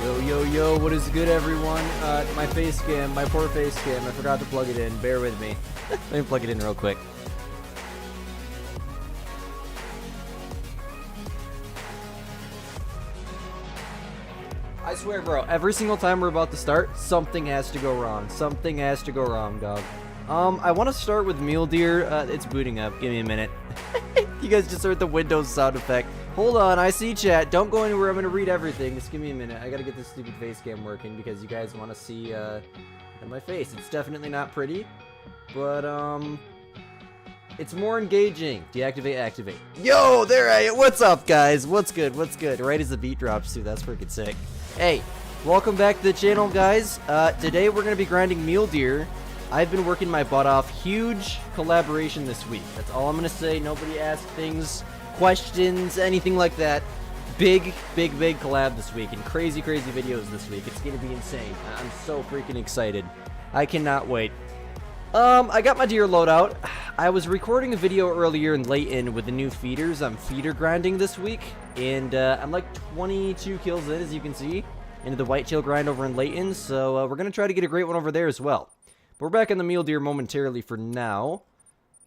Yo, what is good, everyone? My face cam, my poor face cam, I forgot to plug it in. Bear with me. Let me plug it in real quick. I swear, bro, every single time we're about to start, something has to go wrong. Something has to go wrong, dog. I want to start with Mule Deer. It's booting up. Give me a minute. You guys just heard the Windows sound effect. Hold on, I see chat. Don't go anywhere. I'm going to read everything. Just give me a minute. I got to get this stupid face cam working because you guys want to see my face. It's definitely not pretty, but it's more engaging. Deactivate, activate. Yo, there I am. What's up, guys? What's good? What's good? Right as the beat drops, too. That's freaking sick. Hey, welcome back to the channel, guys. Today we're going to be grinding Mule Deer. I've been working my butt off. Huge collaboration this week. That's all I'm going to say. Nobody asked things, questions, anything like that. Big collab this week and crazy videos this week. It's going to be insane. I'm so freaking excited. I cannot wait. I got my deer loadout. I was recording a video earlier in Layton with the new feeders. I'm feeder grinding this week, and I'm like 22 kills in, as you can see, into the whitetail grind over in Layton, so we're going to try to get a great one over there as well. But we're back on the Mule Deer momentarily for now.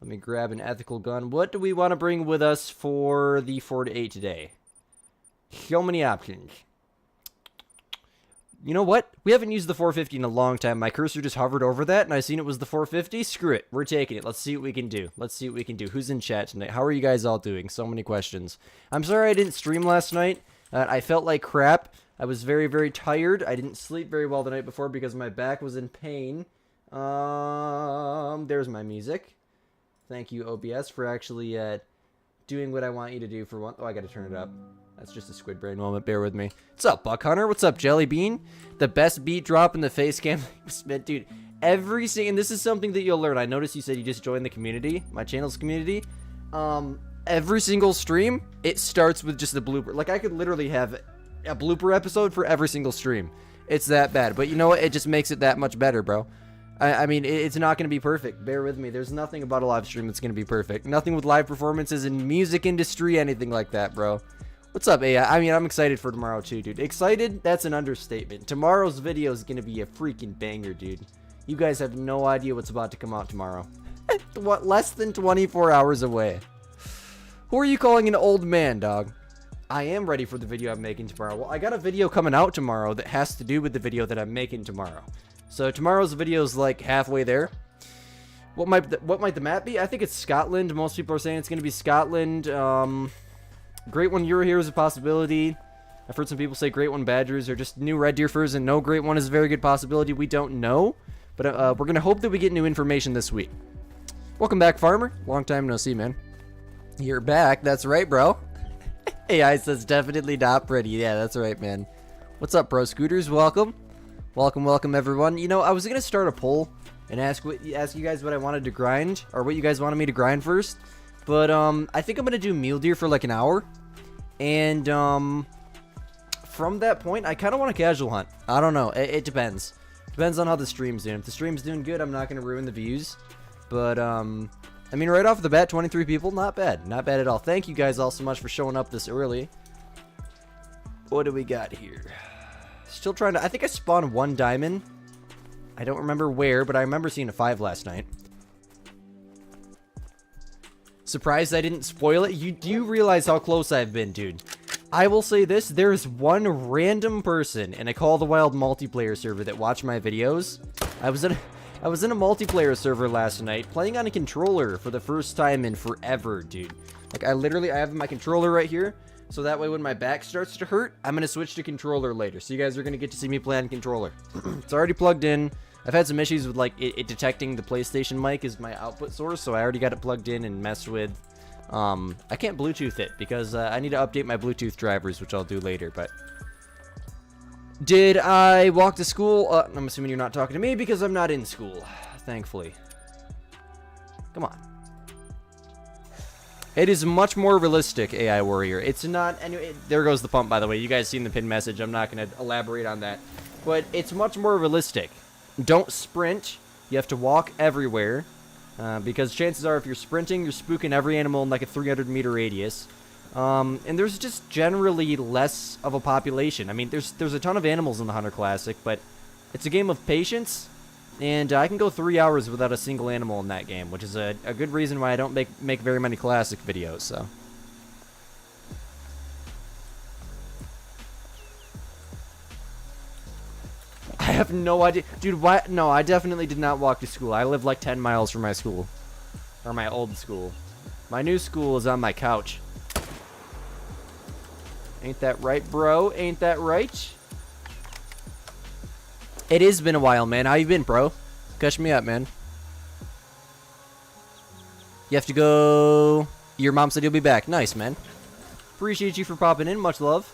Let me grab an ethical gun. What do we want to bring with us for the 4-8 today? So many options. You know what? We haven't used the 450 in a long time. My cursor just hovered over that, and I seen it was the 450. Screw it. We're taking it. Let's see what we can do. Let's see what we can do. Who's in chat tonight? How are you guys all doing? So many questions. I'm sorry I didn't stream last night. I felt like crap. I was very tired. I didn't sleep very well the night before because my back was in pain. There's my music. Thank you, OBS, for actually doing what I want you to do for one. Oh, I gotta turn it up. That's just a Squid brain moment. Bear with me. What's up, Buck Hunter? What's up, Jelly Bean? The best beat drop in the face cam. Dude, and this is something that you'll learn. I noticed you said you just joined the community, my channel's community. Every single stream, it starts with just the blooper. Like, I could literally have a blooper episode for every single stream. It's that bad. But you know what? It just makes it that much better, bro. I mean, it's not going to be perfect. Bear with me. There's nothing about a live stream that's going to be perfect. Nothing with live performances in music industry, anything like that, bro. What's up, AI? I mean, I'm excited for tomorrow, too, dude. Excited? That's an understatement. Tomorrow's video is going to be a freaking banger, dude. You guys have no idea what's about to come out tomorrow. What? Less than 24 hours away. Who are you calling an old man, dog? I am ready for the video I'm making tomorrow. Well, I got a video coming out tomorrow that has to do with the video that I'm making tomorrow. So tomorrow's video is like halfway there. What might the map be? I think it's Scotland. Most people are saying it's going to be Scotland. Great One Euro here is a possibility. I've heard some people say Great One Badgers are just new red deer furs, and no Great One is a very good possibility. We don't know, but we're going to hope that we get new information this week. Welcome back, Farmer. Long time no see, man. You're back. That's right, bro. AI says definitely not pretty. Yeah, that's right, man. What's up, bro? Scooters, welcome. Welcome, everyone. You know, I was going to start a poll and ask you guys what I wanted to grind, or what you guys wanted me to grind first. But, I think I'm going to do Mule Deer for like an hour. And, from that point, I kind of want a casual hunt. I don't know. It depends. Depends on how the stream's doing. If the stream's doing good, I'm not going to ruin the views. But, I mean, right off the bat, 23 people, not bad. Not bad at all. Thank you guys all so much for showing up this early. What do we got here? Still trying to... I think I spawned one diamond. I don't remember where, but I remember seeing a 5 last night. Surprised I didn't spoil it. Do you realize how close I've been, dude? I will say this. There's one random person in a Call of the Wild multiplayer server that watched my videos. I was in a multiplayer server last night playing on a controller for the first time in forever, dude. Like, I have my controller right here. So that way when my back starts to hurt, I'm going to switch to controller later. So you guys are going to get to see me play on controller. It's already plugged in. I've had some issues with like it detecting the PlayStation mic as my output source. So I already got it plugged in and messed with. I can't Bluetooth it because I need to update my Bluetooth drivers, which I'll do later. But did I walk to school? I'm assuming you're not talking to me because I'm not in school, thankfully. Come on. It is much more realistic, AI Warrior. It's not... Anyway, there goes the pump, by the way. You guys seen the pin message. I'm not going to elaborate on that. But it's much more realistic. Don't sprint. You have to walk everywhere. Because chances are, if you're sprinting, you're spooking every animal in like a 300-meter radius. And there's just generally less of a population. I mean, there's a ton of animals in the Hunter Classic, but it's a game of patience, and I can go 3 hours without a single animal in that game, which is a good reason why I don't make very many Classic videos, so. I have no idea. Dude, why? No, I definitely did not walk to school. I live like 10 miles from my school. Or my old school. My new school is on my couch. Ain't that right, bro? Ain't that right? It has been a while, man. How you been, bro? Catch me up, man. You have to go... Your mom said you'll be back. Nice, man. Appreciate you for popping in. Much love.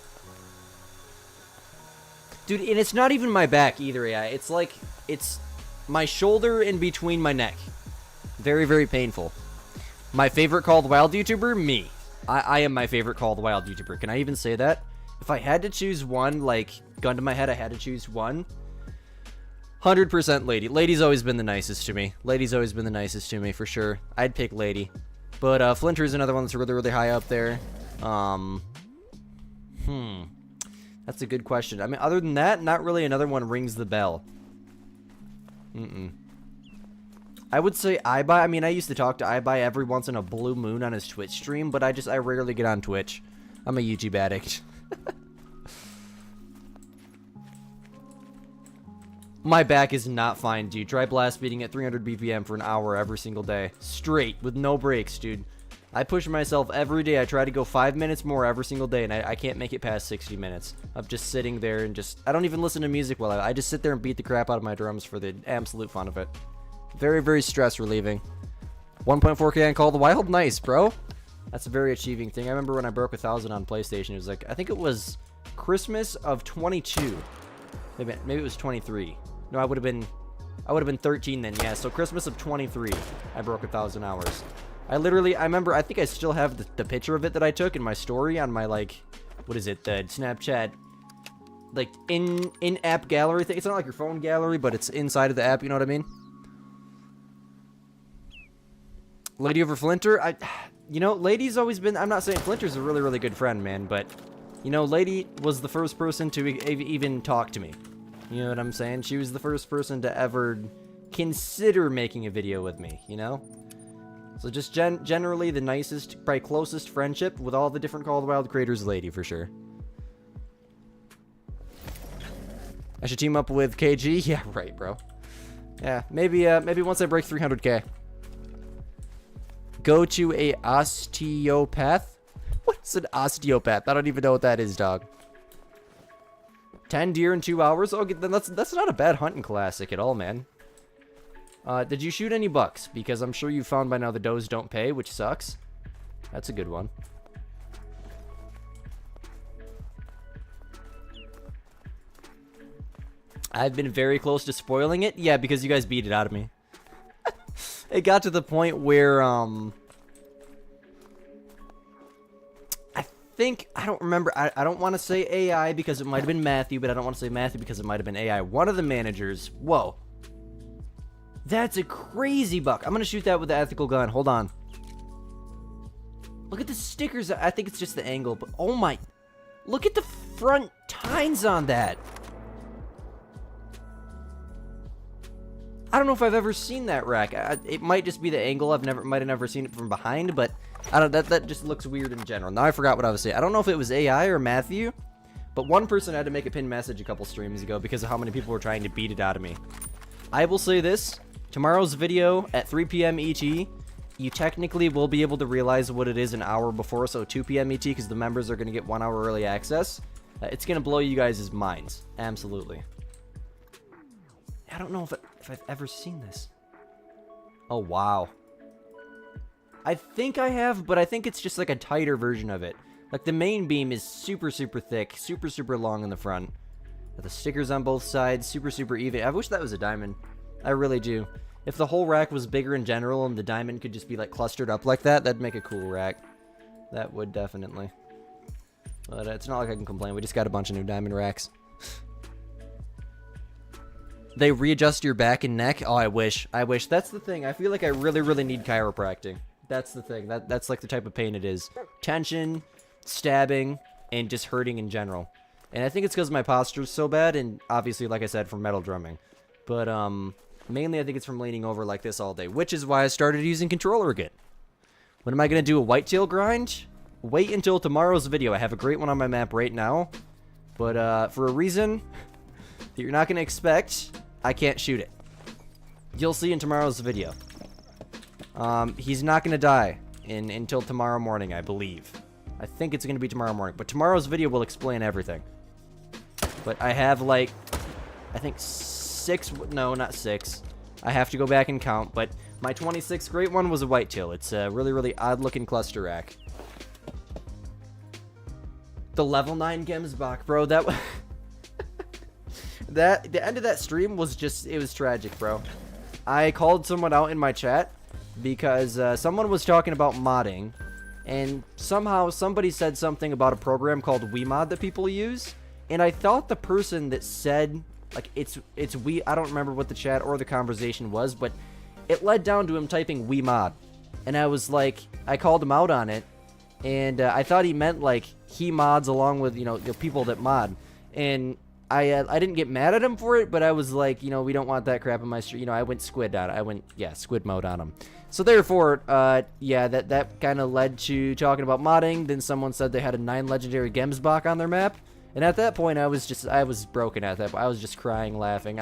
Dude, and it's not even my back either, yeah. It's like... It's my shoulder in between my neck. Very, very painful. My favorite Called Wild YouTuber? Me. I am my favorite Called Wild YouTuber. Can I even say that? If I had to choose one, like, gun to my head, I had to choose one. 100% Lady. Lady's always been the nicest to me. Lady's always been the nicest to me, for sure. I'd pick Lady. But, Flinter is another one that's really, really high up there. That's a good question. I mean, other than that, not really another one rings the bell. I would say iBuy. I mean, I used to talk to iBuy every once in a blue moon on his Twitch stream, but I rarely get on Twitch. I'm a YouTube addict. My back is not fine, dude. Try blast beating at 300 BPM for an hour every single day. Straight, with no breaks, dude. I push myself every day. I try to go 5 minutes more every single day, and I can't make it past 60 minutes of just sitting there and just... I don't even listen to music while I just sit there and beat the crap out of my drums for the absolute fun of it. Very, very stress relieving. 1.4K on Call of the Wild? Nice, bro. That's a very achieving thing. I remember when I broke 1,000 on PlayStation, it was like, I think it was Christmas of 22. Maybe it was 23. No, I would have been 13 then, yeah. So Christmas of 23, I broke 1,000 hours. I remember, I think I still have the picture of it that I took in my story on my, like, what is it, the Snapchat, like, in-app gallery thing. It's not like your phone gallery, but it's inside of the app, you know what I mean? Lady over Flinter? You know, Lady's always been... I'm not saying Flinter's a really, really good friend, man, but, you know, Lady was the first person to even talk to me. You know what I'm saying? She was the first person to ever consider making a video with me, you know? So just generally the nicest, probably closest friendship with all the different Call of the Wild creators, Lady, for sure. I should team up with KG? Yeah, right, bro. Yeah, maybe once I break 300K. Go to a osteopath? What's an osteopath? I don't even know what that is, dog. 10 deer in 2 hours? Okay, then that's not a bad hunting classic at all, man. Did you shoot any bucks? Because I'm sure you found by now the does don't pay, which sucks. That's a good one. I've been very close to spoiling it. Yeah, because you guys beat it out of me. It got to the point where, I don't remember, I don't want to say AI because it might have been Matthew, but I don't want to say Matthew because it might have been AI. One of the managers, whoa. That's a crazy buck. I'm going to shoot that with the ethical gun. Hold on. Look at the stickers. I think it's just the angle, but oh my. Look at the front tines on that. I don't know if I've ever seen that rack. It might just be the angle. Might have never seen it from behind, but I don't. That just looks weird in general. Now I forgot what I was saying. I don't know if it was AI or Matthew, but one person had to make a pinned message a couple streams ago because of how many people were trying to beat it out of me. I will say this: tomorrow's video at 3 p.m. ET, you technically will be able to realize what it is an hour before, so 2 p.m. ET, because the members are going to get 1 hour early access. It's going to blow you guys' minds. Absolutely. I don't know if I've ever seen this. Oh, wow. I think I have, but I think it's just like a tighter version of it. Like, the main beam is super, super thick, super, super long in the front. With the stickers on both sides, super, super even. I wish that was a diamond. I really do. If the whole rack was bigger in general and the diamond could just be, like, clustered up like that, that'd make a cool rack. That would definitely. But it's not like I can complain. We just got a bunch of new diamond racks. They readjust your back and neck? Oh, I wish. I wish. That's the thing. I feel like I really, really need chiropractic. That's the thing. That's like the type of pain it is. Tension, stabbing, and just hurting in general. And I think it's because my posture is so bad, and obviously, like I said, from metal drumming. But, mainly I think it's from leaning over like this all day, which is why I started using controller again. When am I going to do a whitetail grind? Wait until tomorrow's video. I have a great one on my map right now. But, for a reason that you're not going to expect, I can't shoot it. You'll see in tomorrow's video. He's not going to die until tomorrow morning, I believe. I think it's going to be tomorrow morning. But tomorrow's video will explain everything. But I have, like, I think 6... No, not 6. I have to go back and count. But my 26th great one was a whitetail. It's a really, really odd-looking cluster rack. The level 9 Gemsbach, bro. That was... the end of that stream was just... It was tragic, bro. I called someone out in my chat because someone was talking about modding. And somehow somebody said something about a program called WeMod that people use. And I thought the person that said, like, it's we, I don't remember what the chat or the conversation was, but it led down to him typing WeMod. And I was like, I called him out on it. And I thought he meant, like, he mods along with, you know, the people that mod. And I didn't get mad at him for it, but I was like, you know, we don't want that crap in my stream. You know, I went Squid on it. Squid mode on him. So therefore, yeah, that kind of led to talking about modding. Then someone said they had a 9 legendary Gemsbach on their map. And at that point, I was broken at that point. I was just crying, laughing.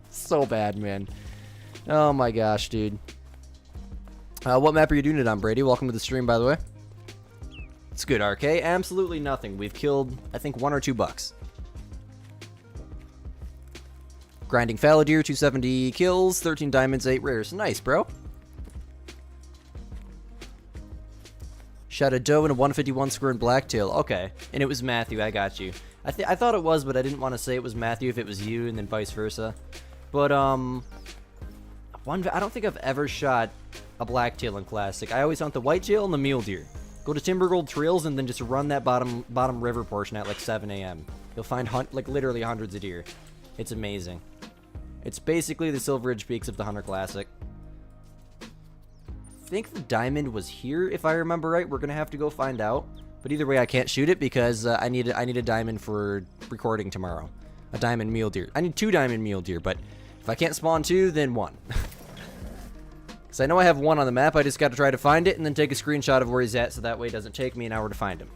So bad, man. Oh my gosh, dude. What map are you doing it on, Brady? Welcome to the stream, by the way. It's good, RK. Absolutely nothing. We've killed, I think, 1 or 2 bucks. Grinding fallow deer, 270 kills, 13 diamonds, 8 rares. Nice, bro. Shot a doe and a 151 square in blacktail. Okay. And it was Matthew. I got you. I thought it was, but I didn't want to say it was Matthew if it was you, and then vice versa. But, I don't think I've ever shot a blacktail in Classic. I always hunt the whitetail and the mule deer. Go to Timber Gold Trails and then just run that bottom river portion at like 7 a.m. You'll find like literally hundreds of deer. It's amazing. It's basically the Silver Ridge Peaks of the Hunter Classic. I think the diamond was here, if I remember right. We're gonna have to go find out. But either way, I can't shoot it because I need a diamond for recording tomorrow. A diamond mule deer. I need 2 diamond mule deer, but if I can't spawn 2, then 1. Because I know I have 1 on the map. I just got to try to find it and then take a screenshot of where he's at, so that way it doesn't take me an hour to find him.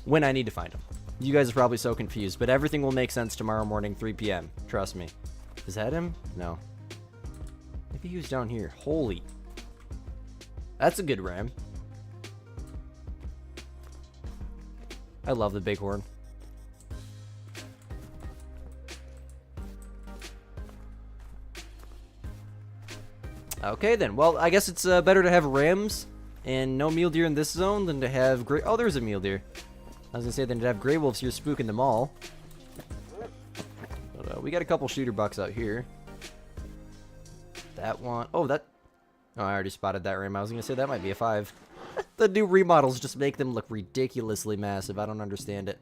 When I need to find him. You guys are probably so confused, but everything will make sense tomorrow morning, 3 p.m. Trust me. Is that him? No. Maybe he was down here. Holy. That's a good ram. I love the bighorn. Okay then. Well, I guess it's better to have rams and no mule deer in this zone than to have gray. Oh, there's a mule deer. I was gonna say than to have gray wolves here spooking them all. But we got a couple shooter bucks out here. That one. Oh, that. Oh, I already spotted that ram. I was gonna say that might be a 5. The new remodels just make them look ridiculously massive. I don't understand it.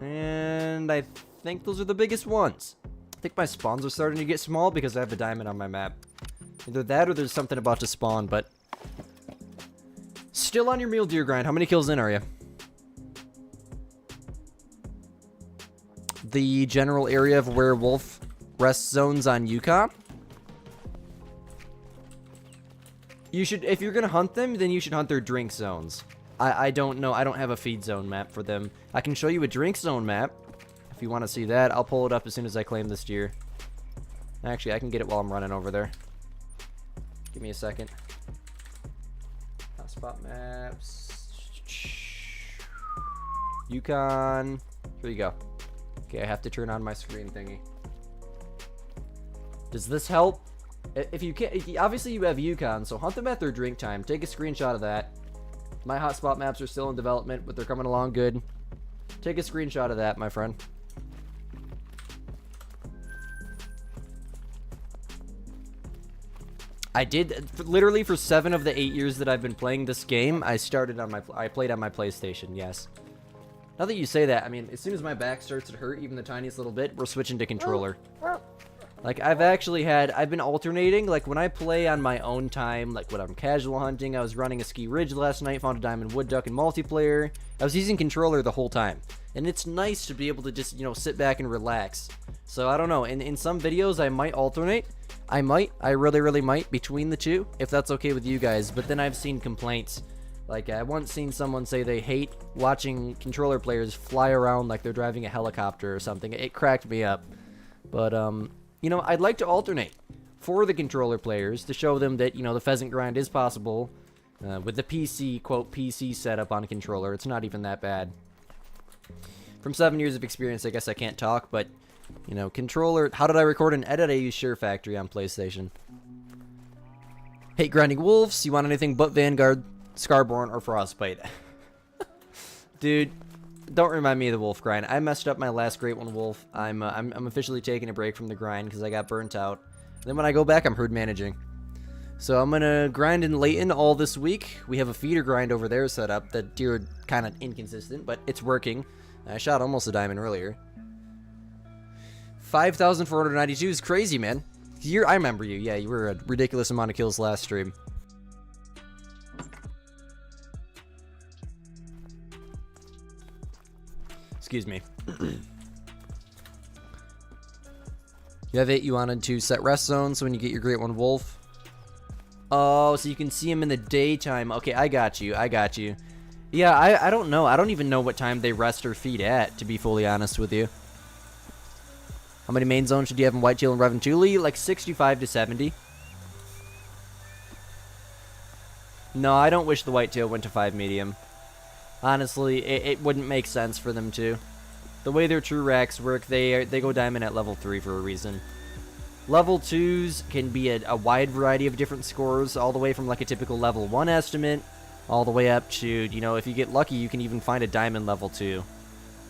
And I think those are the biggest ones. I think my spawns are starting to get small because I have a diamond on my map. Either that or there's something about to spawn, but... Still on your mule deer grind. How many kills in are you? The general area of where wolf rest zones on Yukon? You should, if you're gonna hunt them, then you should hunt their drink zones. I don't know. I don't have a feed zone map for them. I can show you a drink zone map. If you want to see that, I'll pull it up as soon as I claim this deer. Actually, I can get it while I'm running over there. Give me a second. Hotspot maps. Yukon. Here you go. Okay, I have to turn on my screen thingy. Does this help? If you can't, obviously you have Yukon, so hunt them at their drink time. Take a screenshot of that. My hotspot maps are still in development, but they're coming along good. Take a screenshot of that, my friend. I did, literally for 7 of the 8 years that I've been playing this game, I played on my PlayStation, yes. Now that you say that, I mean, as soon as my back starts to hurt even the tiniest little bit, we're switching to controller. Like, I've been alternating, like, when I play on my own time, like, when I'm casual hunting, I was running a Ski Ridge last night, found a diamond wood duck in multiplayer. I was using controller the whole time. And it's nice to be able to just, sit back and relax. So, I don't know, in some videos, I might alternate. I really, really might, between the two, if that's okay with you guys. But then I've seen complaints. Like, I once seen someone say they hate watching controller players fly around like they're driving a helicopter or something. It cracked me up. But, I'd like to alternate for the controller players to show them that, the pheasant grind is possible with the PC, quote, PC setup on a controller. It's not even that bad. From 7 years of experience, I guess I can't talk, but, controller... How did I record and edit? I use Sure Factory on PlayStation. Hate grinding wolves. You want anything but Vanguard, Scarborn, or Frostbite? Dude... Don't remind me of the wolf grind. I messed up my last Great One Wolf. I'm officially taking a break from the grind because I got burnt out. Then when I go back, I'm herd managing. So I'm going to grind in Layton all this week. We have a feeder grind over there set up. The deer are kind of inconsistent, but it's working. I shot almost a diamond earlier. 5,492 is crazy, man. I remember you. Yeah, you were a ridiculous amount of kills last stream. Excuse me. You have 8. You wanted to set rest zones so when you get your Great One Wolf. Oh, so you can see him in the daytime. Okay, I got you. Yeah, I don't know. I don't even know what time they rest or feed at, to be fully honest with you. How many main zones should you have in Whitetail and Reventuli? Like 65 to 70. No, I don't wish the Whitetail went to 5 medium. Honestly, it wouldn't make sense for them to. The way their true racks work, they go diamond at level 3 for a reason. Level 2s can be a wide variety of different scores, all the way from like a typical level 1 estimate, all the way up to, if you get lucky, you can even find a diamond level 2.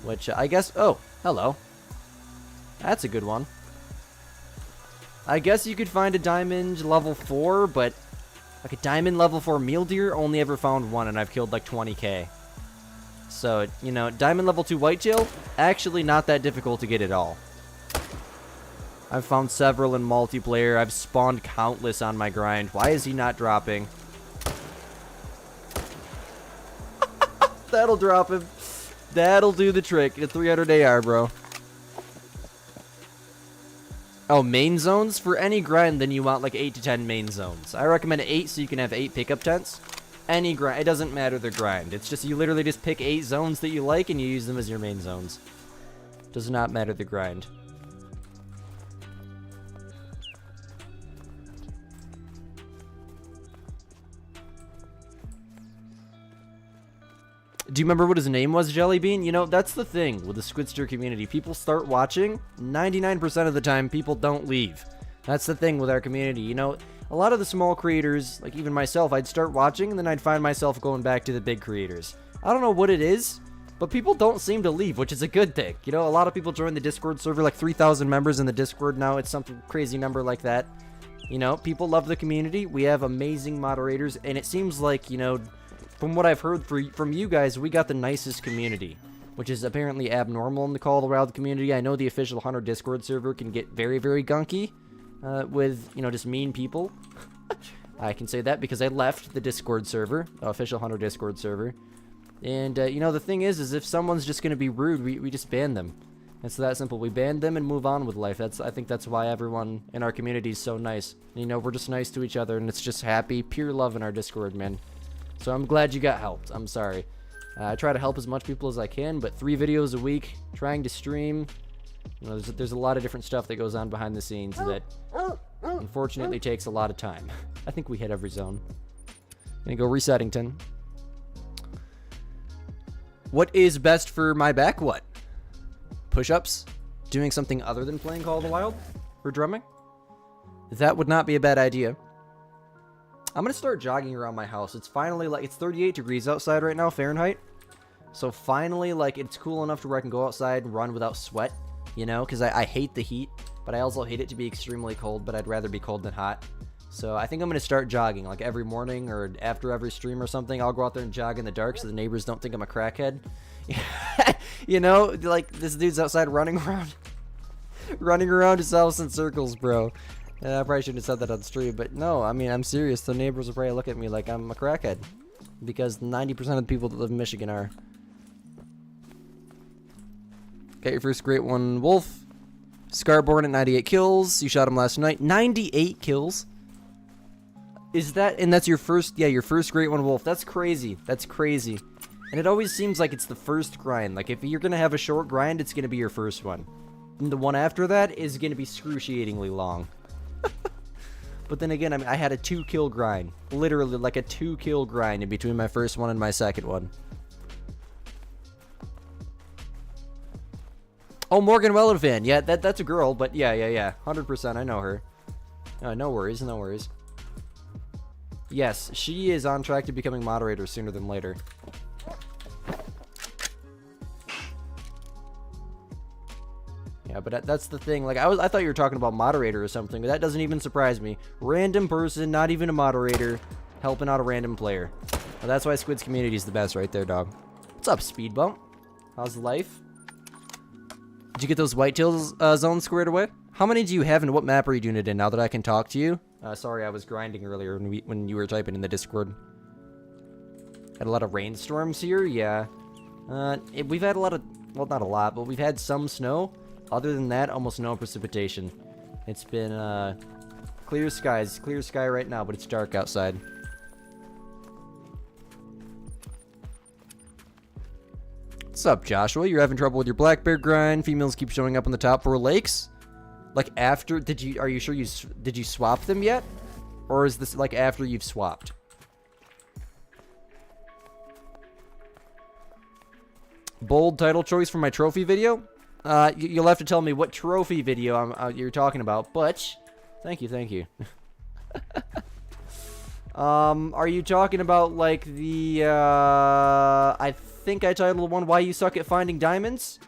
Which I guess, oh, hello. That's a good one. I guess you could find a diamond level 4, but like a diamond level 4 mule deer, only ever found one, and I've killed like 20k. So, diamond level 2 whitetail, actually not that difficult to get at all. I've found several in multiplayer. I've spawned countless on my grind. Why is he not dropping? That'll drop him. That'll do the trick. A 300 AR, bro. Oh, main zones? For any grind, then you want like 8 to 10 main zones. I recommend 8 so you can have 8 pickup tents. Any grind, it doesn't matter the grind. It's just you literally just pick 8 zones that you like and you use them as your main zones. Does not matter the grind. Do you remember what his name was, Jellybean? That's the thing with the Squidster community. People start watching, 99% of the time people don't leave. That's the thing with our community. A lot of the small creators, like even myself, I'd start watching and then I'd find myself going back to the big creators. I don't know what it is, but people don't seem to leave, which is a good thing. A lot of people join the Discord server, like 3,000 members in the Discord now. It's some crazy number like that. People love the community. We have amazing moderators, and it seems like, from what I've heard from you guys, we got the nicest community, which is apparently abnormal in the Call of the Wild community. I know the official Hunter Discord server can get very, very gunky. With, just mean people. I can say that because I left the Discord server, official Hunter Discord server. And, the thing is if someone's just going to be rude, we just ban them. It's that simple. We ban them and move on with life. I think that's why everyone in our community is so nice. We're just nice to each other, and it's just happy, pure love in our Discord, man. So I'm glad you got helped. I'm sorry. I try to help as much people as I can, but 3 videos a week, trying to stream... there's a lot of different stuff that goes on behind the scenes that unfortunately takes a lot of time. I think we hit every zone. Gonna go resettington. What is best for my back? What? Push-ups? Doing something other than playing Call of the Wild? For drumming? That would not be a bad idea. I'm gonna start jogging around my house. It's finally it's 38 degrees outside right now, Fahrenheit. So finally, it's cool enough to where I can go outside and run without sweat. Because I hate the heat, but I also hate it to be extremely cold, but I'd rather be cold than hot. So I think I'm going to start jogging, like every morning or after every stream or something. I'll go out there and jog in the dark so the neighbors don't think I'm a crackhead. This dude's outside running around. Running around his house in circles, bro. I probably shouldn't have said that on stream, but no, I mean, I'm serious. The neighbors will probably look at me like I'm a crackhead. Because 90% of the people that live in Michigan are. Got your first great one, Wolf. Scarborn at 98 kills. You shot him last night. 98 kills? Is that, and that's your first, yeah, your first great one, Wolf. That's crazy. That's crazy. And it always seems like it's the first grind. Like, if you're going to have a short grind, it's going to be your first one. And the one after that is going to be excruciatingly long. But then again, I mean, I had a 2-kill grind. Literally, like a 2-kill grind in between my first one and my second one. Oh, Morgan Wellervan. Yeah, that's a girl, but yeah. 100%, I know her. No worries, no worries. Yes, she is on track to becoming moderator sooner than later. Yeah, but that's the thing. Like, I thought you were talking about moderator or something, but that doesn't even surprise me. Random person, not even a moderator, helping out a random player. Well, that's why Squid's community is the best right there, dog. What's up, Speed Bump? How's life? Did you get those whitetail zones squared away? How many do you have, and what map are you doing it in now that I can talk to you? Sorry, I was grinding earlier when you were typing in the Discord. Had a lot of rainstorms here, yeah. We've had a lot of, well, not a lot, but we've had some snow. Other than that, almost no precipitation. It's been clear skies. Clear sky right now, but it's dark outside. What's up, Joshua? You're having trouble with your black bear grind. Females keep showing up on the top 4 lakes. Like after, are you sure did you swap them yet? Or is this like after you've swapped? Bold title choice for my trophy video? You'll have to tell me what trophy video you're talking about, but thank you. Are you talking about like the I think I titled one "Why You Suck at Finding Diamonds"?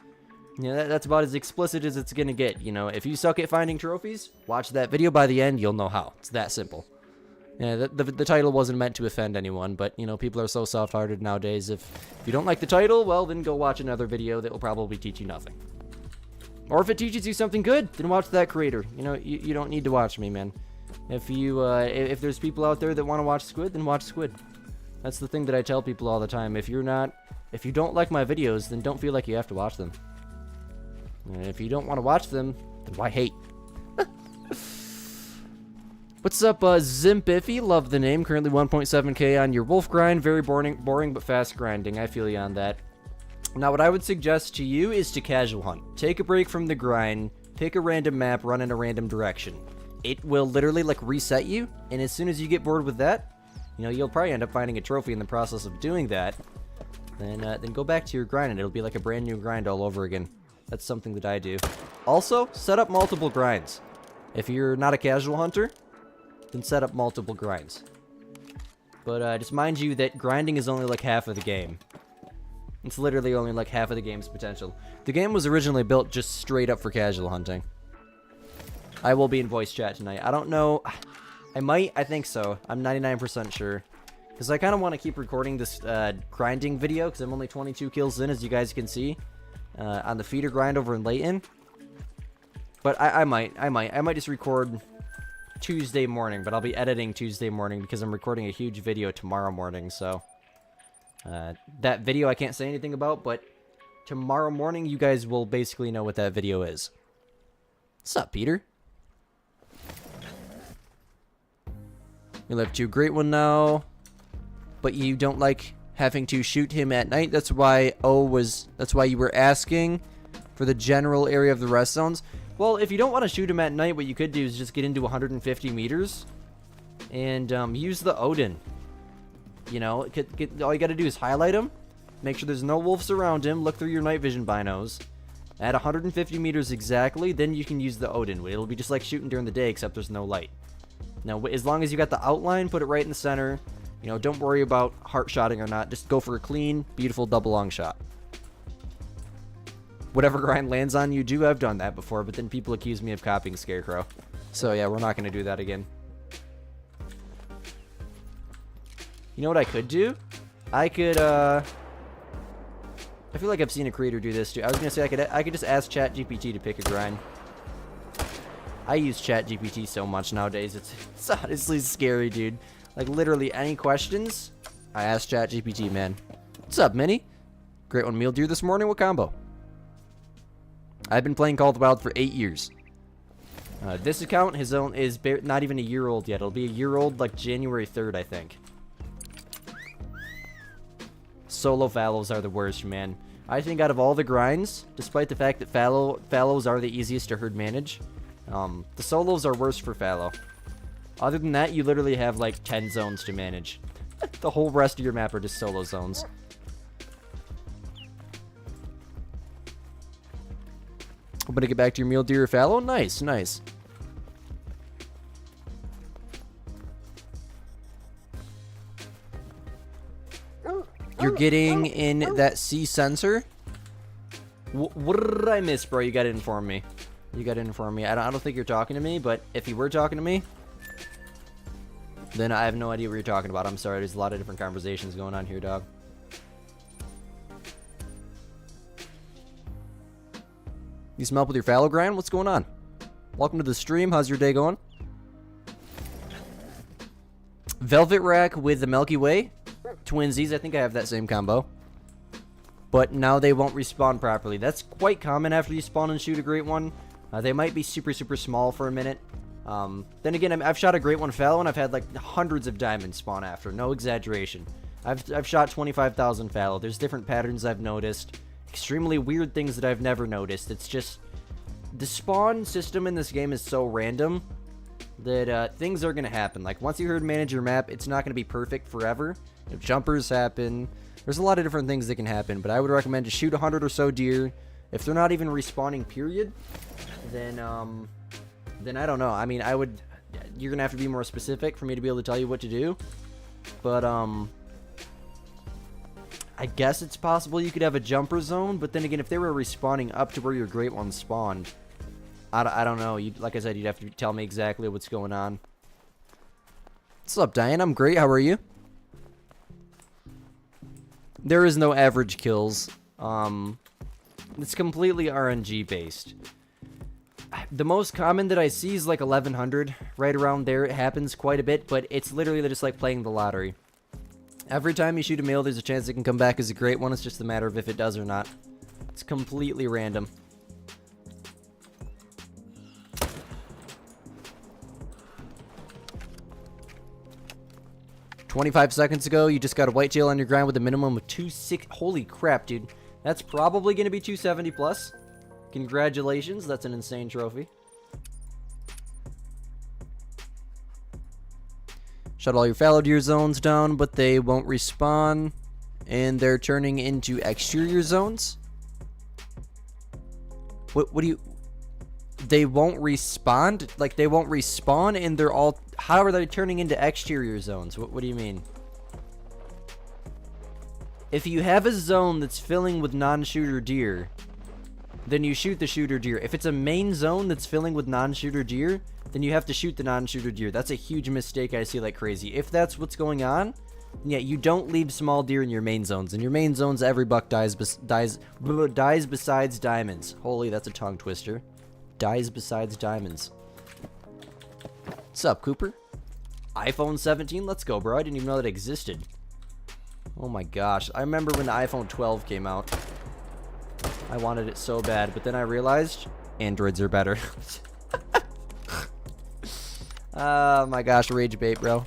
Yeah, that's about as explicit as it's gonna get. You know, if you suck at finding trophies, watch that video. By the end, you'll know how. It's that simple. Yeah, the title wasn't meant to offend anyone, but you know, people are so soft-hearted nowadays. If you don't like the title, well, then go watch another video that will probably teach you nothing. Or if it teaches you something good, then watch that creator. You know, you don't need to watch me, man. If you if there's people out there that want to watch Squid, then watch Squid. That's the thing that I tell people all the time. If you don't like my videos, then don't feel like you have to watch them. And if you don't want to watch them, then why hate? What's up, Zimpiffy? Love the name. Currently 1.7k on your wolf grind. Very boring but fast grinding. I feel you on that. Now, what I would suggest to you is to casual hunt. Take a break from the grind. Pick a random map. Run in a random direction. It will literally, like, reset you. And as soon as you get bored with that, you know, you'll probably end up finding a trophy in the process of doing that. Then go back to your grind, and it'll be like a brand new grind all over again. That's something that I do. Also, set up multiple grinds. If you're not a casual hunter, then set up multiple grinds. But just mind you that grinding is only like half of the game. It's literally only like half of the game's potential. The game was originally built just straight up for casual hunting. I will be in voice chat tonight. I don't know. I might. I think so. I'm 99% sure. Because I kind of want to keep recording this grinding video, because I'm only 22 kills in, as you guys can see. On the feeder grind over in Layton. But I might just record Tuesday morning, but I'll be editing Tuesday morning because I'm recording a huge video tomorrow morning, so that video I can't say anything about, but tomorrow morning you guys will basically know what that video is. What's up, Peter? We left you a great one now, but you don't like having to shoot him at night. That's why you were asking for the general area of the rest zones. Well, if you don't want to shoot him at night, what you could do is just get into 150 meters and use the Odin. You know, all you got to do is highlight him, make sure there's no wolves around him, look through your night vision binos. At 150 meters exactly, then you can use the Odin. It'll be just like shooting during the day, except there's no light. Now, as long as you got the outline, put it right in the center. You know, don't worry about heart shotting or not. Just go for a clean, beautiful double long shot. Whatever grind lands on you, I've done that before, but then people accuse me of copying Scarecrow. So yeah, we're not going to do that again. You know what I could do? I could, I feel like I've seen a creator do this too. I was going to say I could just ask ChatGPT to pick a grind. I use ChatGPT so much nowadays. It's honestly scary, dude. Like, literally any questions, I ask ChatGPT, man. What's up, Minnie? Great one meal deer this morning. What combo? I've been playing Call of the Wild for 8 years. This account, his own, is not even a year old yet. It'll be a year old like January 3rd, I think. Solo fallows are the worst, man. I think out of all the grinds, despite the fact that fallows are the easiest to herd manage, the solos are worse for fallow. Other than that, you literally have like 10 zones to manage. The whole rest of your map are just solo zones. Hoping to get back to your meal deer or fallow? Nice, nice. You're getting in that C sensor? What did I miss, bro? You gotta inform me. You gotta inform me. I don't think you're talking to me, but if you were talking to me, then I have no idea what you're talking about. I'm sorry, there's a lot of different conversations going on here, dog. You smell up with your fallow grind? What's going on? Welcome to the stream. How's your day going? Velvet Rack with the Milky Way. Twinsies. I think I have that same combo. But now they won't respawn properly. That's quite common after you spawn and shoot a great one. They might be super, super small for a minute. Then again, I've shot a great one fallow and I've had like hundreds of diamonds spawn after. No exaggeration. I've shot 25,000 fallow. There's different patterns I've noticed. Extremely weird things that I've never noticed. It's just the spawn system in this game is so random that things are going to happen. Like once you herd manage your map, it's not going to be perfect forever. If jumpers happen, there's a lot of different things that can happen, but I would recommend to shoot 100 or so deer. If they're not even respawning period, then I don't know. I mean, you're going to have to be more specific for me to be able to tell you what to do. But I guess it's possible you could have a jumper zone, but then again, if they were respawning up to where your great ones spawned, I don't know. Like I said, you'd have to tell me exactly what's going on. What's up, Diane? I'm great. How are you? There is no average kills. It's completely RNG based. The most common that I see is like 1100. Right around there, it happens quite a bit, but it's literally just like playing the lottery. Every time you shoot a male, there's a chance it can come back as a great one. It's just a matter of if it does or not. It's completely random. "25 seconds ago, you just got a whitetail on your grind with a minimum of 260. Holy crap, dude. That's probably going to be 270 plus. Congratulations. That's an insane trophy. Shut all your fallow deer zones down, but they won't respawn. And they're turning into exterior zones. What do you... They won't respawn? Like, they won't respawn and they're all... How are they turning into exterior zones? What do you mean? If you have a zone that's filling with non-shooter deer, then you shoot the shooter deer. If it's a main zone that's filling with non-shooter deer, then you have to shoot the non-shooter deer. That's a huge mistake I see like crazy. If that's what's going on, yeah, you don't leave small deer in your main zones. In your main zones, every buck dies besides diamonds. Holy, that's a tongue twister. Dies besides diamonds. What's up, Cooper? iPhone 17? Let's go, bro. I didn't even know that existed. Oh my gosh. I remember when the iPhone 12 came out. I wanted it so bad, but then I realized Androids are better. Oh my gosh, rage bait, bro.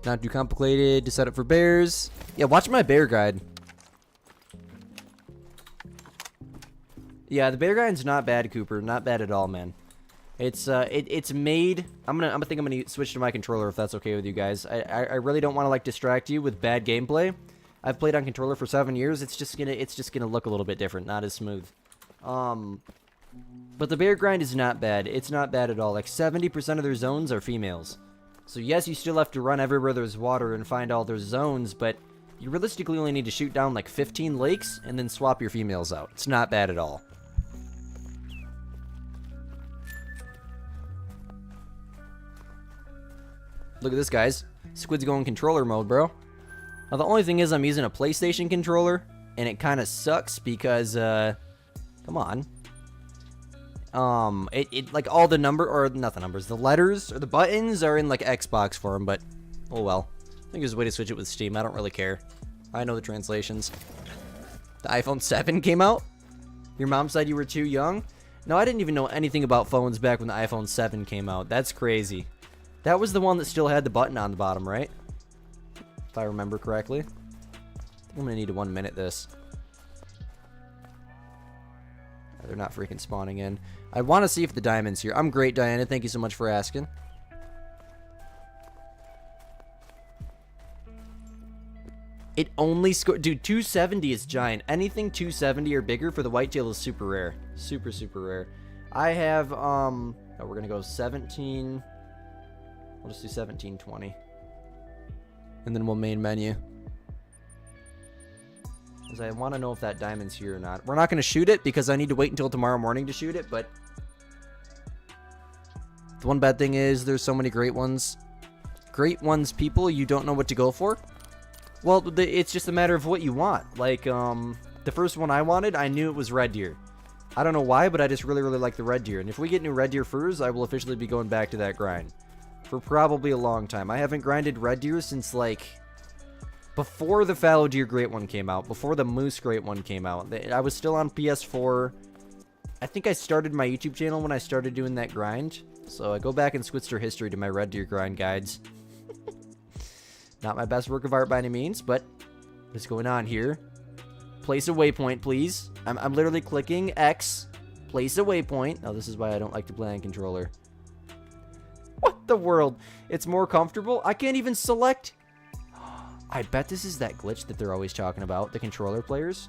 Not too complicated to set up for bears. Yeah, watch my bear guide. Yeah, the bear guide's not bad, Cooper. Not bad at all, man. It's it's made. I'm gonna switch to my controller if that's okay with you guys. I really don't want to like distract you with bad gameplay. I've played on controller for 7 years. It's just gonna look a little bit different, not as smooth. But the bear grind is not bad. It's not bad at all. Like 70% of their zones are females. So yes, you still have to run everywhere there's water and find all their zones, but you realistically only need to shoot down like 15 lakes and then swap your females out. It's not bad at all. Look at this, guys. Squid's going controller mode, bro. Now, the only thing is I'm using a PlayStation controller, and it kind of sucks because, come on. It like all the not the numbers, the letters or the buttons are in like Xbox form, but oh well. I think there's a way to switch it with Steam. I don't really care. I know the translations. The iPhone 7 came out? Your mom said you were too young? No, I didn't even know anything about phones back when the iPhone 7 came out. That's crazy. That was the one that still had the button on the bottom, right? If I remember correctly. I think I'm gonna need to 1 minute this. They're not freaking spawning in. I want to see if the diamond's here. I'm great, Diana. Thank you so much for asking. It only scored... Dude, 270 is giant. Anything 270 or bigger for the whitetail is super rare. Super, super rare. I have, oh, we're going to go 17... We'll just do 1720. And then we'll main menu. Because I want to know if that diamond's here or not. We're not going to shoot it because I need to wait until tomorrow morning to shoot it, but... The one bad thing is there's so many great ones. Great ones, people, you don't know what to go for. Well, it's just a matter of what you want. Like, the first one I wanted, I knew it was red deer. I don't know why, but I just really, really like the red deer. And if we get new red deer furs, I will officially be going back to that grind. For probably a long time. I haven't grinded red deer since, like, before the fallow deer great one came out. Before the moose great one came out. I was still on PS4. I think I started my YouTube channel when I started doing that grind. So I go back in Squidster history to my red deer grind guides. Not my best work of art by any means, but what's going on here? Place a waypoint, please. I'm literally clicking X. Place a waypoint. Oh, this is why I don't like to play on controller. What the world? It's more comfortable? I can't even select. I bet this is that glitch that they're always talking about, the controller players.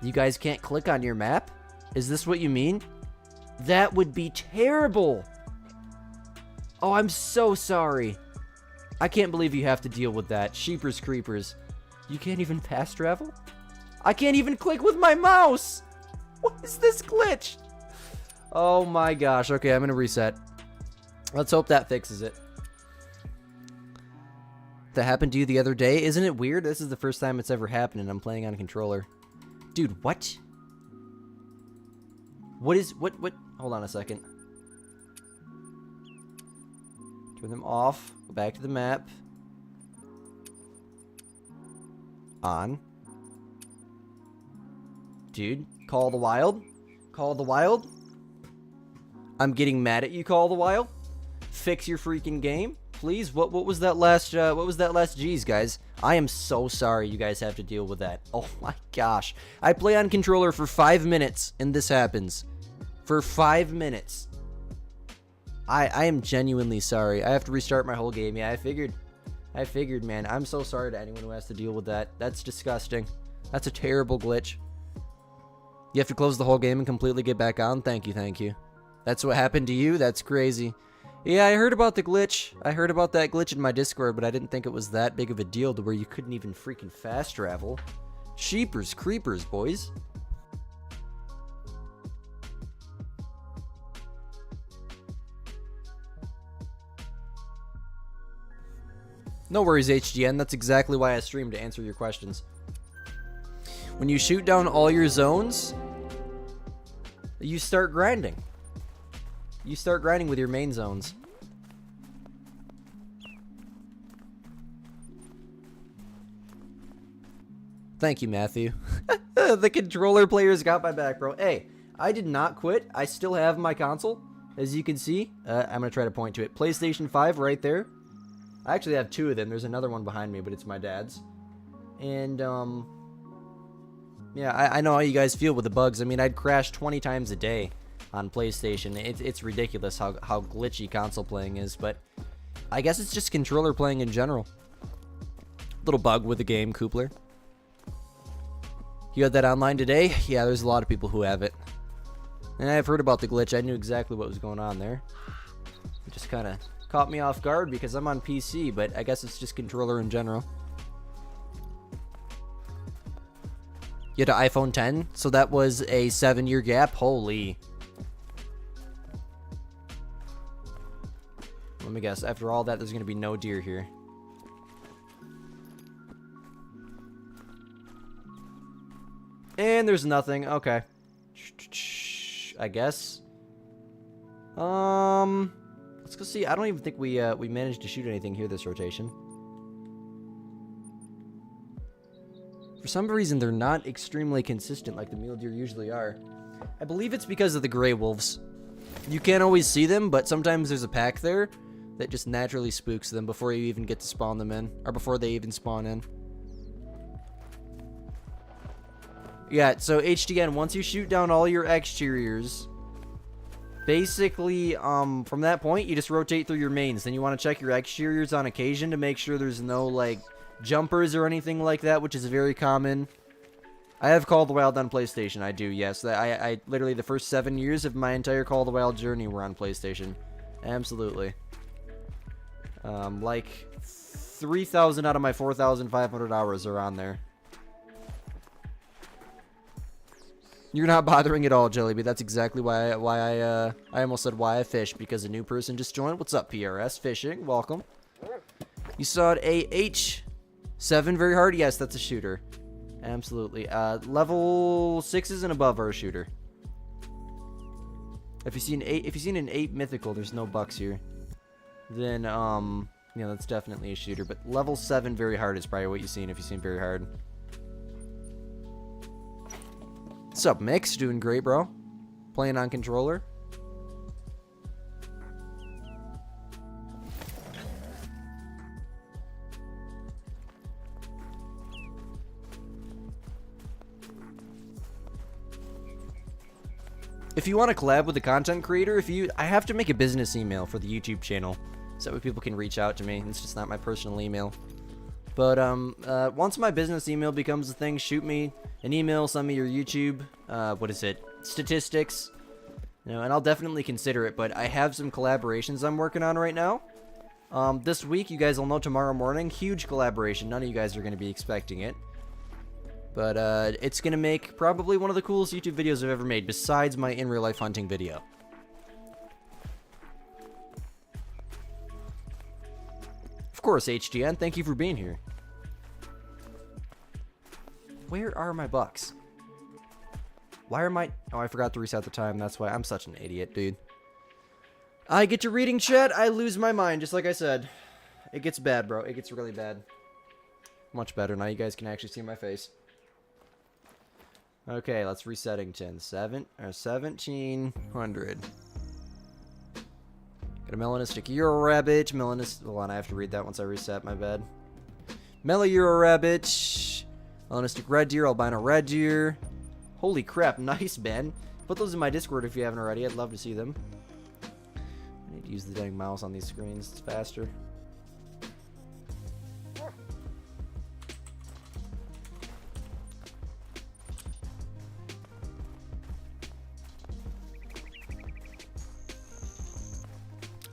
You guys can't click on your map? Is this what you mean? That would be terrible. Oh, I'm so sorry. I can't believe you have to deal with that. Sheepers creepers. You can't even fast travel? I can't even click with my mouse. What is this glitch? Oh my gosh. Okay, I'm going to reset. Let's hope that fixes it. That happened to you the other day? Isn't it weird? This is the first time it's ever happened and I'm playing on a controller. Dude, what? What? Hold on a second. Turn them off. Go back to the map. On. Dude, Call the Wild? Call the Wild? I'm getting mad at you, Call the Wild. Fix your freaking game, please. What was that last G's, guys? I am so sorry you guys have to deal with that. Oh my gosh. I play on controller for 5 minutes and this happens. For 5 minutes. I am genuinely sorry. I have to restart my whole game. Yeah, I figured, man. I'm so sorry to anyone who has to deal with that. That's disgusting. That's a terrible glitch. You have to close the whole game and completely get back on? Thank you. That's what happened to you? That's crazy. Yeah, I heard about the glitch. I heard about that glitch in my Discord, but I didn't think it was that big of a deal to where you couldn't even freaking fast travel. Sheepers creepers, boys. No worries, HGN. That's exactly why I stream, to answer your questions. When you shoot down all your zones, you start grinding. You start grinding with your main zones. Thank you, Matthew. The controller players got my back, bro. Hey, I did not quit. I still have my console, as you can see. I'm going to try to point to it. PlayStation 5 right there. I actually have 2 of them. There's another one behind me, but it's my dad's. And, yeah, I know how you guys feel with the bugs. I mean, I'd crash 20 times a day on PlayStation. It's ridiculous how glitchy console playing is, but I guess it's just controller playing in general. Little bug with the game, Koopler. You had that online today? Yeah, there's a lot of people who have it. And I've heard about the glitch. I knew exactly what was going on there. It just kind of caught me off guard because I'm on PC, but I guess it's just controller in general. You had an iPhone 10, so that was a 7-year gap. Holy. Let me guess. After all that, there's going to be no deer here. And there's nothing. Okay. I guess. Let's go see. I don't even think we managed to shoot anything here this rotation. For some reason, they're not extremely consistent like the mule deer usually are. I believe it's because of the gray wolves. You can't always see them, but sometimes there's a pack there that just naturally spooks them before you even get to spawn them in, or before they even spawn in. Yeah, so HDN, once you shoot down all your exteriors, basically, from that point, you just rotate through your mains. Then you want to check your exteriors on occasion to make sure there's no, like, jumpers or anything like that, which is very common. I have Call of the Wild on PlayStation. I do, yes. I literally, the first 7 years of my entire Call of the Wild journey were on PlayStation. Absolutely. Like, 3,000 out of my 4,500 hours are on there. You're not bothering at all, Jellyby. That's exactly why I almost said why I fish, because a new person just joined. What's up, PRS? Fishing. Welcome. You saw a H7 very hard? Yes, that's a shooter. Absolutely. Level 6s and above are a shooter. If you've seen an 8 mythical, there's no bucks here. Then yeah, that's definitely a shooter. But level 7 very hard is probably what you've seen if you've seen very hard. What's up, Mix? Doing great, bro. Playing on controller. If you want to collab with a content creator, I have to make a business email for the YouTube channel, so that way people can reach out to me. It's just not my personal email. But once my business email becomes a thing, shoot me an email, send me your YouTube, statistics, and I'll definitely consider it. But I have some collaborations I'm working on right now. This week, you guys will know tomorrow morning, huge collaboration. None of you guys are going to be expecting it. But it's going to make probably one of the coolest YouTube videos I've ever made, besides my in real life hunting video. Of course, HDN, thank you for being here. Where are my bucks? Why are my... Oh, I forgot to reset the time. That's why I'm such an idiot, dude. I get to reading chat, I lose my mind, just like I said. It gets bad, bro. It gets really bad. Much better. Now you guys can actually see my face. Okay, let's resetting 1700. Got a melanistic Euro rabbit. Hold on, I have to read that once I reset, my bad. Mela Euro rabbit. Melanistic red deer, albino red deer. Holy crap, nice, Ben. Put those in my Discord if you haven't already. I'd love to see them. I need to use the dang mouse on these screens. It's faster.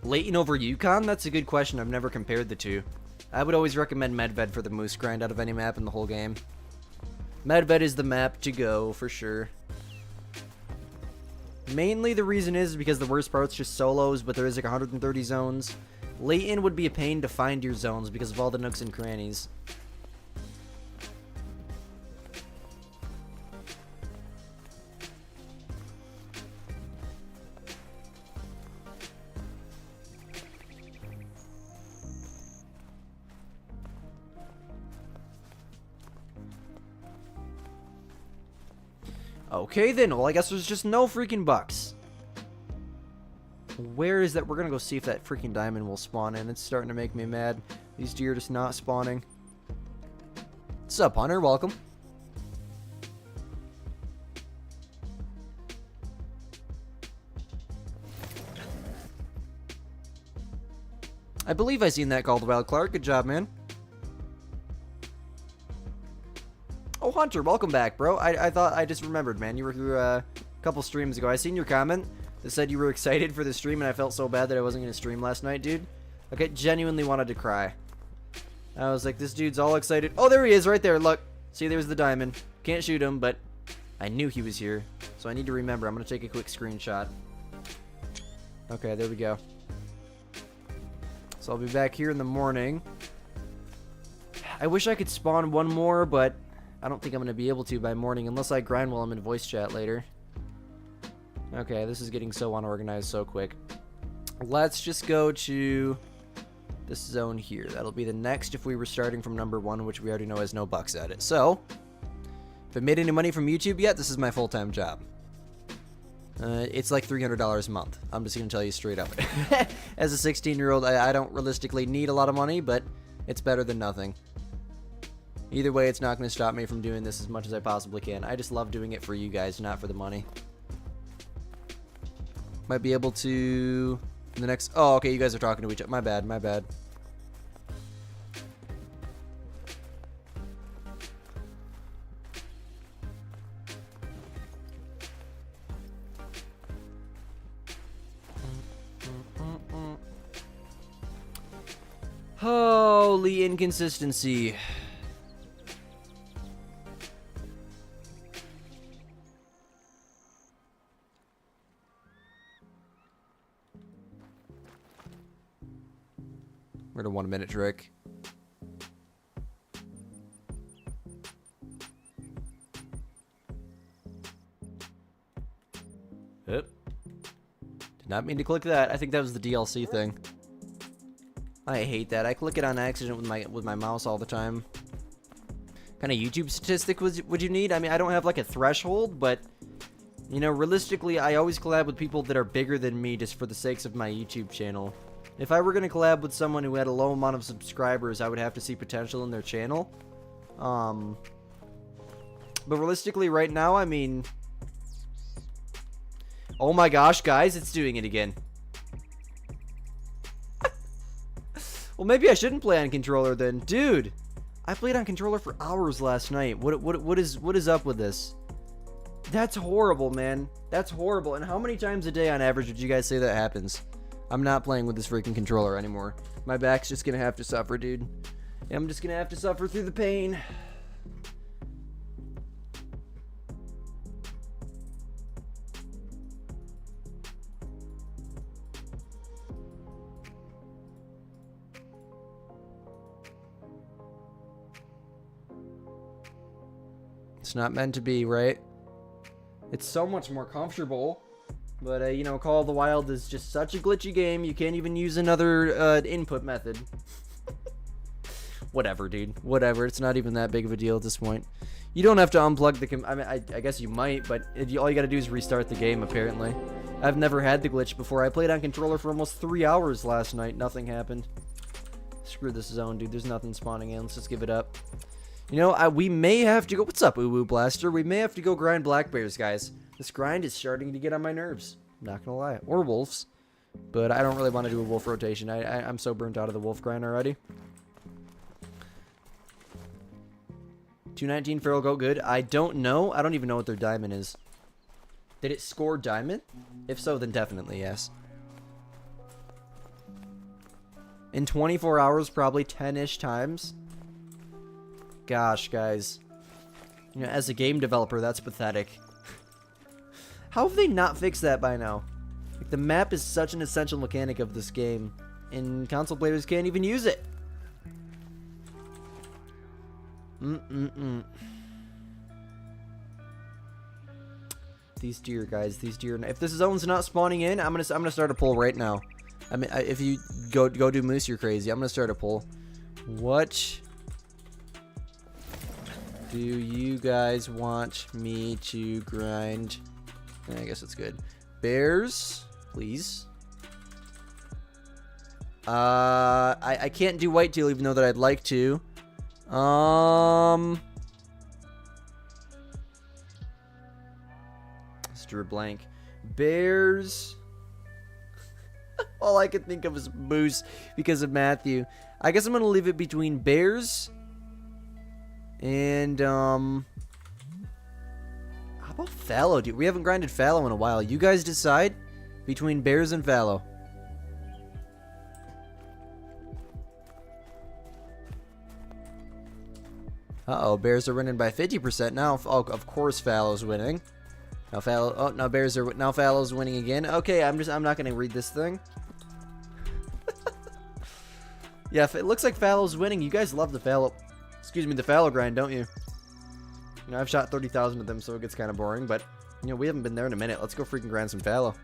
Layton over Yukon? That's a good question. I've never compared the two. I would always recommend Medved for the moose grind out of any map in the whole game. Medved is the map to go, for sure. Mainly the reason is because the worst part's just solos, but there is like 130 zones. Layton would be a pain to find your zones because of all the nooks and crannies. Okay then, well I guess there's just no freaking bucks. Where is that? We're gonna go see if that freaking diamond will spawn in. It's starting to make me mad. These deer are just not spawning. What's up, Hunter? Welcome. I believe I seen that called Wild Clark. Good job, man. Oh, Hunter, welcome back, bro. I thought I just remembered, man. You were here a couple streams ago. I seen your comment that said you were excited for the stream, and I felt so bad that I wasn't going to stream last night, dude. Like, I genuinely wanted to cry. I was like, this dude's all excited. Oh, there he is right there. Look. See, there's the diamond. Can't shoot him, but I knew he was here. So I need to remember. I'm going to take a quick screenshot. Okay, there we go. So I'll be back here in the morning. I wish I could spawn one more, but I don't think I'm going to be able to by morning unless I grind while I'm in voice chat later. Okay, this is getting so unorganized so quick. Let's just go to this zone here. That'll be the next if we were starting from number 1, which we already know has no bucks at it. So, if I made any money from YouTube yet, this is my full-time job. It's like $300 a month. I'm just going to tell you straight up. As a 16-year-old, I don't realistically need a lot of money, but it's better than nothing. Either way, it's not going to stop me from doing this as much as I possibly can. I just love doing it for you guys, not for the money. Might be able to... The next... Oh, okay, you guys are talking to each other. My bad, my bad. Holy inconsistency. We're at a 1-minute trick. Oop. Did not mean to click that. I think that was the DLC thing. I hate that. I click it on accident with my mouse all the time. What kind of YouTube statistic would you need? I mean, I don't have like a threshold, but you know, realistically, I always collab with people that are bigger than me just for the sakes of my YouTube channel. If I were going to collab with someone who had a low amount of subscribers, I would have to see potential in their channel. But realistically, right now, I mean... Oh my gosh, guys, it's doing it again. Well, maybe I shouldn't play on controller then. Dude, I played on controller for hours last night. What is up with this? That's horrible, man. That's horrible. And how many times a day on average would you guys say that happens? I'm not playing with this freaking controller anymore. My back's just gonna have to suffer, dude. I'm just gonna have to suffer through the pain. It's not meant to be, right? It's so much more comfortable. But, you know, Call of the Wild is just such a glitchy game, you can't even use another input method. Whatever, dude. Whatever. It's not even that big of a deal at this point. You don't have to unplug the... I mean, I guess you might, but all you gotta do is restart the game, apparently. I've never had the glitch before. I played on controller for almost 3 hours last night. Nothing happened. Screw this zone, dude. There's nothing spawning in. Let's just give it up. You know, we may have to go... What's up, Uwu Blaster? We may have to go grind black bears, guys. This grind is starting to get on my nerves. I'm not gonna lie. Or wolves. But I don't really want to do a wolf rotation. I'm so burnt out of the wolf grind already. 219 feral goat good. I don't know. I don't even know what their diamond is. Did it score diamond? If so, then definitely yes. In 24 hours, probably 10-ish times. Gosh, guys. You know, as a game developer, that's pathetic. How have they not fixed that by now? Like, the map is such an essential mechanic of this game, and console players can't even use it. These deer, guys, these deer. If this zone's not spawning in, I'm gonna start a poll right now. I mean, if you go do moose, you're crazy. I'm gonna start a poll. What do you guys want me to grind? I guess it's good. Bears, please. I can't do whitetail even though that I'd like to. Let's draw a blank. Bears. All I can think of is moose because of Matthew. I guess I'm gonna leave it between bears and how about fallow, dude? We haven't grinded fallow in a while. You guys decide between bears and fallow. Uh-oh, bears are winning by 50% now. Oh, of course fallow's winning. Now fallow, oh, now bears are, now fallow's winning again. Okay, I'm not gonna read this thing. Yeah, it looks like fallow's winning. You guys love the fallow, excuse me, the fallow grind, don't you? You know, I've shot 30,000 of them, so it gets kind of boring, but, you know, we haven't been there in a minute. Let's go freaking grind some fallow.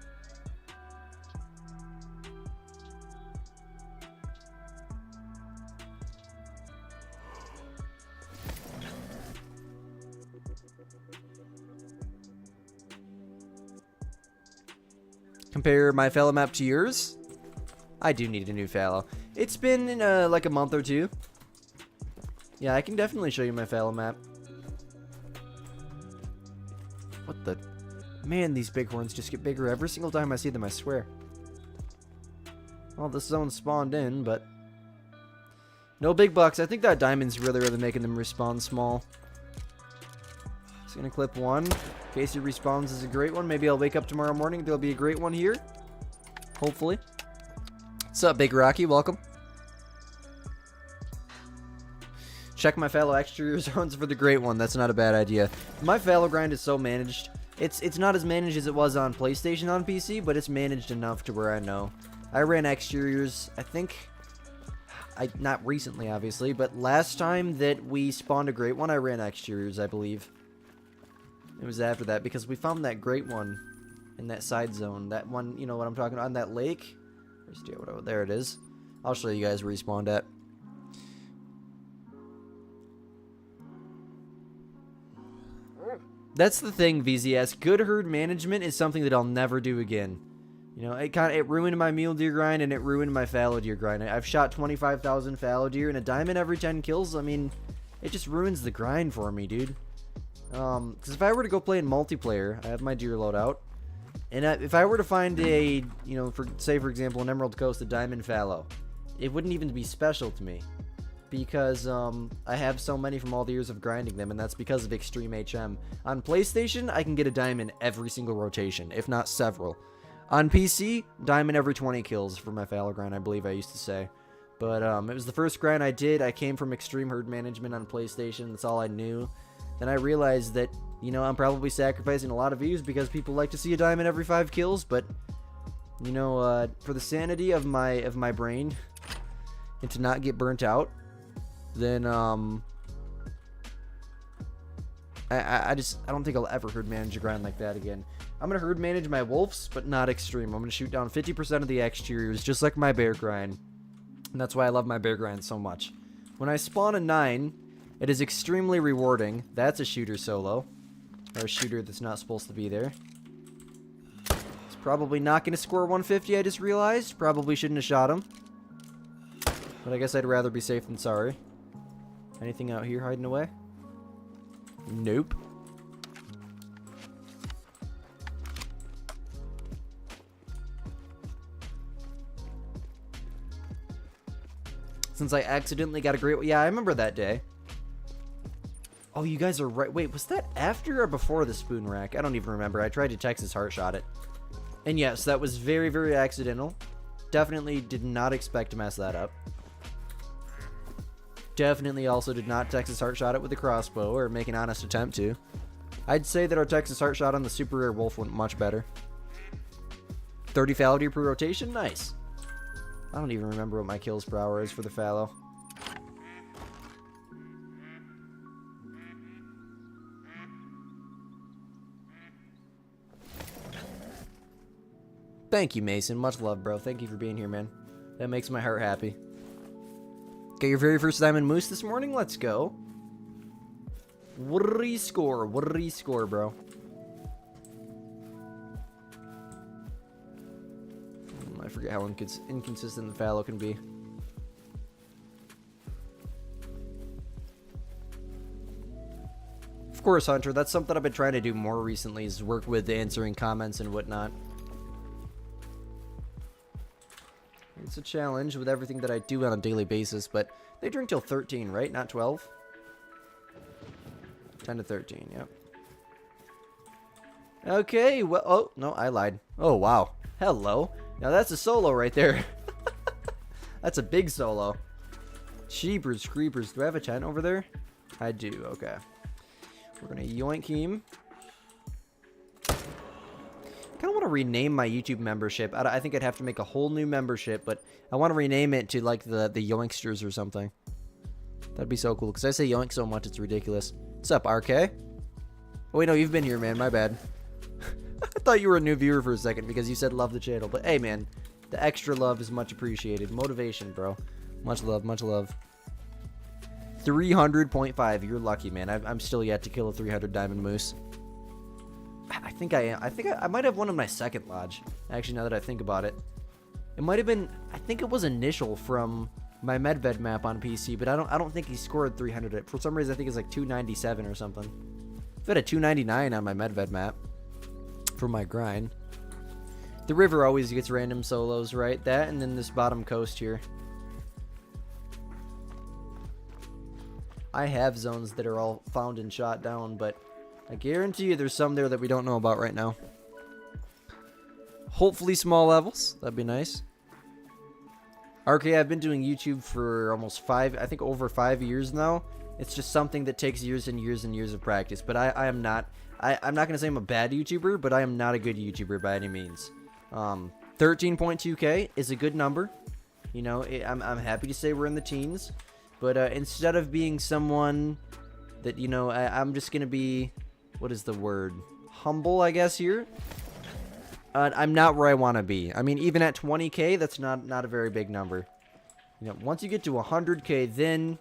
Compare my fallow map to yours. I do need a new fallow. It's been like a month or two. Yeah, I can definitely show you my fallow map. What the? Man, these bighorns just get bigger every single time I see them, I swear. Well, this zone spawned in, but no big bucks. I think that diamond's really making them respawn small. Just gonna clip one. In case he respawns is a great one. Maybe I'll wake up tomorrow morning. There'll be a great one here. Hopefully. What's up, Big Rocky? Welcome. Check my fallow exterior zones for the great one. That's not a bad idea. My fallow grind is so managed. It's not as managed as it was on PlayStation on PC, but it's managed enough to where I know. I ran exteriors, I think, not recently, obviously, but last time that we spawned a great one, I ran exteriors, I believe. It was after that, because we found that great one in that side zone. That one, you know what I'm talking about, on that lake. There it is. I'll show you guys where he spawned at. That's the thing, VZS. Good herd management is something that I'll never do again. You know, it ruined my mule deer grind and it ruined my fallow deer grind. I've shot 25,000 fallow deer and a diamond every 10 kills. I mean, it just ruins the grind for me, dude. Because if I were to go play in multiplayer, I have my deer loadout, and if I were to find a, you know, say for example, an Emerald Coast, a diamond fallow, it wouldn't even be special to me. Because I have so many from all the years of grinding them, and that's because of Extreme HM. On PlayStation, I can get a diamond every single rotation, if not several. On PC, diamond every 20 kills for my fallow grind, I believe I used to say. But it was the first grind I did. I came from Extreme Herd Management on PlayStation. That's all I knew. Then I realized that, you know, I'm probably sacrificing a lot of views because people like to see a diamond every 5 kills. But, you know, for the sanity of my brain and to not get burnt out, then I don't think I'll ever herd manage a grind like that again. I'm gonna herd manage my wolves, but not extreme. I'm gonna shoot down 50% of the exteriors, just like my bear grind, and that's why I love my bear grind so much. When I spawn a 9, it is extremely rewarding. That's a shooter solo, or a shooter that's not supposed to be there. It's probably not gonna score 150. I just realized. Probably shouldn't have shot him, but I guess I'd rather be safe than sorry. Anything out here hiding away? Nope. Since I accidentally got a great... Yeah, I remember that day. Oh, you guys are right. Wait, was that after or before the spoon rack? I don't even remember. I tried to Texas heart shot it. And yes, that was very accidental. Definitely did not expect to mess that up. Definitely also did not Texas heart shot it with a crossbow or make an honest attempt to. I'd say that our Texas heart shot on the super rare wolf went much better. 30 fallow deer per rotation? Nice. I don't even remember what my kills per hour is for the fallow. Thank you, Mason. Much love, bro. Thank you for being here, man. That makes my heart happy. Got your very first diamond moose this morning? Let's go. What did he score? What did he score, bro? I forget how inconsistent the fallow can be. Of course, Hunter. That's something I've been trying to do more recently, is work with answering comments and whatnot. It's a challenge with everything that I do on a daily basis, but they drink till 13, right? Not 12? 10 to 13, yep. Okay, well, oh, no, I lied. Oh, wow. Hello. Now that's a solo right there. That's a big solo. Sheepers, creepers. Do I have a tent over there? I do, okay. We're gonna yoink him. I kind of want to rename my YouTube membership. I think I'd have to make a whole new membership, but I want to rename it to like the Yoinksters or something. That'd be so cool, because I say yoink so much it's ridiculous. What's up, RK? Oh, wait, no, you've been here, man. My bad. I thought you were a new viewer for a second because you said love the channel. But hey, man, the extra love is much appreciated. Motivation, bro. Much love, much love. 300.5. You're lucky, man. I'm still yet to kill a 300 diamond moose. I think I am. I might have one in my second lodge. Actually, now that I think about it. It might have been, I think it was initial from my Medved map on PC, but I don't think he scored 300. For some reason, I think it's like 297 or something. I've got a 299 on my Medved map for my grind. The river always gets random solos, right? That and then this bottom coast here. I have zones that are all found and shot down, but I guarantee you there's some there that we don't know about right now. Hopefully small levels. That'd be nice. RK, I've been doing YouTube for almost I think over 5 years now. It's just something that takes years and years and years of practice. But I'm not going to say I'm a bad YouTuber, but I am not a good YouTuber by any means. 13.2K is a good number. You know, I'm happy to say we're in the teens. But instead of being someone that, you know, I'm just going to be, what is the word? Humble, I guess, here. I'm not where I want to be. I mean, even at 20K, that's not a very big number. You know, once you get to 100K, then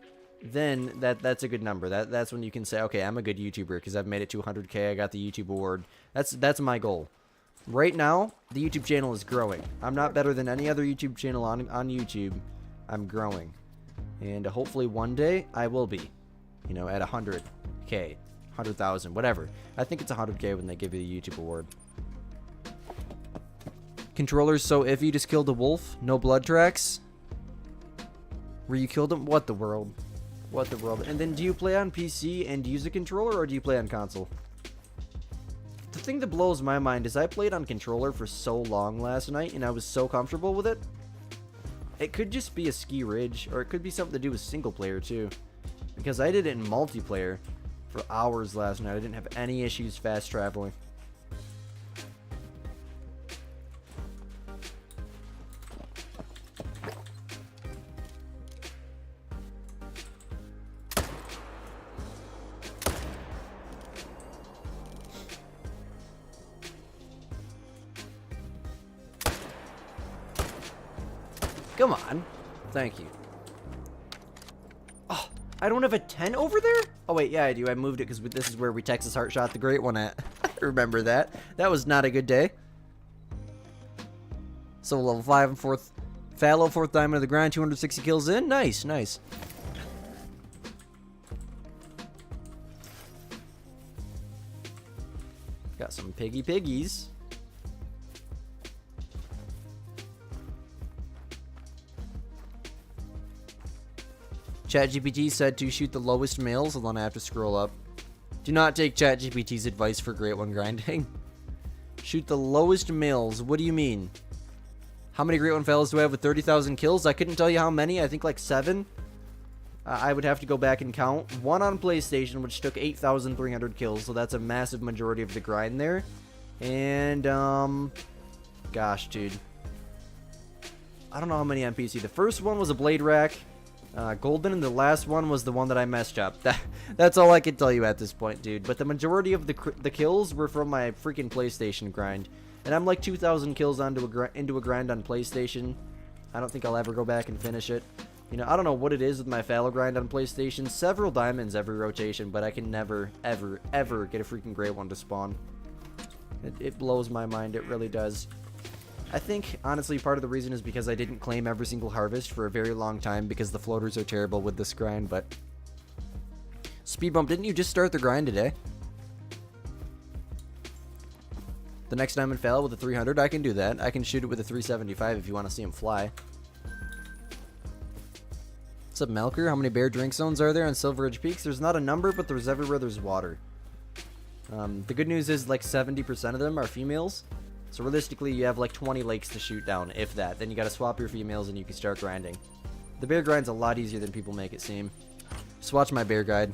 that's a good number. That's when you can say, okay, I'm a good YouTuber because I've made it to 100K. I got the YouTube award. That's my goal. Right now, the YouTube channel is growing. I'm not better than any other YouTube channel on YouTube. I'm growing. And hopefully one day I will be, you know, at 100K, 100,000, whatever. I think it's 100K when they give you the YouTube award. Controller's so iffy, just killed a wolf. No blood tracks. Where you killed him? What the world? What the world? And then do you play on PC and use a controller, or do you play on console? The thing that blows my mind is I played on controller for so long last night, and I was so comfortable with it. It could just be a ski ridge, or it could be something to do with single player too. Because I did it in multiplayer for hours last night. I didn't have any issues fast traveling. Come on. Thank you. Oh, I don't have a 10 over there? Oh, wait, yeah, I do. I moved it because this is where we Texas Heart shot the great one at. I remember that. That was not a good day. So, level 5 and 4th. Fallow, 4th diamond of the grind, 260 kills in. Nice, nice. Got some piggies. ChatGPT said to shoot the lowest males. Hold on, I have to scroll up. Do not take ChatGPT's advice for Great One grinding. Shoot the lowest males. What do you mean? How many Great One fellas do I have with 30,000 kills? I couldn't tell you how many. I think like 7. I would have to go back and count. One on PlayStation, which took 8,300 kills. So that's a massive majority of the grind there. And, gosh, dude. I don't know how many on PC. The first one was a blade rack. Golden, and the last one was the one that I messed up. That's all I can tell you at this point, dude. But the majority of the kills were from my freaking PlayStation grind. And I'm like 2,000 kills into a grind on PlayStation. I don't think I'll ever go back and finish it. You know, I don't know what it is with my fallow grind on PlayStation. Several diamonds every rotation, but I can never, ever, ever get a freaking great one to spawn. It blows my mind. It really does. I think, honestly, part of the reason is because I didn't claim every single harvest for a very long time because the floaters are terrible with this grind, but... Speed bump, didn't you just start the grind today? The next diamond fell with a 300, I can do that. I can shoot it with a 375 if you want to see him fly. What's up, Melker? How many bear drink zones are there on Silver Ridge Peaks? There's not a number, but there's everywhere there's water. The good news is like 70% of them are females. So realistically, you have like 20 lakes to shoot down, if that. Then you gotta swap your females and you can start grinding. The bear grind's a lot easier than people make it seem. Just watch my bear guide.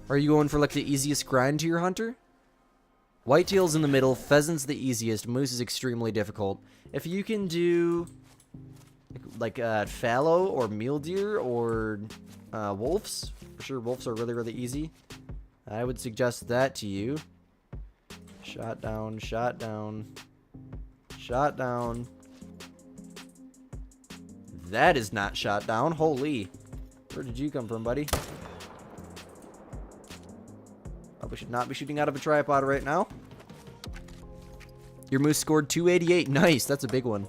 Are you going for like the easiest grind to your hunter? Whitetail's in the middle, pheasant's the easiest, moose is extremely difficult. If you can do like fallow or mule deer or wolves, for sure wolves are really, really easy. I would suggest that to you. Shot down, shot down, shot down. That is not shot down. Holy. Where did you come from, buddy? Probably should not be shooting out of a tripod right now. Your moose scored 288. Nice. That's a big one.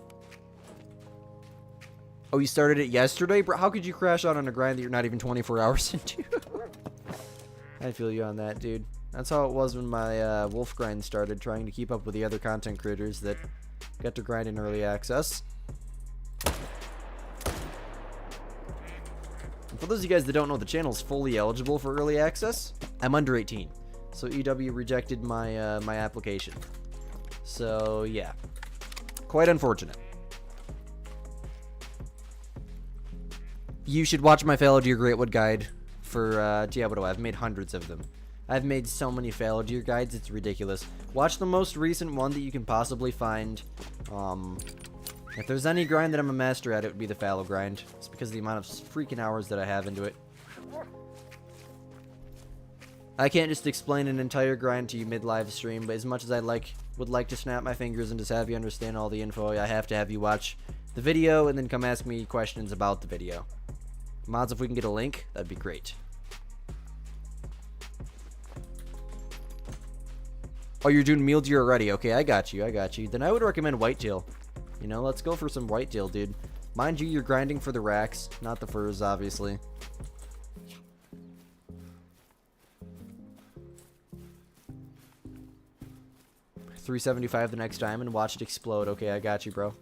Oh, you started it yesterday? Bro, how could you crash out on a grind that you're not even 24 hours into? I feel you on that, dude. That's how it was when my wolf grind started, trying to keep up with the other content creators that got to grind in early access. And for those of you guys that don't know, the channel's fully eligible for early access. I'm under 18, so EW rejected my my application. So yeah, quite unfortunate. You should watch my fallow deer greatwood guide for Diablo. I've made hundreds of them. I've made so many fallow deer guides, it's ridiculous. Watch the most recent one that you can possibly find. If there's any grind that I'm a master at, it would be the fallow grind. It's because of the amount of freaking hours that I have into it. I can't just explain an entire grind to you mid-live stream, but as much as I would like to snap my fingers and just have you understand all the info, I have to have you watch the video and then come ask me questions about the video. Mods, if we can get a link, that'd be great. Oh, you're doing mule deer already. Okay, I got you. I got you. Then I would recommend whitetail. You know, let's go for some whitetail, dude. Mind you, you're grinding for the racks, not the furs, obviously. $375 the next time and watch it explode. Okay, I got you, bro.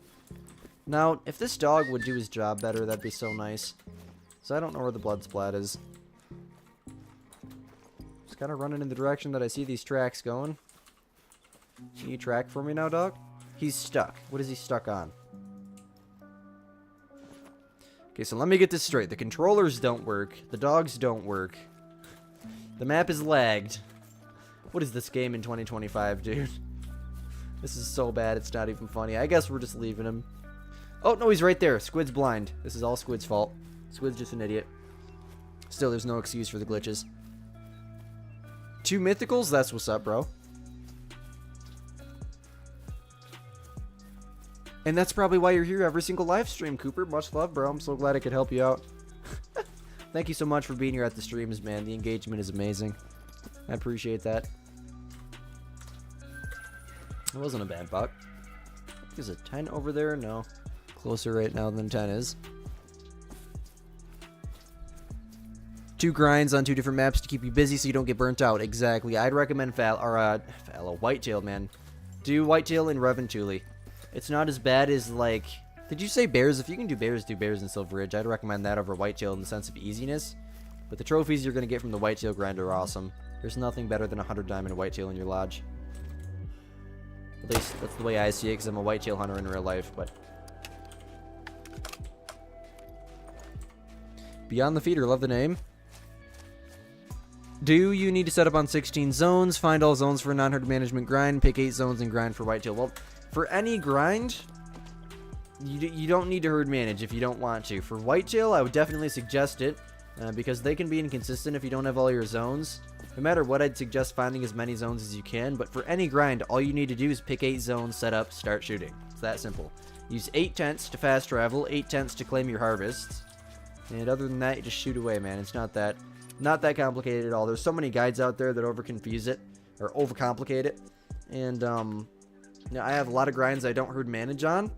Now, if this dog would do his job better, that'd be so nice. So I don't know where the blood splat is. Just kind of running in the direction that I see these tracks going. Can you track for me now, dog? He's stuck. What is he stuck on? Okay, so let me get this straight. The controllers don't work. The dogs don't work. The map is lagged. What is this game in 2025, dude? This is so bad, it's not even funny. I guess we're just leaving him. Oh, no, he's right there. Squid's blind. This is all Squid's fault. Squid's just an idiot. Still, there's no excuse for the glitches. 2 mythicals? That's what's up, bro. And that's probably why you're here every single live stream, Cooper. Much love, bro. I'm so glad I could help you out. Thank you so much for being here at the streams, man. The engagement is amazing. I appreciate that. It wasn't a bad buck. Is it 10 over there? No. Closer right now than 10 is. 2 grinds on 2 different maps to keep you busy so you don't get burnt out. Exactly. I'd recommend whitetail, man. Do whitetail in Reventuli. It's not as bad as, like... Did you say bears? If you can do bears in Silver Ridge. I'd recommend that over whitetail in the sense of easiness. But the trophies you're going to get from the whitetail grind are awesome. There's nothing better than 100 diamond whitetail in your lodge. At least that's the way I see it, because I'm a whitetail hunter in real life, but... Beyond the Feeder, love the name. Do you need to set up on 16 zones? Find all zones for a non-herd management grind. Pick 8 zones and grind for whitetail. Well, for any grind, you don't need to herd manage if you don't want to. For whitetail, I would definitely suggest it, because they can be inconsistent if you don't have all your zones. No matter what, I'd suggest finding as many zones as you can, but for any grind, all you need to do is pick 8 zones, set up, start shooting. It's that simple. Use 8 tents to fast travel, 8 tents to claim your harvests, and other than that, you just shoot away, man. It's not that complicated at all. There's so many guides out there that overconfuse it, or overcomplicate it, and, you know, I have a lot of grinds I don't herd manage on,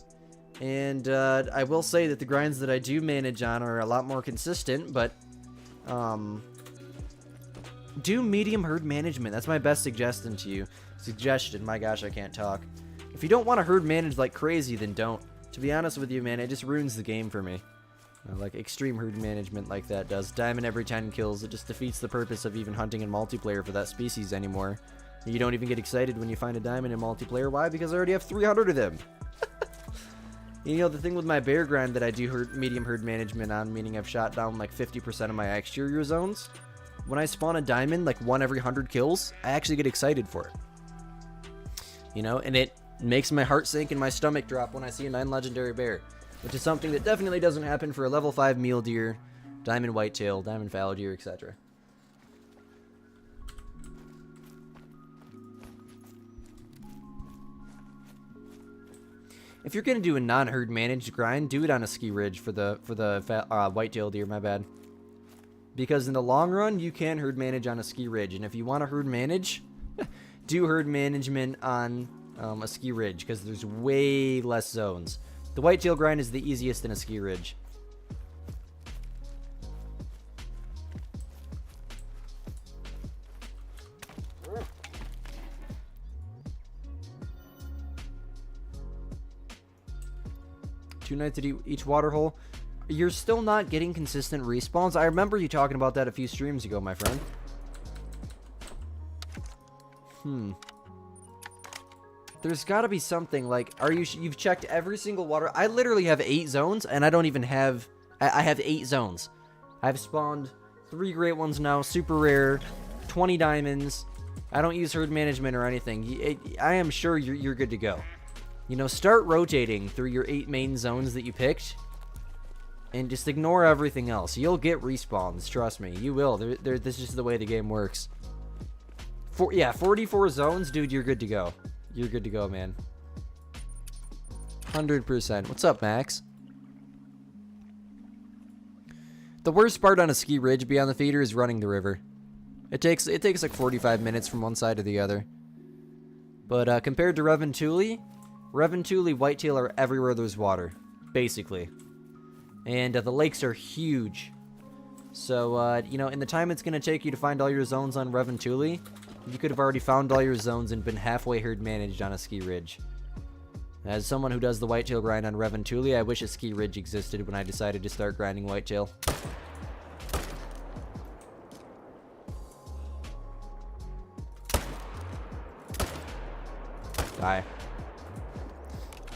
and, I will say that the grinds that I do manage on are a lot more consistent, but, do medium herd management. That's my best suggestion to you. Suggestion. My gosh, I can't talk. If you don't want to herd manage like crazy, then don't. To be honest with you, man, it just ruins the game for me. Like extreme herd management like that does. Diamond every 10 kills. It just defeats the purpose of even hunting in multiplayer for that species anymore. You don't even get excited when you find a diamond in multiplayer. Why? Because I already have 300 of them. You know, the thing with my bear grind that I do medium herd management on, meaning I've shot down like 50% of my exterior zones. When I spawn a diamond, like 1 every 100 kills, I actually get excited for it. You know, and it makes my heart sink and my stomach drop when I see a 9 legendary bear, which is something that definitely doesn't happen for a level 5 mule deer, diamond whitetail, diamond fallow deer, etc. If you're gonna do a non-herd managed grind, do it on a ski ridge for the white-tailed deer. My bad. Because in the long run, you can herd manage on a ski ridge, and if you want to herd manage, do herd management on a ski ridge because there's way less zones. The whitetail grind is the easiest in a ski ridge. Two nights at each water hole. You're still not getting consistent respawns. I remember you talking about that a few streams ago, my friend. There's got to be something like, you've checked every single water. I literally have 8 zones, and I don't even have, I have 8 zones. I've spawned 3 great ones now, super rare, 20 diamonds. I don't use herd management or anything. I am sure you're good to go. You know, start rotating through your 8 main zones that you picked, and just ignore everything else. You'll get respawns, trust me. You will. This is just the way the game works. 44 zones, dude, you're good to go. You're good to go, man. 100%. What's up, Max? The worst part on a ski ridge beyond the feeder is running the river. It takes like 45 minutes from one side to the other. But compared to Reventuli, whitetail are everywhere there's water, basically. And the lakes are huge. So, you know, in the time it's going to take you to find all your zones on Reventuli, you could have already found all your zones and been halfway herd managed on a ski ridge. As someone who does the whitetail grind on Reventuli, I wish a ski ridge existed when I decided to start grinding whitetail. Die.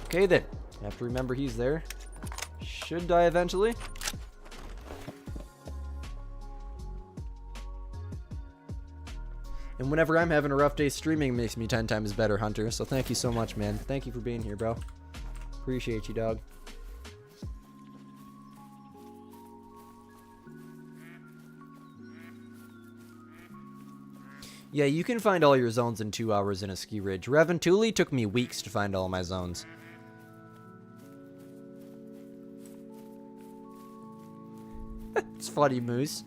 Okay then, I have to remember he's there. Should die eventually. And whenever I'm having a rough day, streaming makes me 10 times better, Hunter. So thank you so much, man. Thank you for being here, bro. Appreciate you, dog. Yeah, you can find all your zones in 2 hours in a ski ridge. Reventuli took me weeks to find all my zones. It's funny, Moose.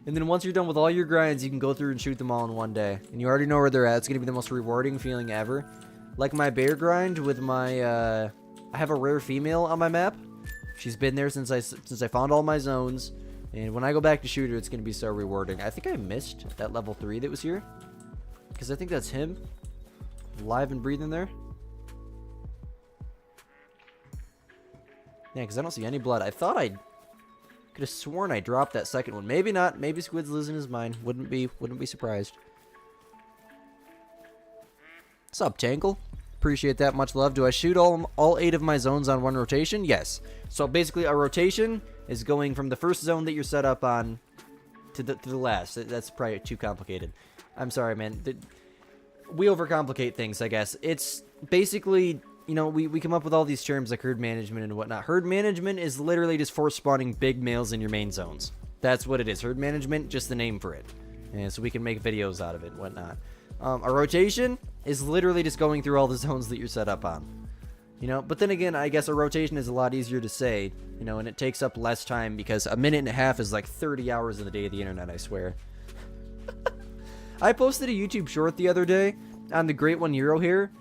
And then once you're done with all your grinds, you can go through and shoot them all in one day. And you already know where they're at. It's going to be the most rewarding feeling ever. Like my bear grind with my, I have a rare female on my map. She's been there since I found all my zones. And when I go back to shoot her, it's going to be so rewarding. I think I missed that level 3 that was here. Because I think that's him. Live and breathing there. Yeah, because I don't see any blood. I thought I could have sworn I dropped that second one. Maybe not. Maybe Squid's losing his mind. Wouldn't be surprised. What's up, Tangle? Appreciate that. Much love. Do I shoot all 8 of my zones on one rotation? Yes. So basically a rotation is going from the first zone that you're set up on to the last. That's probably too complicated. I'm sorry, man. We overcomplicate things, I guess. It's basically, you know, we come up with all these terms like herd management and whatnot. Herd management is literally just force spawning big males in your main zones. That's what it is. Herd management, just the name for it. And so we can make videos out of it and whatnot. A rotation is literally just going through all the zones that you're set up on. You know, but then again, I guess a rotation is a lot easier to say, you know, and it takes up less time because a minute and a half is like 30 hours in the day of the internet, I swear. I posted a YouTube short the other day on the Great One Euro here,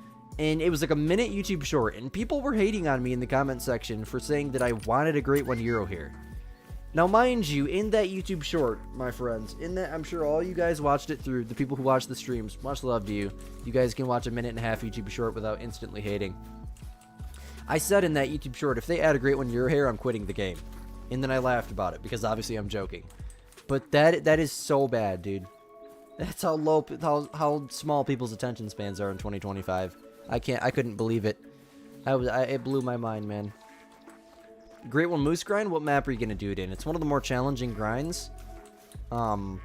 and it was like a minute YouTube short, and people were hating on me in the comment section for saying that I wanted a Great One Euro here. Now, mind you, in that YouTube short, my friends, in that, I'm sure all you guys watched it through, the people who watch the streams, much love to you. You guys can watch a minute and a half YouTube short without instantly hating. I said in that YouTube short, if they add a Great One Euro here, I'm quitting the game. And then I laughed about it, because obviously I'm joking. But that is so bad, dude. That's how low, how small people's attention spans are in 2025. I couldn't believe it. It blew my mind, man. Great One Moose grind? What map are you gonna do it in? It's one of the more challenging grinds. But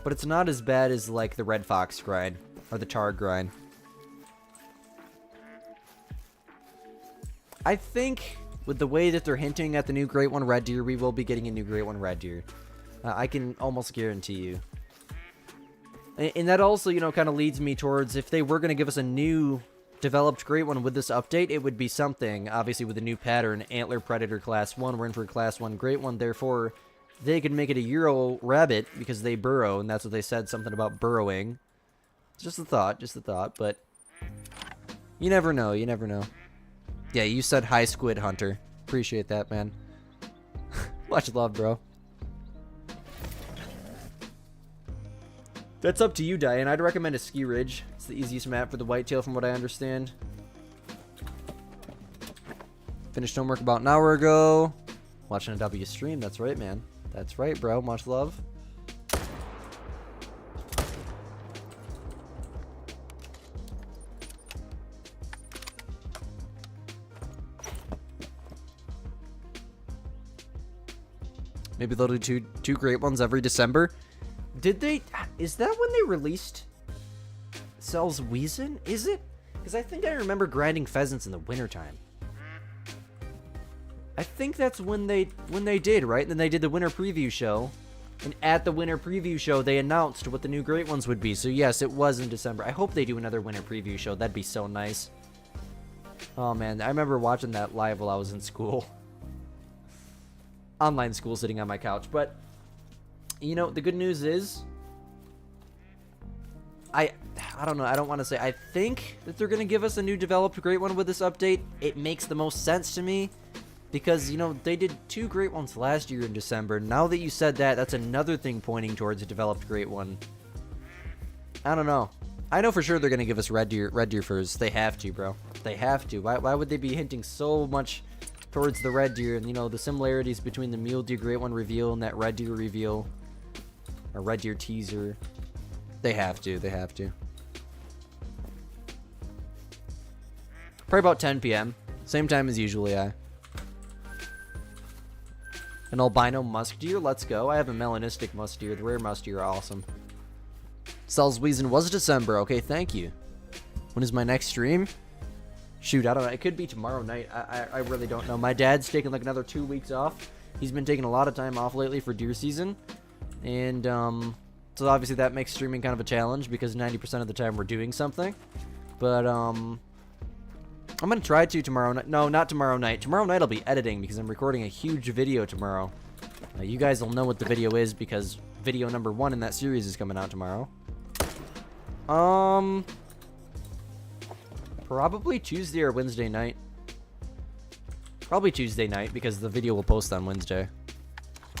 it's not as bad as, like, the Red Fox grind, or the Tar grind. I think, with the way that they're hinting at the new Great One Red Deer, we will be getting a new Great One Red Deer. I can almost guarantee you. And that also, you know, kind of leads me towards, if they were going to give us a new developed great one with this update, it would be something. Obviously, with the new pattern, Antler Predator Class 1, we're in for a Class 1 great one. Therefore, they could make it a Euro rabbit because they burrow, and that's what they said, something about burrowing. Just a thought, but you never know, you never know. Yeah, you said hi, Squid Hunter. Appreciate that, man. Much love, bro. That's up to you, Diane. I'd recommend a Ski Ridge. It's the easiest map for the whitetail from what I understand. Finished homework about an hour ago. Watching a W stream. That's right, man. That's right, bro. Much love. Maybe they'll do two great ones every December. Did they? Is that when they released Sceudule? Is it? Because I think I remember grinding pheasants in the wintertime. I think that's when they did, right? And then they did the winter preview show. And at the winter preview show, they announced what the new great ones would be. So yes, it was in December. I hope they do another winter preview show. That'd be so nice. Oh man, I remember watching that live while I was in school. Online school, sitting on my couch. But you know, the good news is I don't know, I don't want to say I think that they're going to give us a new developed great one with this update. It makes the most sense to me because, you know, they did 2 great ones last year in December. Now that you said that, that's another thing pointing towards a developed great one. I don't know. I know for sure they're going to give us red deer furs. They have to, bro. They have to. Why would they be hinting so much towards the red deer and, you know, the similarities between the mule deer great one reveal and that red deer reveal? A red deer teaser. They have to. They have to. Probably about 10 p.m. Same time as usual, yeah. An albino musk deer. Let's go. I have a melanistic musk deer. The rare musk deer are awesome. Sceudule was December. Okay, thank you. When is my next stream? Shoot, I don't know. It could be tomorrow night. I really don't know. My dad's taking like another 2 weeks off. He's been taking a lot of time off lately for deer season. And, so obviously that makes streaming kind of a challenge because 90% of the time we're doing something. But, I'm going to try to tomorrow night. No, not tomorrow night. Tomorrow night I'll be editing because I'm recording a huge video tomorrow. You guys will know what the video is because video number 1 in that series is coming out tomorrow. Probably Tuesday or Wednesday night. Probably Tuesday night because the video will post on Wednesday.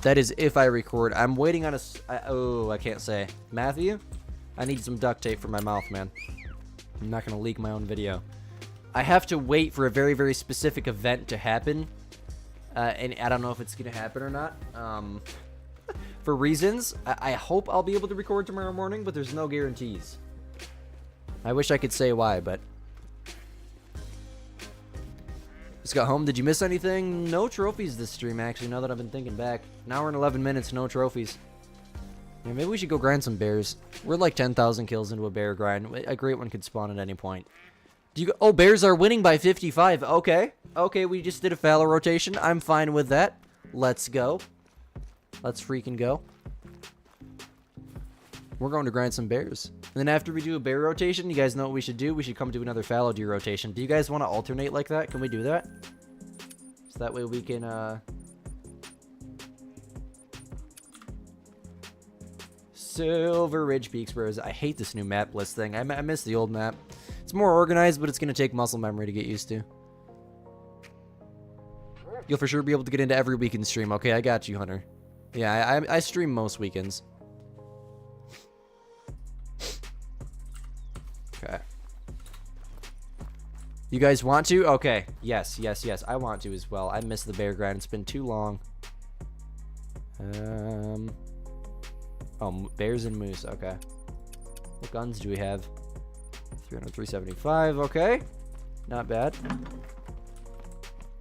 That is if I record. I'm waiting on a... oh, I can't say. Matthew? I need some duct tape for my mouth, man. I'm not going to leak my own video. I have to wait for a very, very specific event to happen. And I don't know if it's going to happen or not. For reasons. I hope I'll be able to record tomorrow morning, but there's no guarantees. I wish I could say why, but... Just got home. Did you miss anything? No trophies this stream, actually, now that I've been thinking back. An hour and 11 minutes, no trophies. Yeah, maybe we should go grind some bears. We're like 10,000 kills into a bear grind. A great one could spawn at any point. Do you go oh, bears are winning by 55. Okay. Okay, we just did a fallow rotation. I'm fine with that. Let's go. Let's freaking go. We're going to grind some bears. And then after we do a bear rotation, you guys know what we should do? We should come do another fallow deer rotation. Do you guys want to alternate like that? Can we do that? So that way we can, Silver Ridge Peaks Bros. I hate this new map list thing. I miss the old map. It's more organized, but it's going to take muscle memory to get used to. You'll for sure be able to get into every weekend stream. Okay, I got you, Hunter. Yeah, I stream most weekends. Okay. You guys want to? Okay. Yes, yes, yes. I want to as well. I miss the bear grind. It's been too long. Oh, bears and moose. Okay. What guns do we have? 300, 375. Okay. Not bad.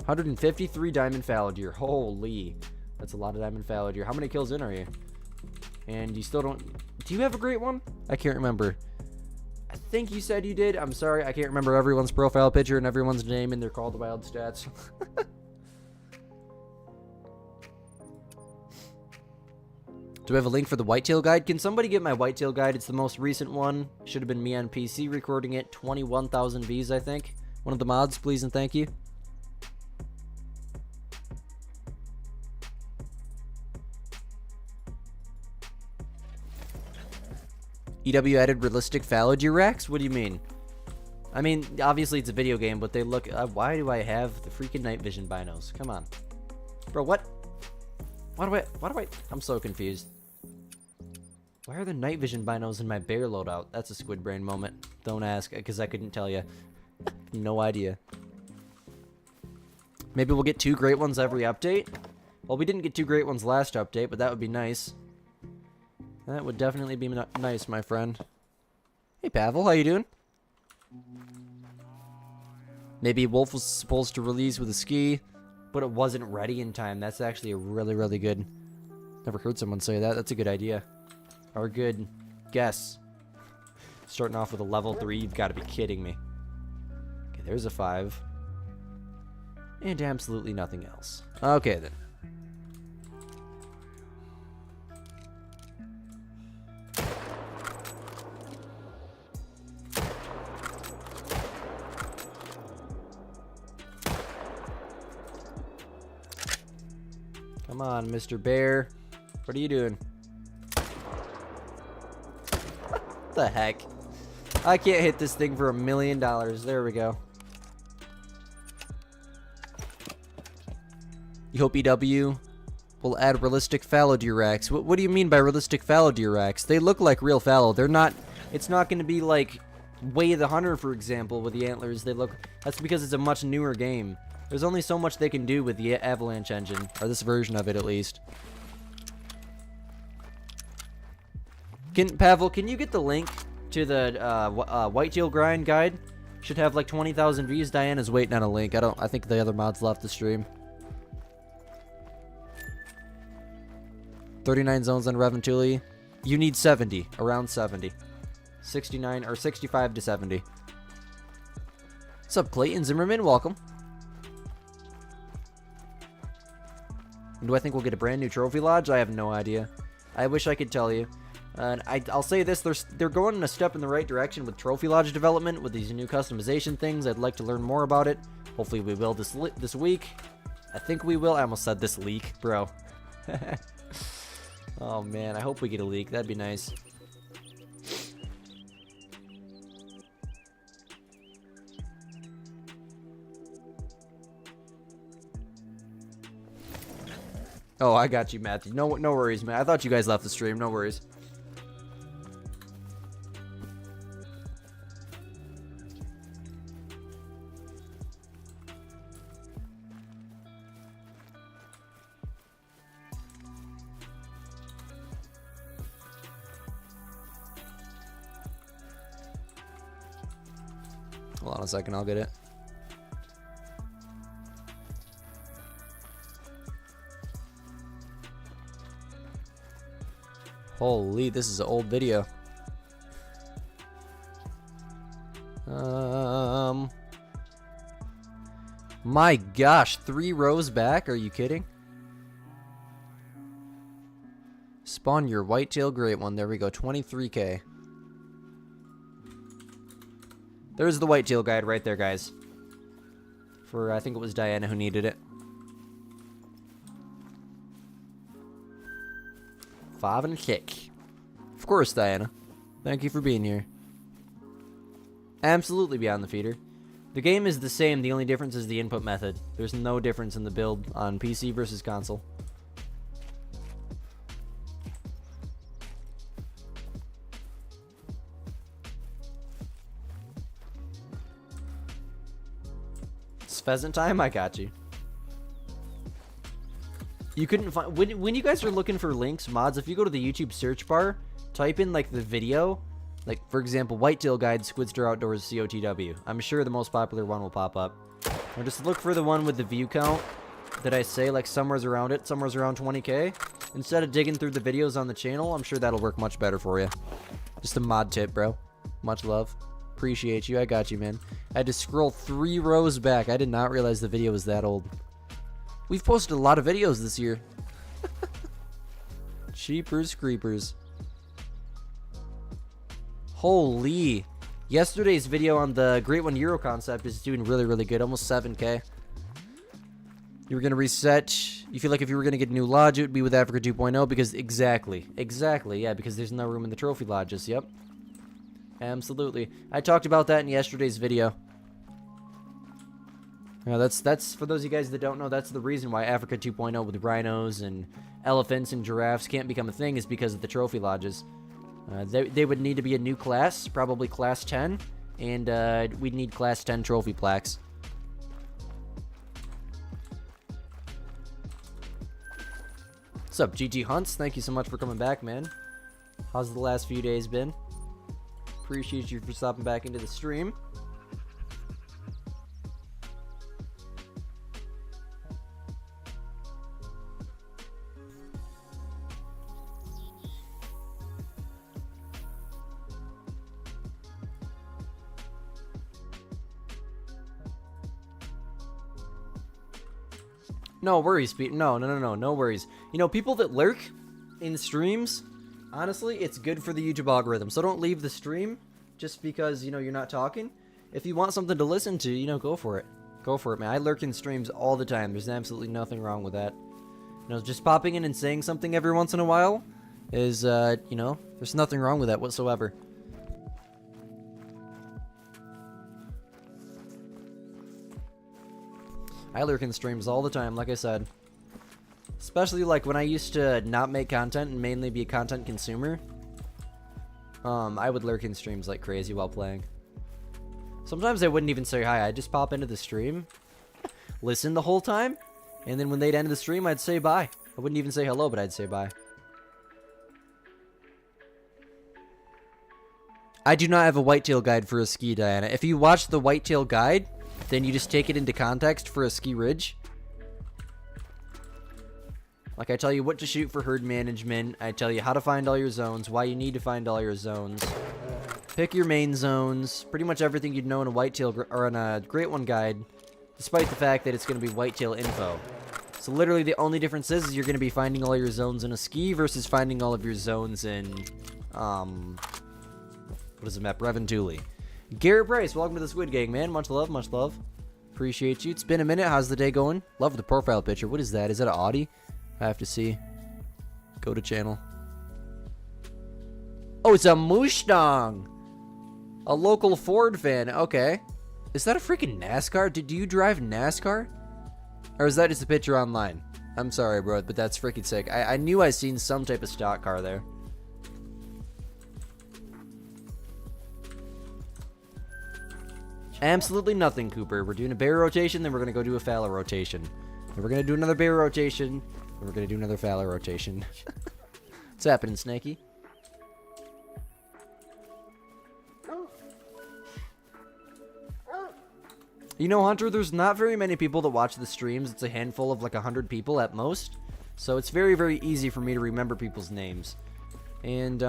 153 diamond fallow deer. Holy. That's a lot of diamond fallow deer. How many kills in are you? And you still don't... Do you have a great one? I can't remember. I think you said you did. I'm sorry. I can't remember everyone's profile picture and everyone's name and their Call the Wild stats. Do I have a link for the whitetail guide? Can somebody get my whitetail guide? It's the most recent one. Should have been me on PC recording it. 21,000 Vs, I think. One of the mods, please and thank you. EW added realistic fallow deer racks? What do you mean? I mean, obviously it's a video game, but they look... why do I have the freaking night vision binos? Come on. Bro, what? Why do I... I'm so confused. Why are the night vision binos in my bear loadout? That's a squid brain moment. Don't ask, because I couldn't tell you. No idea. Maybe we'll get 2 great ones every update? Well, we didn't get 2 great ones last update, but that would be nice. That would definitely be nice, my friend. Hey, Pavel, how you doing? Maybe Wolf was supposed to release with a ski, but it wasn't ready in time. That's actually a really, really good... Never heard someone say that. That's a good idea. Or a good guess. Starting off with a level 3, you've got to be kidding me. Okay, there's a 5. And absolutely nothing else. Okay, then. Come on, Mr. Bear. What are you doing? What the heck? I can't hit this thing for $1 million. There we go. You hope EW will add realistic fallow deer racks. What do you mean by realistic fallow deer racks? They look like real fallow. They're not... It's not going to be like Way the Hunter, for example, with the antlers. They look... That's because it's a much newer game. There's only so much they can do with the Avalanche engine, or this version of it at least. Pavel, can you get the link to the whitetail grind guide? Should have like 20,000 views. Diana's waiting on a link. I think the other mods left the stream. 39 zones on Reventuli. You need 70, around 70. 69 or 65 to 70. What's up, Clayton Zimmerman? Welcome. Do I think we'll get a brand new trophy lodge? I have no idea. I wish I could tell you. I'll say this, they're going a step in the right direction with trophy lodge development, with these new customization things. I'd like to learn more about it. Hopefully we will this week. I think we will. I almost said this leak, bro. Oh man, I hope we get a leak. That'd be nice. Oh, I got you, Matthew. No worries, man. I thought you guys left the stream. No worries. Hold on a second, I'll get it. Holy, this is an old video. My gosh, 3 rows back? Are you kidding? Spawn your whitetail great one. There we go, 23K. There's the whitetail guide right there, guys. For, I think it was Diana who needed it. 5 and 6. Of course, Diana. Thank you for being here. Absolutely beyond the feeder. The game is the same, the only difference is the input method. There's no difference in the build on PC versus console. It's pheasant time? I got you. You couldn't find... When you guys are looking for links, mods, if you go to the YouTube search bar, type in, like, the video... Like, for example, Whitetail Guide, Squidster Outdoors, COTW. I'm sure the most popular one will pop up. Or just look for the one with the view count that I say, like, somewhere's around it. Somewhere's around 20K. Instead of digging through the videos on the channel, I'm sure that'll work much better for you. Just a mod tip, bro. Much love. Appreciate you. I got you, man. I had to scroll 3 rows back. I did not realize the video was that old. We've posted a lot of videos this year. Cheapers creepers. Holy. Yesterday's video on the Great One Euro concept is doing really, really good. Almost 7K. You were going to reset. You feel like if you were going to get a new lodge, it would be with Africa 2.0 because exactly. Yeah, because there's no room in the trophy lodges. Yep. Absolutely. I talked about that in yesterday's video. Yeah, that's for those of you guys that don't know, that's the reason why Africa 2.0 with rhinos and elephants and giraffes can't become a thing is because of the trophy lodges. They would need to be a new class, probably class 10, and we'd need class 10 trophy plaques. What's up, GG Hunts? Thank you so much for coming back, man. How's the last few days been? Appreciate you for stopping back into the stream. No worries, Pete. No worries. You know, people that lurk in streams, honestly, it's good for the YouTube algorithm. So don't leave the stream just because, you know, you're not talking. If you want something to listen to, you know, go for it. Go for it, man. I lurk in streams all the time. There's absolutely nothing wrong with that. You know, just popping in and saying something every once in a while is, you know, there's nothing wrong with that whatsoever. I lurk in streams all the time, like I said. Especially like when I used to not make content and mainly be a content consumer. I would lurk in streams like crazy while playing. Sometimes I wouldn't even say hi. I'd just pop into the stream, listen the whole time, and then when they'd end the stream, I'd say bye. I wouldn't even say hello, but I'd say bye. I do not have a whitetail guide for a ski, Diana. If you watch the whitetail guide, then you just take it into context for a ski ridge. Like, I tell you what to shoot for herd management. I tell you how to find all your zones, why you need to find all your zones. Pick your main zones. Pretty much everything you'd know in a whitetail or in a Great One guide, despite the fact that it's going to be whitetail info. So literally the only difference is you're going to be finding all your zones in a ski versus finding all of your zones in, what is the map? Reventuli. Garrett Price, welcome to the Squid Gang, man. Much love, much love. Appreciate you. It's been a minute. How's the day going? Love the profile picture. What is that? Is that an Audi? I have to see. Go to channel. Oh, it's a Mustang. A local Ford fan. Okay. Is that a freaking NASCAR? Do you drive NASCAR? Or is that just a picture online? I'm sorry, bro, but that's freaking sick. I knew I seen some type of stock car there. Absolutely nothing, Cooper. We're doing a bear rotation, then we're going to go do a fallow rotation. Then we're going to do another bear rotation, then we're going to do another fallow rotation. What's happening, Snaky? You know, Hunter, there's not very many people that watch the streams. It's a handful of like 100 people at most. So it's very, very easy for me to remember people's names. And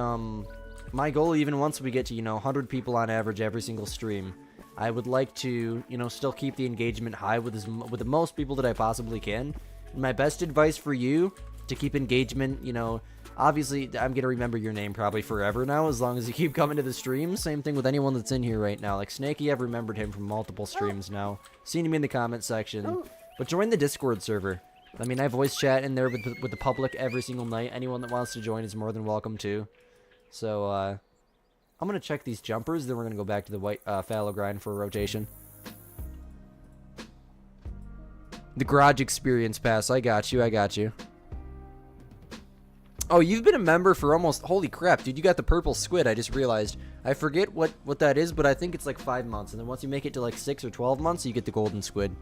my goal, even once we get to, you know, 100 people on average every single stream, I would like to, you know, still keep the engagement high with the most people that I possibly can. And my best advice for you to keep engagement, you know, obviously I'm going to remember your name probably forever now as long as you keep coming to the stream. Same thing with anyone that's in here right now. Like Snaky, I've remembered him from multiple streams now. Seen him in the comment section. But join the Discord server. I mean, I voice chat in there with the public every single night. Anyone that wants to join is more than welcome to. So, I'm going to check these jumpers, then we're going to go back to the white fallow grind for a rotation. The garage experience pass. I got you. I got you. Oh, you've been a member for almost... Holy crap, dude. You got the purple squid. I just realized. I forget what that is, but I think it's like 5 months. And then once you make it to like 6 or 12 months, you get the golden squid.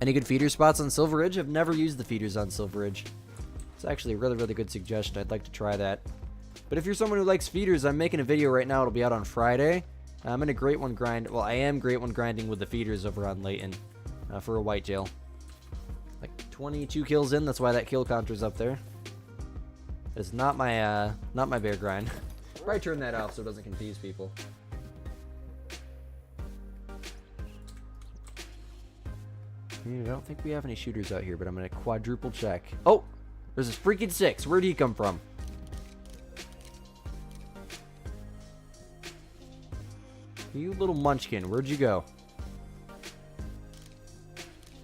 Any good feeder spots on Silver Ridge? I've never used the feeders on Silver Ridge. It's actually a really, really good suggestion. I'd like to try that. But if you're someone who likes feeders, I'm making a video right now. It'll be out on Friday. I'm in a Great One grind. Well, I am Great One grinding with the feeders over on Layton for a whitetail. Like 22 kills in. That's why that kill counter's up there. It's not my bear grind. Probably turn that off so it doesn't confuse people. I don't think we have any shooters out here, but I'm gonna quadruple check. Oh, There's a freaking 6. Where'd he come from? You little munchkin, where'd you go?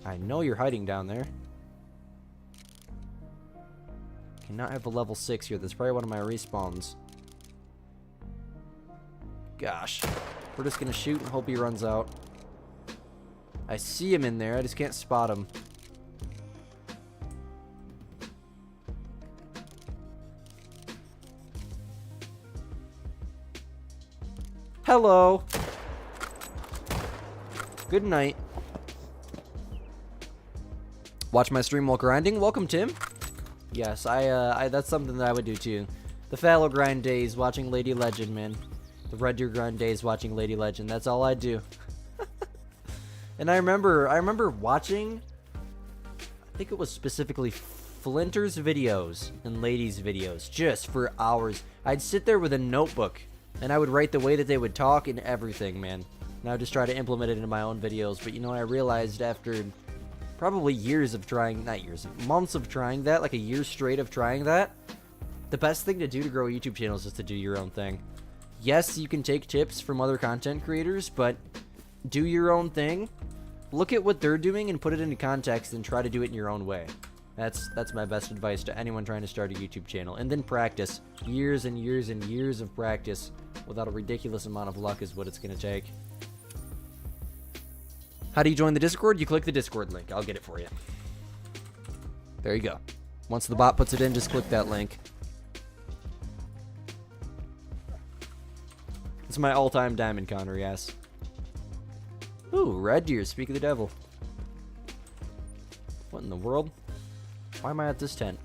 I know you're hiding down there. Cannot have a level 6 here. That's probably one of my respawns. Gosh. We're just gonna shoot and hope he runs out. I see him in there. I just can't spot him. Hello. Good night. Watch my stream while grinding. Welcome, Tim. Yes, I that's something that I would do too. The fallow grind days, watching Lady Legend, man. The Red Deer grind days, watching Lady Legend. That's all I do. And I remember watching, I think it was specifically Flinter's videos and Lady's videos, just for hours. I'd sit there with a notebook, and I would write the way that they would talk and everything, man. And I would just try to implement it into my own videos. But you know, I realized after probably years of trying, not years, months of trying that, like a year straight of trying that, the best thing to do to grow a YouTube channel is just to do your own thing. Yes, you can take tips from other content creators, but do your own thing. Look at what they're doing and put it into context and try to do it in your own way. That's my best advice to anyone trying to start a YouTube channel. And then practice. Years and years and years of practice without a ridiculous amount of luck is what it's going to take. How do you join the Discord? You click the Discord link. I'll get it for you. There you go. Once the bot puts it in, just click that link. It's my all-time diamond counter, yes. Ooh, red deer, speak of the devil. What in the world? Why am I at this tent?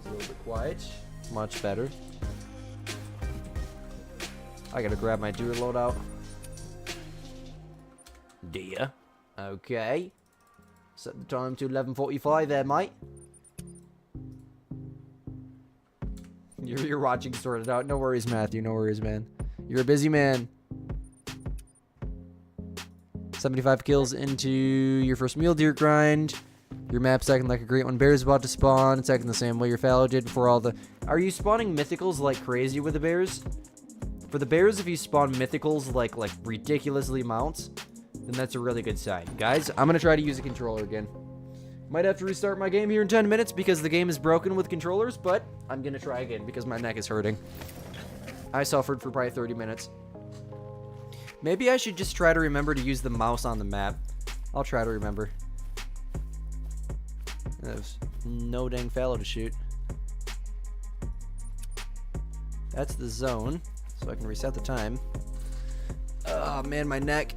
A little bit quiet. Much better. I gotta grab my deer loadout. Deer. Okay. Set the time to 11:45 there, mate. You're watching sorted out. No worries, Matthew. No worries, man. You're a busy man. 75 kills into your first mule deer grind. Your map's acting like a great one. Bear's about to spawn. It's acting the same way your fallow did before all the... Are you spawning mythicals like crazy with the bears? For the bears, if you spawn mythicals like ridiculously amounts, then that's a really good sign. Guys, I'm going to try to use a controller again. Might have to restart my game here in 10 minutes because the game is broken with controllers, but I'm going to try again because my neck is hurting. I suffered for probably 30 minutes. Maybe I should just try to remember to use the mouse on the map. I'll try to remember. There's no dang fallow to shoot. That's the zone, so I can reset the time. Oh man, my neck.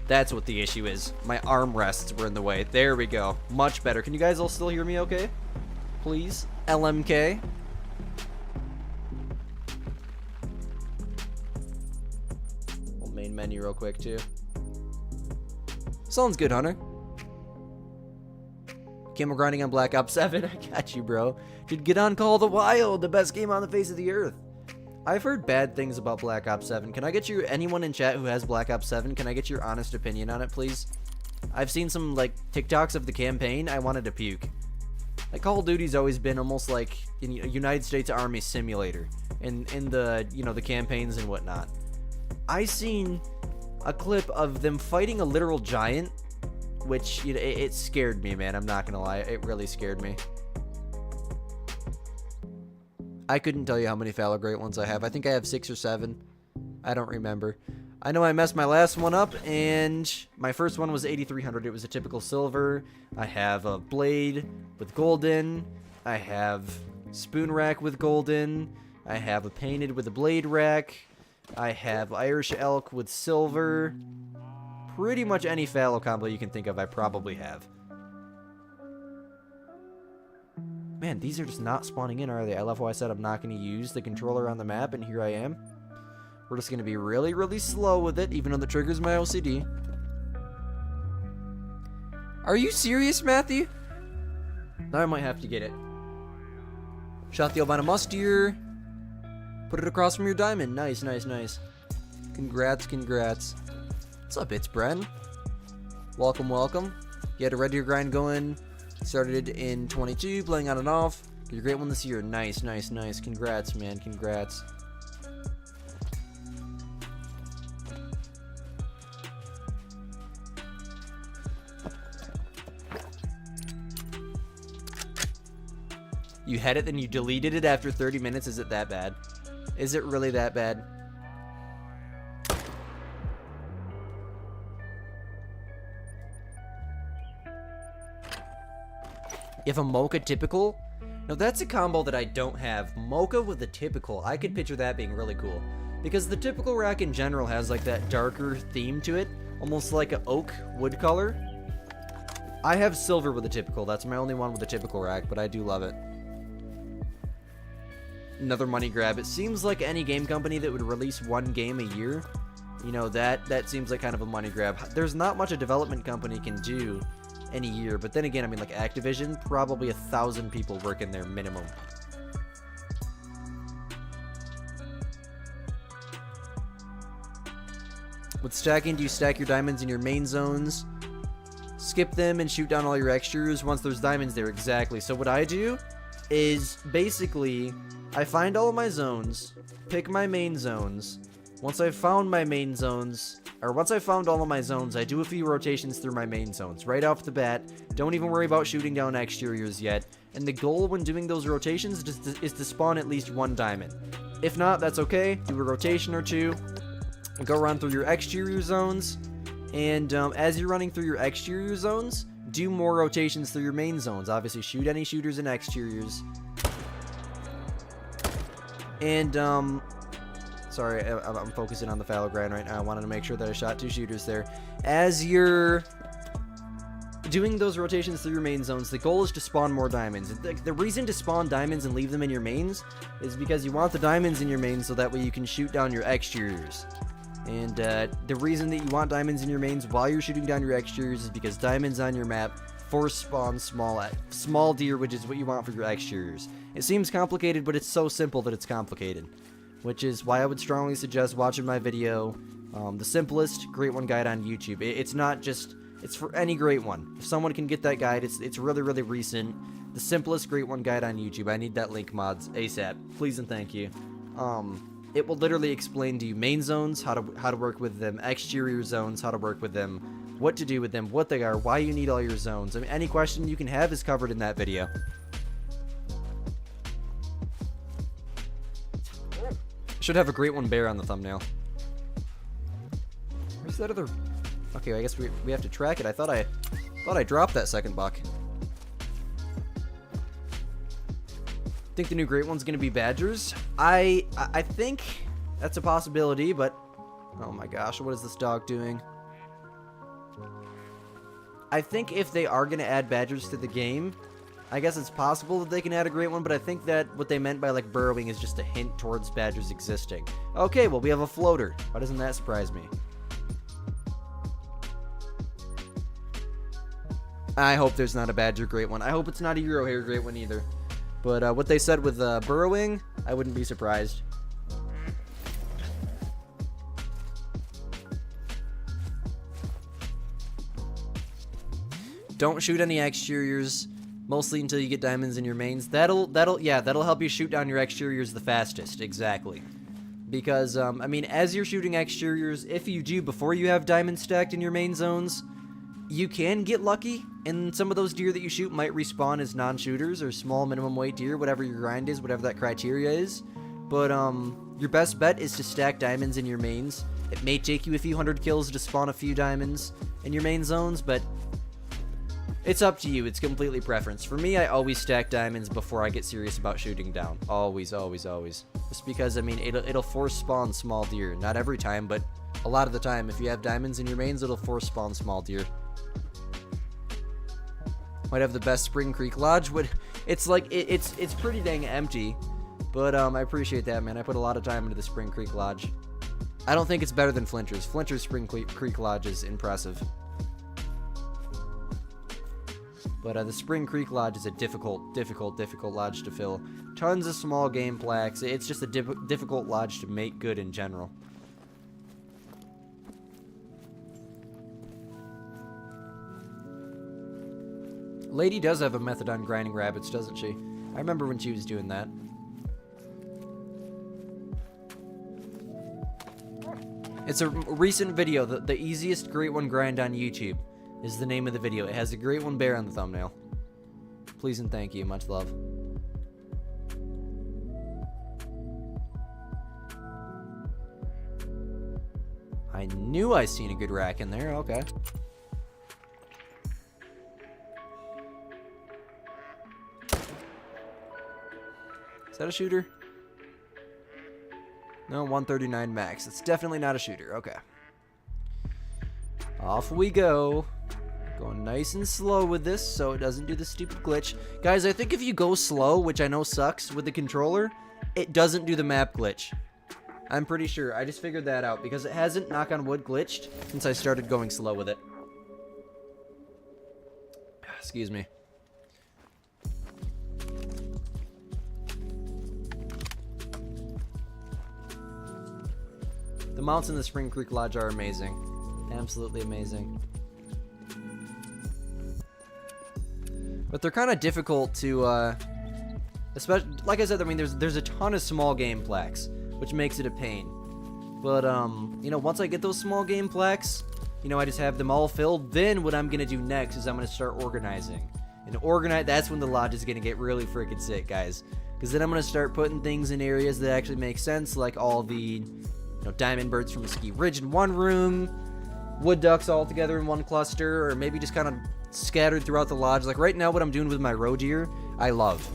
That's what the issue is. My armrests were in the way. There we go. Much better. Can you guys all still hear me okay? Please? LMK. We'll main menu real quick too. Sounds good, Hunter. Camel grinding on Black Ops 7. I got you, bro. Dude, get on Call of the Wild, the best game on the face of the earth. I've heard bad things about Black Ops 7. Can I get you, anyone in chat who has Black Ops 7, can I get your honest opinion on it, please? I've seen some, like, TikToks of the campaign. I wanted to puke. Like, Call of Duty's always been almost like a United States Army simulator in the, you know, the campaigns and whatnot. I seen a clip of them fighting a literal giant, which, you know, it scared me, man. I'm not gonna lie. It really scared me. I couldn't tell you how many fallow great ones I have. I think I have 6 or 7. I don't remember. I know I messed my last one up, and my first one was 8300. It was a typical silver. I have a blade with golden. I have spoon rack with golden. I have a painted with a blade rack. I have Irish elk with silver. Pretty much any fallow combo you can think of, I probably have. Man, these are just not spawning in, are they? I love how I said I'm not going to use the controller on the map, and here I am. We're just going to be really, really slow with it, even though the trigger's my OCD. Are you serious, Matthew? Now I might have to get it. Shot the albino musk deer. Put it across from your diamond. Nice, nice, nice. Congrats, congrats. What's up, it's Bren? Welcome, welcome. You had a red deer grind going. Started in 22, playing on and off. You're a great one this year. Nice, nice, nice. Congrats, man. Congrats. You had it, then you deleted it after 30 minutes. Is it that bad? Is it really that bad? You have a mocha typical? Now that's a combo that I don't have. Mocha with a typical. I could picture that being really cool. Because the typical rack in general has like that darker theme to it. Almost like an oak wood color. I have silver with a typical. That's my only one with a typical rack, but I do love it. Another money grab. It seems like any game company that would release one game a year, you know, that seems like kind of a money grab. There's not much a development company can do any year, but then again, I mean, like Activision, probably 1,000 people working there minimum. With stacking, do you stack your diamonds in your main zones, skip them, and shoot down all your extras once there's diamonds there? Exactly. So what I do is basically I find all of my zones, pick my main zones. Once I've found my main zones, or once I've found all of my zones, I do a few rotations through my main zones right off the bat. Don't even worry about shooting down exteriors yet. And the goal when doing those rotations is to spawn at least one diamond. If not, that's okay. Do a rotation or two. Go run through your exterior zones. And as you're running through your exterior zones, do more rotations through your main zones. Obviously, shoot any shooters and exteriors. And, sorry, I'm focusing on the fallow grind right now. I wanted to make sure that I shot 2 shooters there. As you're doing those rotations through your main zones, the goal is to spawn more diamonds. The reason to spawn diamonds and leave them in your mains is because you want the diamonds in your mains so that way you can shoot down your exteriors. And the reason that you want diamonds in your mains while you're shooting down your exteriors is because diamonds on your map force spawn small deer, which is what you want for your exteriors. It seems complicated, but it's so simple that it's complicated. Which is why I would strongly suggest watching my video, the simplest Great One guide on YouTube. It's not just, it's for any Great One. If someone can get that guide, it's really, really recent. The simplest Great One guide on YouTube. I need that link, mods, ASAP. Please and thank you. It will literally explain to you main zones, how to work with them, exterior zones, how to work with them, what to do with them, what they are, why you need all your zones. I mean, any question you can have is covered in that video. Should have a Great One bear on the thumbnail. Where's that other? Okay, I guess we have to track it. I thought I dropped that second buck. Think the new Great One's gonna be badgers? I think that's a possibility, but oh my gosh, what is this dog doing? I think if they are gonna add badgers to the game, I guess it's possible that they can add a Great One, but I think that what they meant by like burrowing is just a hint towards badgers existing. Okay, well we have a floater. Why doesn't that surprise me? I hope there's not a badger Great One. I hope it's not a Euro hair Great One either. But what they said with burrowing, I wouldn't be surprised. Don't shoot any exteriors, mostly until you get diamonds in your mains. That'll help you shoot down your exteriors the fastest, exactly. Because, I mean, as you're shooting exteriors, if you do before you have diamonds stacked in your main zones, you can get lucky, and some of those deer that you shoot might respawn as non-shooters or small minimum weight deer, whatever your grind is, whatever that criteria is. But your best bet is to stack diamonds in your mains. It may take you a few hundred kills to spawn a few diamonds in your main zones, but it's up to you. It's completely preference. For me, I always stack diamonds before I get serious about shooting down. Always, always, always. Just because, I mean, it'll force spawn small deer. Not every time, but a lot of the time. If you have diamonds in your mains, it'll force spawn small deer. Might have the best Spring Creek Lodge. It's like it's pretty dang empty, but I appreciate that, man. I put a lot of time into the Spring Creek Lodge. I don't think it's better than Flinter's. Flinter's Spring Creek Lodge is impressive, but the Spring Creek Lodge is a difficult lodge to fill. tons of small game plaques. It's just a difficult lodge to make good in general. Lady does have a method on grinding rabbits, doesn't she? I remember when she was doing that. It's a recent video. The easiest Great One grind on YouTube is the name of the video. It has a Great One bear on the thumbnail. Please and thank you. Much love. I knew I seen a good rack in there. Okay. Is that a shooter? No, 139 max. It's definitely not a shooter. Okay. Off we go. Going nice and slow with this so it doesn't do the stupid glitch. Guys, I think if you go slow, which I know sucks with the controller, it doesn't do the map glitch. I'm pretty sure. I just figured that out because it hasn't, knock on wood, glitched since I started going slow with it. Excuse me. The mounts in the Spring Creek Lodge are amazing. Absolutely amazing. But they're kind of difficult to, especially, like I said, I mean, there's a ton of small game plaques, which makes it a pain. But, you know, once I get those small game plaques, you know, I just have them all filled. Then what I'm going to do next is I'm going to start organizing. And that's when the lodge is going to get really freaking sick, guys. Because then I'm going to start putting things in areas that actually make sense, like all the... You know, diamond birds from Ski Ridge in one room, wood ducks all together in one cluster, or maybe just kind of scattered throughout the lodge. Like right now what I'm doing with my roe deer, I love.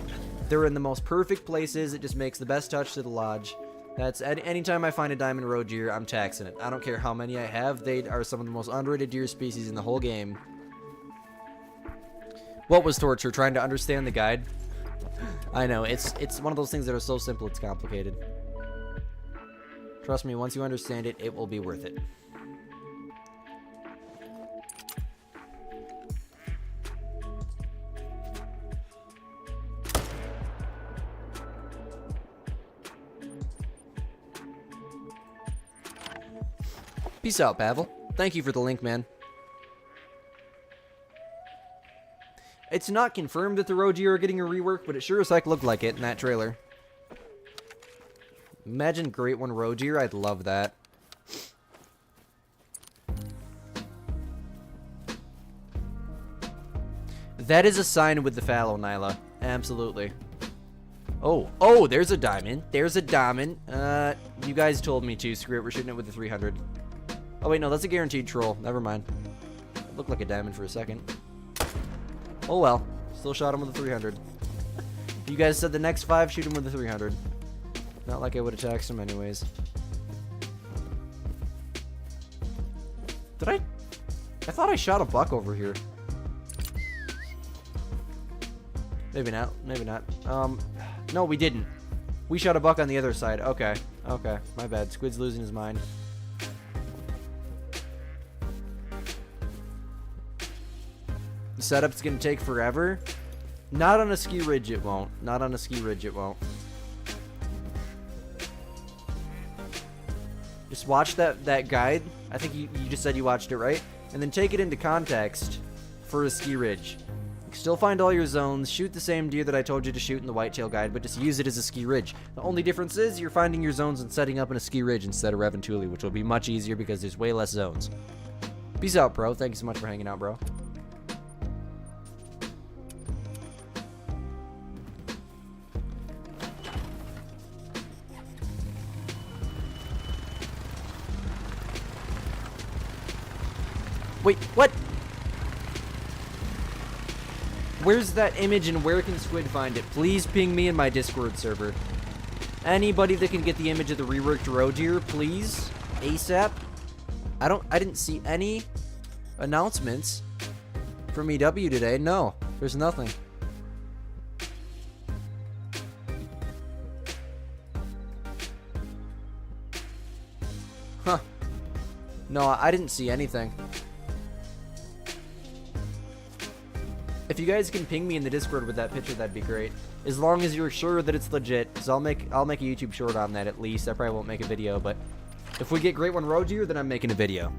They're in the most perfect places. It just makes the best touch to the lodge. That's anytime I find a diamond roe deer, I'm taxing it. I don't care how many I have. They are some of the most underrated deer species in the whole game. What was torture? Trying to understand the guide? I know, it's one of those things that are so simple it's complicated. Trust me, once you understand it, it will be worth it. Peace out, Pavel. Thank you for the link, man. It's not confirmed that the roe deer are getting a rework, but it sure as heck looked like it in that trailer. Imagine Great One roe deer. I'd love that. That is a sign with the fallow, Nyla. Absolutely. Oh, there's a diamond. There's a diamond. You guys told me to. Screw it. We're shooting it with the 300. Oh, wait, no. That's a guaranteed troll. Never mind. It looked like a diamond for a second. Oh, well. Still shot him with the 300. You guys said the next 5, shoot him with the 300. Not like I would have taxed him anyways. Did I thought I shot a buck over here. Maybe not. Maybe not. No, we didn't. We shot a buck on the other side. Okay. Okay. My bad. Squid's losing his mind. The setup's gonna take forever. Not on a ski ridge it won't. Not on a ski ridge it won't. Just watch that guide. I think you just said you watched it, right? And then take it into context for a ski ridge. You can still find all your zones, shoot the same deer that I told you to shoot in the whitetail guide, but just use it as a ski ridge. The only difference is you're finding your zones and setting up in a ski ridge instead of Reventuli, which will be much easier because there's way less zones. Peace out, bro. Thank you so much for hanging out, bro. Wait, what? Where's that image and where can Squid find it? Please ping me in my Discord server. Anybody that can get the image of the reworked roe deer, please, ASAP. I didn't see any announcements from EW today. No, there's nothing. Huh. No, I didn't see anything. If you guys can ping me in the Discord with that picture, that'd be great. As long as you're sure that it's legit. So I'll make a YouTube short on that at least. I probably won't make a video, but if we get Great One Road Deer, then I'm making a video.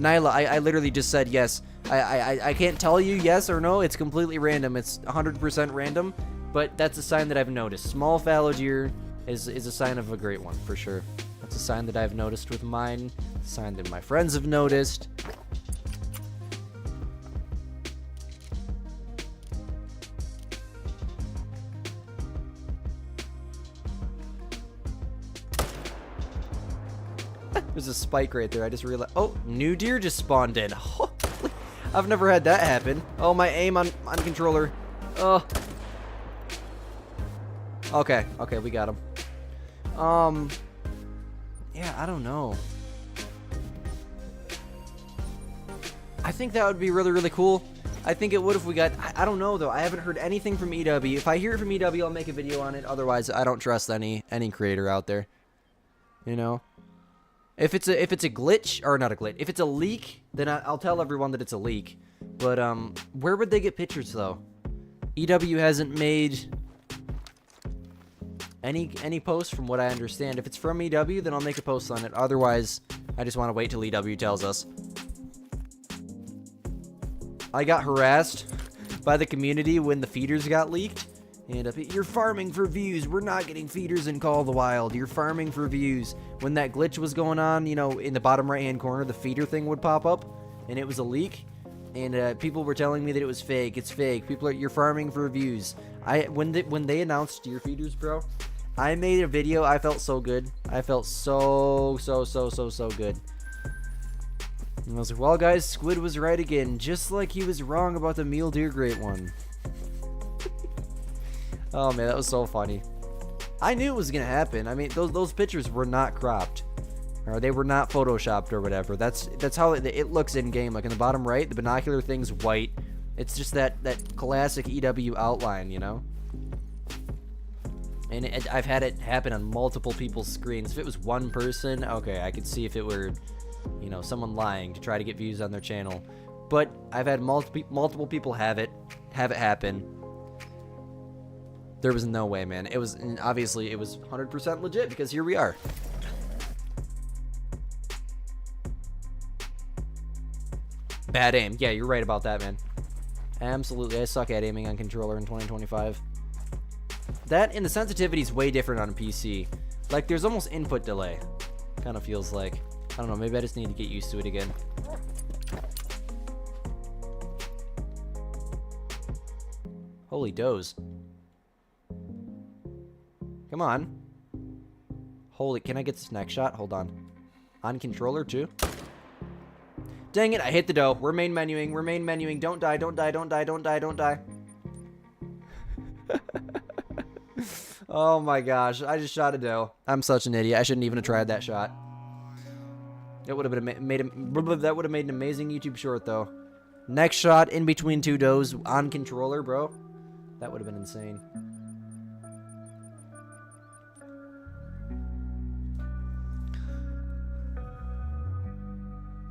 Nyla, I literally just said yes. I can't tell you yes or no. It's completely random. It's 100% random, but that's a sign that I've noticed. Small fallow deer is a sign of a great one, for sure. That's a sign that I've noticed with mine. A sign that my friends have noticed. There's a spike right there. I just realized. Oh, new deer just spawned in. I've never had that happen. Oh, my aim on controller. Oh. Okay, we got him. Yeah, I don't know. I think that would be really, really cool. I think it would if we got... I don't know, though. I haven't heard anything from EW. If I hear it from EW, I'll make a video on it. Otherwise, I don't trust any creator out there. You know? If it's a glitch, or not a glitch, if it's a leak, then I'll tell everyone that it's a leak. But, where would they get pictures, though? EW hasn't made... any post from what I understand. If it's from EW, then I'll make a post on it. Otherwise, I just want to wait till EW tells us. I got harassed by the community when the feeders got leaked. And you're farming for views. We're not getting feeders in Call of the Wild. You're farming for views. When that glitch was going on, you know, in the bottom right-hand corner, the feeder thing would pop up, and it was a leak. And people were telling me that it was fake. It's fake. You're farming for views. When they announced deer feeders, bro, I made a video. I felt so good. I felt so good. And I was like, well, guys, Squid was right again, just like he was wrong about the mule deer great one. Oh man, that was so funny. I knew it was gonna happen. I mean, those pictures were not cropped, or they were not photoshopped or whatever. That's how it looks in game. Like in the bottom right, the binocular thing's white. It's just that classic EW outline, you know. And I've had it happen on multiple people's screens. If it was one person, okay, I could see if it were, you know, someone lying to try to get views on their channel. But I've had multiple people have it happen. There was no way, man. It was, obviously, it was 100% legit because here we are. Bad aim. Yeah, you're right about that, man. Absolutely. I suck at aiming on controller in 2025. That and the sensitivity is way different on a PC. Like, there's almost input delay. Kind of feels like. I don't know. Maybe I just need to get used to it again. Holy does. Come on. Holy, can I get this next shot? Hold on. On controller, too? Dang it, I hit the dough. We're main menuing. We're main menuing. Don't die, don't die, don't die, don't die, don't die. Oh my gosh, I just shot a doe. I'm such an idiot. I shouldn't even have tried that shot. It would have been that would have made an amazing YouTube short, though. Next shot in between two does on controller, bro. That would have been insane.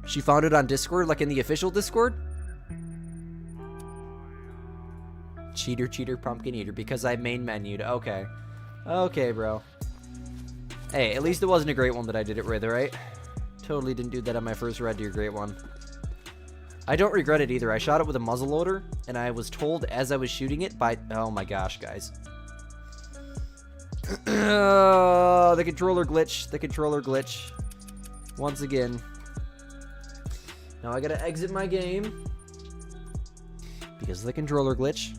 She found it on Discord, like in the official Discord? Cheater, pumpkin eater, because I main menued. Okay. Okay, bro. Hey, at least it wasn't a great one that I did it with, right? Totally didn't do that on my first red deer great one. I don't regret it either. I shot it with a muzzleloader, and I was told as I was shooting it by... Oh my gosh, guys. The controller glitch. The controller glitch. Once again. Now I gotta exit my game because of the controller glitch.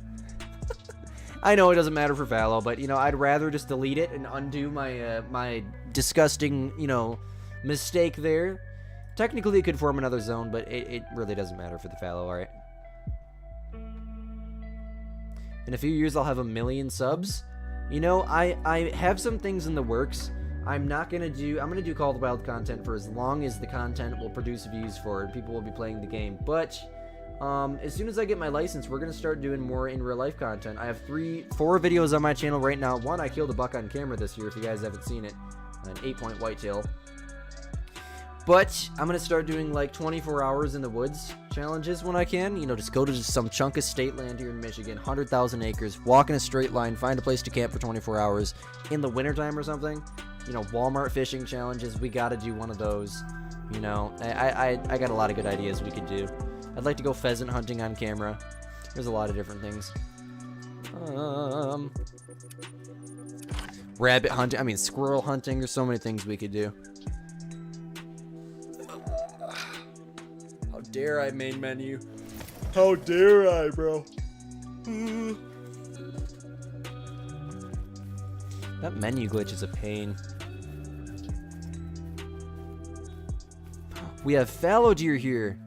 I know it doesn't matter for Fallow, but, you know, I'd rather just delete it and undo my my disgusting, you know, mistake there. Technically, it could form another zone, but it really doesn't matter for the Fallow, alright? In a few years, I'll have 1 million subs. You know, I have some things in the works. I'm gonna do Call of the Wild content for as long as the content will produce views for it. People will be playing the game. But as soon as I get my license, we're gonna start doing more in real life content. I have 4 videos on my channel right now. One, I killed a buck on camera this year, if you guys haven't seen it. An 8-point whitetail. But I'm going to start doing like 24 hours in the woods challenges when I can. You know, just go to just some chunk of state land here in Michigan, 100,000 acres, walk in a straight line, find a place to camp for 24 hours in the wintertime or something. You know, Walmart fishing challenges. We got to do one of those. You know, I got a lot of good ideas we could do. I'd like to go pheasant hunting on camera. There's a lot of different things. Rabbit hunting. I mean, squirrel hunting. There's so many things we could do. How dare I, main menu? How dare I, bro? That menu glitch is a pain. We have fallow deer here.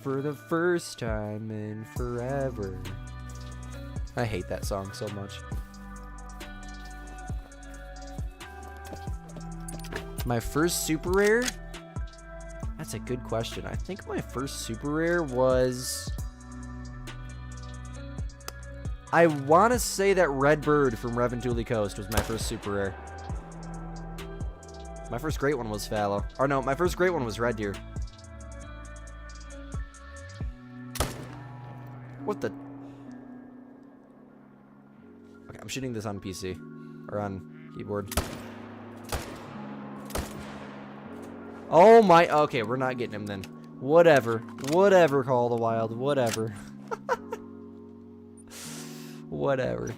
For the first time in forever. I hate that song so much. My first super rare? That's a good question. I think my first super rare was... I want to say that Red Bird from Reventuli Coast was my first super rare. My first great one was fallow. Or no, my first great one was red deer. What the... Okay, I'm shooting this on PC. Or on keyboard. Oh my... Okay, we're not getting him then. Whatever. Whatever, Call of the Wild. Whatever. Whatever.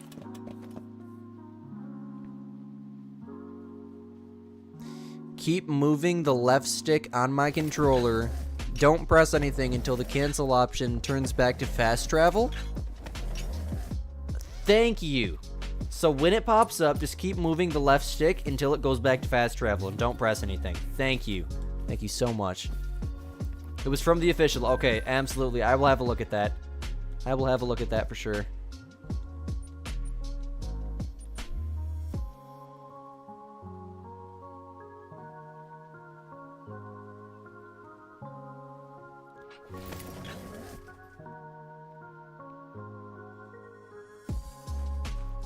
Keep moving the left stick on my controller. Don't press anything until the cancel option turns back to fast travel. Thank you. So when it pops up, just keep moving the left stick until it goes back to fast travel and don't press anything. Thank you. Thank you so much. It was from the official. Okay, absolutely. I will have a look at that. I will have a look at that for sure.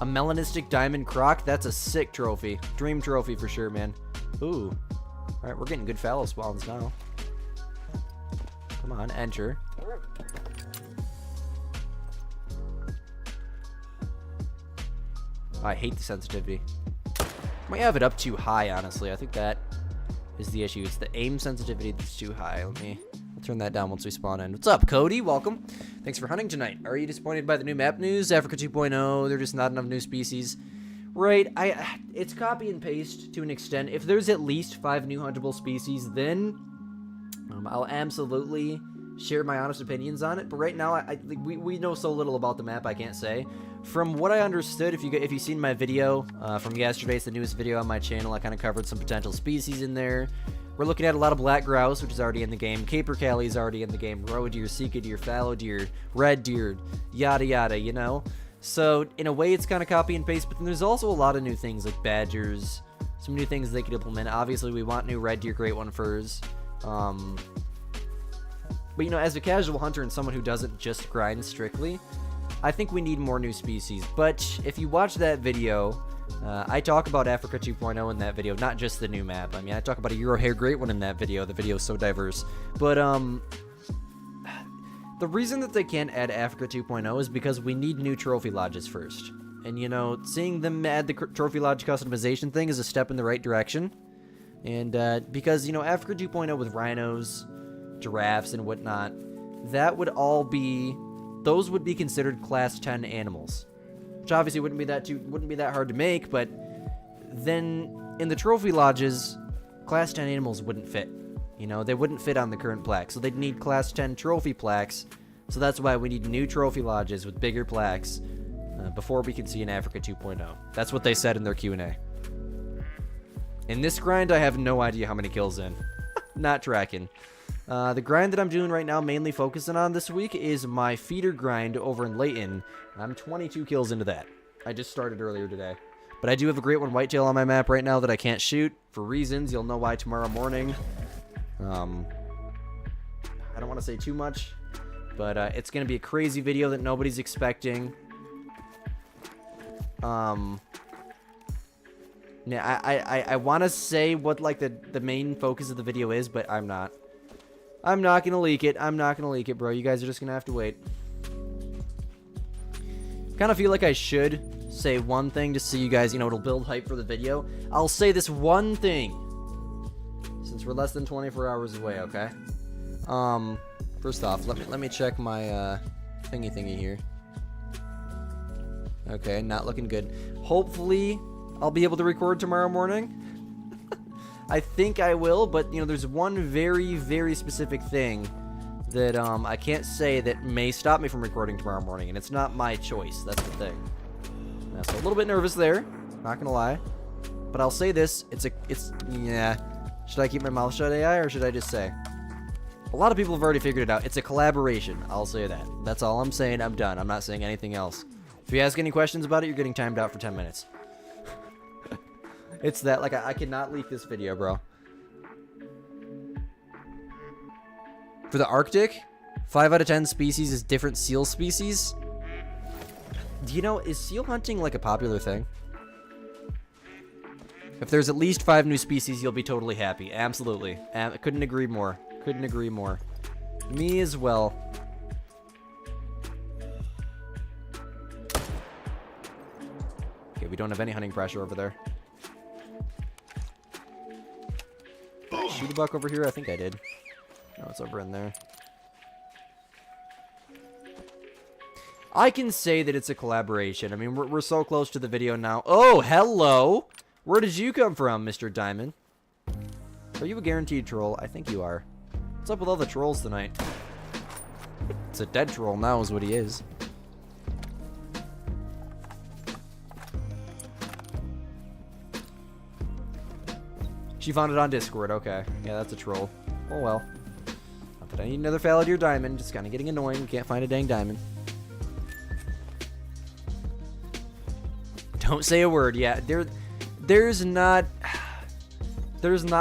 A melanistic diamond croc? That's a sick trophy. Dream trophy for sure, man. Ooh. Alright, we're getting good fallow spawns now. Come on, enter. Oh, I hate the sensitivity. Might have it up too high, honestly. I think that is the issue. It's the aim sensitivity that's too high. I'll turn that down once we spawn in. What's up, Cody? Welcome. Thanks for hunting tonight. Are you disappointed by the new map news? Africa 2.0, there's just not enough new species. Right, it's copy and paste to an extent. If there's at least 5 new huntable species, then I'll absolutely share my honest opinions on it. But right now, we know so little about the map, I can't say. From what I understood, if you've seen my video from yesterday, it's the newest video on my channel. I kind of covered some potential species in there. We're looking at a lot of black grouse, which is already in the game. Capercaillie is already in the game. Roe deer, sika deer, fallow deer, red deer, yada yada, you know? So, in a way, it's kind of copy and paste, but then there's also a lot of new things like badgers, some new things they could implement. Obviously, we want new red deer, great one furs. But, you know, as a casual hunter and someone who doesn't just grind strictly, I think we need more new species. But if you watch that video, I talk about Africa 2.0 in that video, not just the new map. I mean, I talk about a Eurohair great one in that video. The video is so diverse. But, the reason that they can't add Africa 2.0 is because we need new trophy lodges first. And, you know, seeing them add the trophy lodge customization thing is a step in the right direction. And, because, you know, Africa 2.0 with rhinos, giraffes, and whatnot, that would all be... Those would be considered class 10 animals. Which obviously wouldn't be that hard to make, but then in the trophy lodges, class 10 animals wouldn't fit. You know, they wouldn't fit on the current plaque, so they'd need class 10 trophy plaques. So that's why we need new trophy lodges with bigger plaques before we can see an Africa 2.0. That's what they said in their Q&A. In this grind, I have no idea how many kills in. Not tracking. The grind that I'm doing right now, mainly focusing on this week, is my feeder grind over in Layton. I'm 22 kills into that. I just started earlier today. But I do have a great one whitetail on my map right now that I can't shoot for reasons. You'll know why tomorrow morning. I don't want to say too much, but it's going to be a crazy video that nobody's expecting. Yeah, I want to say what, like, the main focus of the video is, but I'm not. I'm not going to leak it. I'm not going to leak it, bro. You guys are just going to have to wait. Kind of feel like I should say one thing just so you guys, you know, it'll build hype for the video. I'll say this one thing. Since we're less than 24 hours away, okay? First off, let me check my, thingy here. Okay, not looking good. Hopefully, I'll be able to record tomorrow morning. I think I will, but, you know, there's one very, very specific thing that, I can't say that may stop me from recording tomorrow morning, and it's not my choice. That's the thing. Yeah, so a little bit nervous there, not gonna lie. But I'll say this, yeah. Should I keep my mouth shut, AI, or should I just say? A lot of people have already figured it out. It's a collaboration. I'll say that. That's all I'm saying. I'm done. I'm not saying anything else. If you ask any questions about it, you're getting timed out for 10 minutes. It's that, like, I cannot leak this video, bro. For the Arctic, 5 out of 10 species is different seal species. Do you know, is seal hunting, like, a popular thing? If there's at least 5 new species, you'll be totally happy. Absolutely. Couldn't agree more. Couldn't agree more. Me as well. Okay, we don't have any hunting pressure over there. Did I shoot a buck over here? I think I did. No, it's over in there. I can say that it's a collaboration. I mean, we're so close to the video now. Oh, hello! Where did you come from, Mr. Diamond? Are you a guaranteed troll? I think you are. What's up with all the trolls tonight? It's a dead troll now is what he is. She found it on Discord. Okay. Yeah, that's a troll. Oh, well. Not that I need another Faladier diamond. Just kind of getting annoying. Can't find a dang diamond. Don't say a word. Yeah, there's not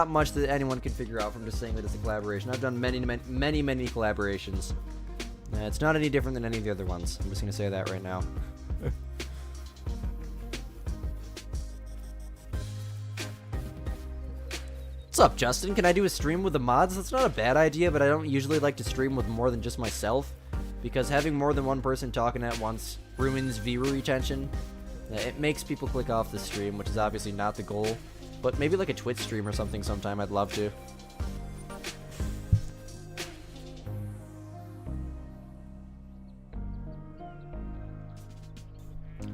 much that anyone can figure out from just saying that it's a collaboration. I've done many collaborations. It's not any different than any of the other ones. I'm just going to say that right now. What's up, Justin? Can I do a stream with the mods? That's not a bad idea, but I don't usually like to stream with more than just myself, because having more than one person talking at once ruins viewer retention. It makes people click off the stream, which is obviously not the goal. But maybe like a Twitch stream or something sometime, I'd love to.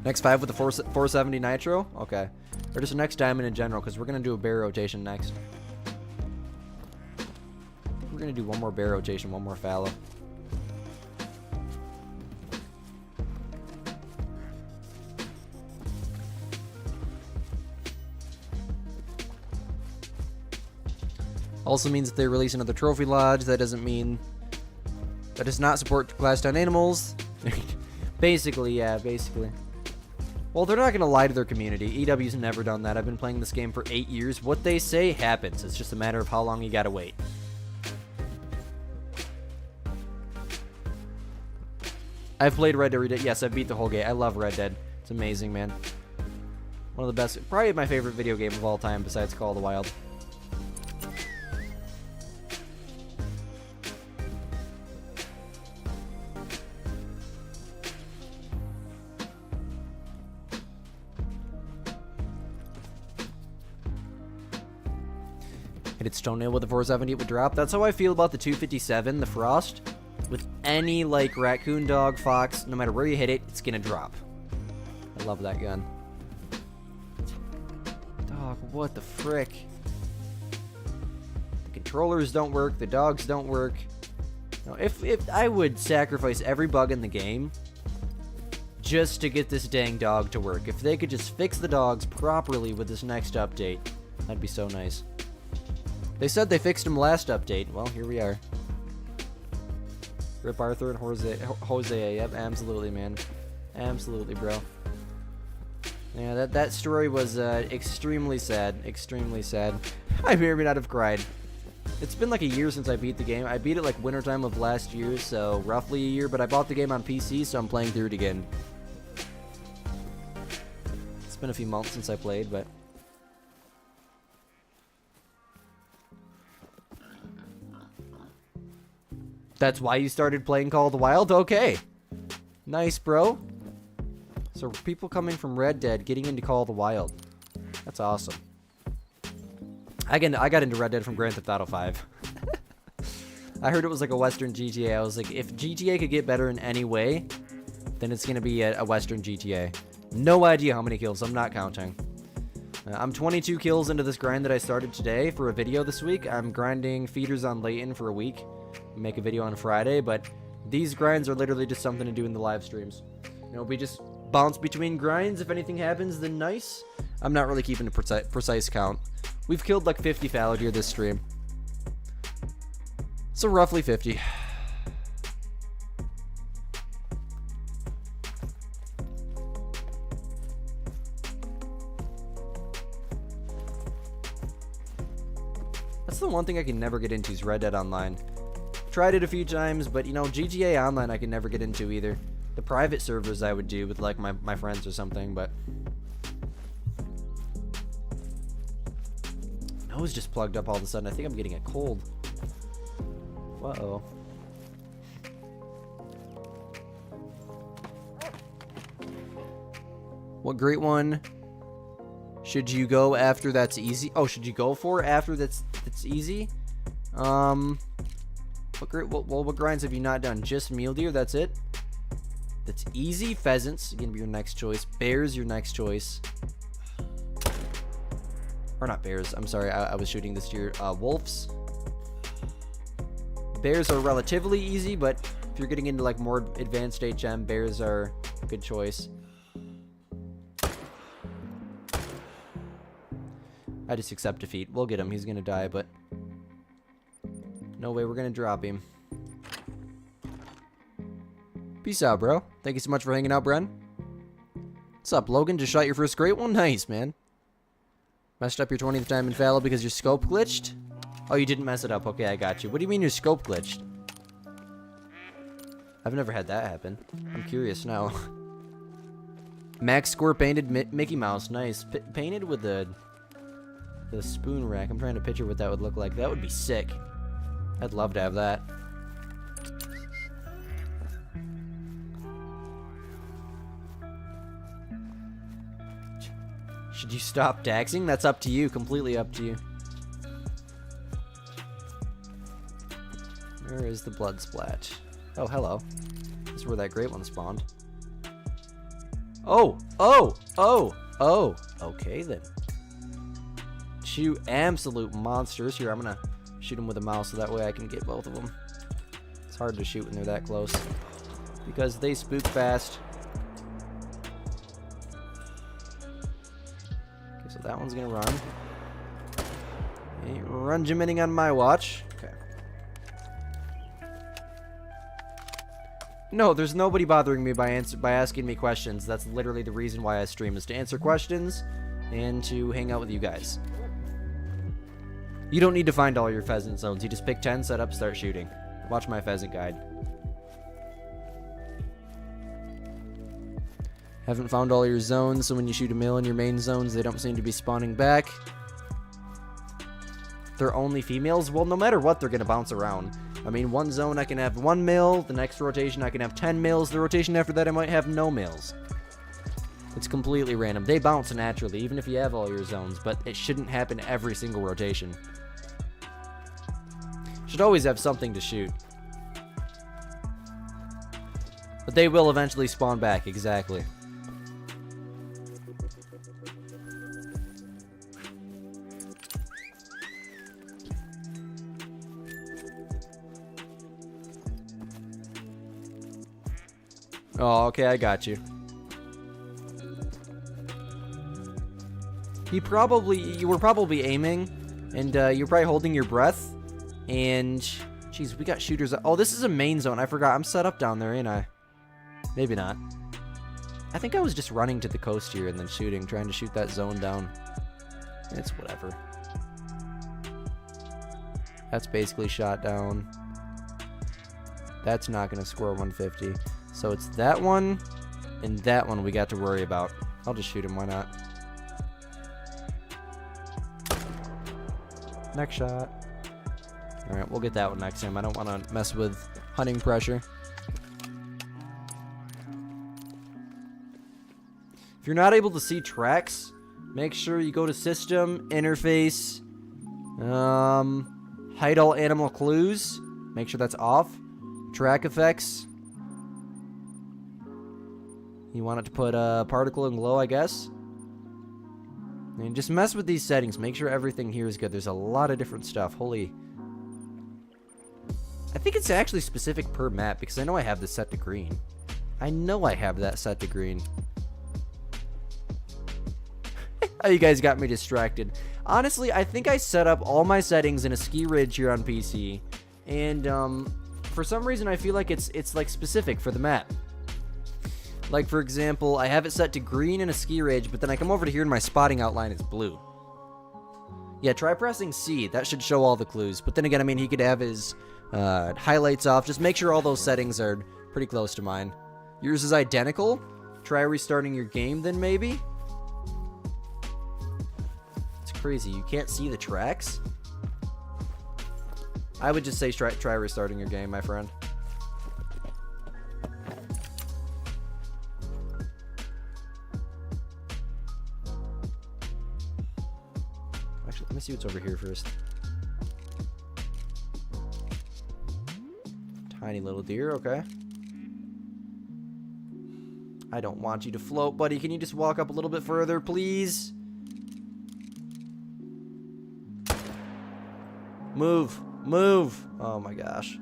Next 5 with the 470 Nitro? Okay. Or just the next diamond in general, because we're going to do a bear rotation next. I think we're going to do one more bear rotation, one more fallow. Also means that they release another trophy lodge. That doesn't mean... That does not support class 10 animals. Basically, yeah, basically. Well, they're not going to lie to their community. EW's never done that. I've been playing this game for 8 years. What they say happens. It's just a matter of how long you gotta wait. I've played Red Dead Redemption. Yes, I beat the whole game. I love Red Dead. It's amazing, man. One of the best... Probably my favorite video game of all time besides Call of the Wild. Hit its toenail with the 470, it would drop. That's how I feel about the 257, the Frost. With any, like, raccoon, dog, fox, no matter where you hit it, it's gonna drop. I love that gun. Dog, what the frick? The controllers don't work, the dogs don't work. No, if I would sacrifice every bug in the game just to get this dang dog to work. If they could just fix the dogs properly with this next update, that'd be so nice. They said they fixed them last update. Well, here we are. Rip Arthur and Jose. Yep, absolutely, man. Absolutely, bro. Yeah, that story was extremely sad. Extremely sad. I may or may not have cried. It's been like a year since I beat the game. I beat it like wintertime of last year, so roughly a year, but I bought the game on PC, so I'm playing through it again. It's been a few months since I played, but... That's why you started playing Call of the Wild? Okay. Nice, bro. So people coming from Red Dead getting into Call of the Wild. That's awesome. I got into Red Dead from Grand Theft Auto 5. I heard it was like a Western GTA. I was like, if GTA could get better in any way, then it's going to be a Western GTA. No idea how many kills. I'm not counting. I'm 22 kills into this grind that I started today for a video this week. I'm grinding feeders on Layton for a week. Make a video on Friday, but these grinds are literally just something to do in the live streams. You know, we just bounce between grinds. If anything happens, then nice. I'm not really keeping a precise count. We've killed like 50 fallow deer this stream. So roughly 50. That's the one thing I can never get into is Red Dead Online. Tried it a few times, but you know, GTA Online I can never get into either. The private servers I would do with like my friends or something, but nose just plugged up all of a sudden. I think I'm getting a cold. Uh-oh. What great one should you go after that's easy? Oh, should you go for after that's easy? What grinds have you not done? Just mule deer, that's it? That's easy. Pheasants, gonna be your next choice. Bears, your next choice. Or not bears, I'm sorry, I was shooting this deer. Wolves. Bears are relatively easy, but if you're getting into like more advanced HM, bears are a good choice. I just accept defeat. We'll get him. He's gonna die, but no way we're gonna drop him. Peace out, bro. Thank you so much for hanging out, Bren. What's up, Logan? Just shot your first great one? Nice, man. Messed up your 20th time in fallow because your scope glitched? Oh, you didn't mess it up. Okay, I got you. What do you mean your scope glitched? I've never had that happen. I'm curious now. Max score painted Mickey Mouse. Nice. Painted with the spoon rack. I'm trying to picture what that would look like. That would be sick. I'd love to have that. Should you stop daxing? That's up to you. Completely up to you. Where is the blood splat? Oh, hello. This is where that great one spawned. Oh! Oh! Oh! Oh! Okay, then. Two absolute monsters. Here, I'm gonna shoot them with a mouse so that way I can get both of them. It's hard to shoot when they're that close because they spook fast. Okay, so that one's gonna run. Ain't run-jiminning on my watch. Okay. No, there's nobody bothering me by asking me questions. That's literally the reason why I stream, is to answer questions and to hang out with you guys. You don't need to find all your pheasant zones. You just pick 10, set up, start shooting. Watch my pheasant guide. Haven't found all your zones, so when you shoot a male in your main zones, they don't seem to be spawning back. They're only females? Well, no matter what, they're going to bounce around. I mean, one zone I can have 1 male, the next rotation I can have 10 males, the rotation after that I might have no males. It's completely random. They bounce naturally, even if you have all your zones, but it shouldn't happen every single rotation. Should always have something to shoot. But they will eventually spawn back, exactly. Oh, okay, I got you. You were probably aiming, and you're probably holding your breath, and, jeez, we got shooters. Oh, this is a main zone. I forgot. I'm set up down there, ain't I? Maybe not. I think I was just running to the coast here and then shooting, trying to shoot that zone down. It's whatever. That's basically shot down. That's not going to score 150. So it's that one and that one we got to worry about. I'll just shoot him, why not? Next shot. Alright, we'll get that one next time. I don't want to mess with hunting pressure. If you're not able to see tracks, make sure you go to System, Interface, hide all animal clues. Make sure that's off. Track effects. You want it to put particle and glow, I guess. And just mess with these settings. Make sure everything here is good. There's a lot of different stuff. Holy. I think it's actually specific per map because I know I have this set to green. I know I have that set to green. Oh, you guys got me distracted. Honestly, I think I set up all my settings in a ski ridge here on PC. And for some reason, I feel like it's like specific for the map. Like, for example, I have it set to green in a ski ridge, but then I come over to here and my spotting outline is blue. Yeah, try pressing C. That should show all the clues. But then again, I mean, he could have his highlights off. Just make sure all those settings are pretty close to mine. Yours is identical. Try restarting your game then, maybe? It's crazy. You can't see the tracks? I would just say try restarting your game, my friend. Actually, let me see what's over here first. Tiny little deer, okay. I don't want you to float, buddy. Can you just walk up a little bit further, please? Move. Move. Oh my gosh.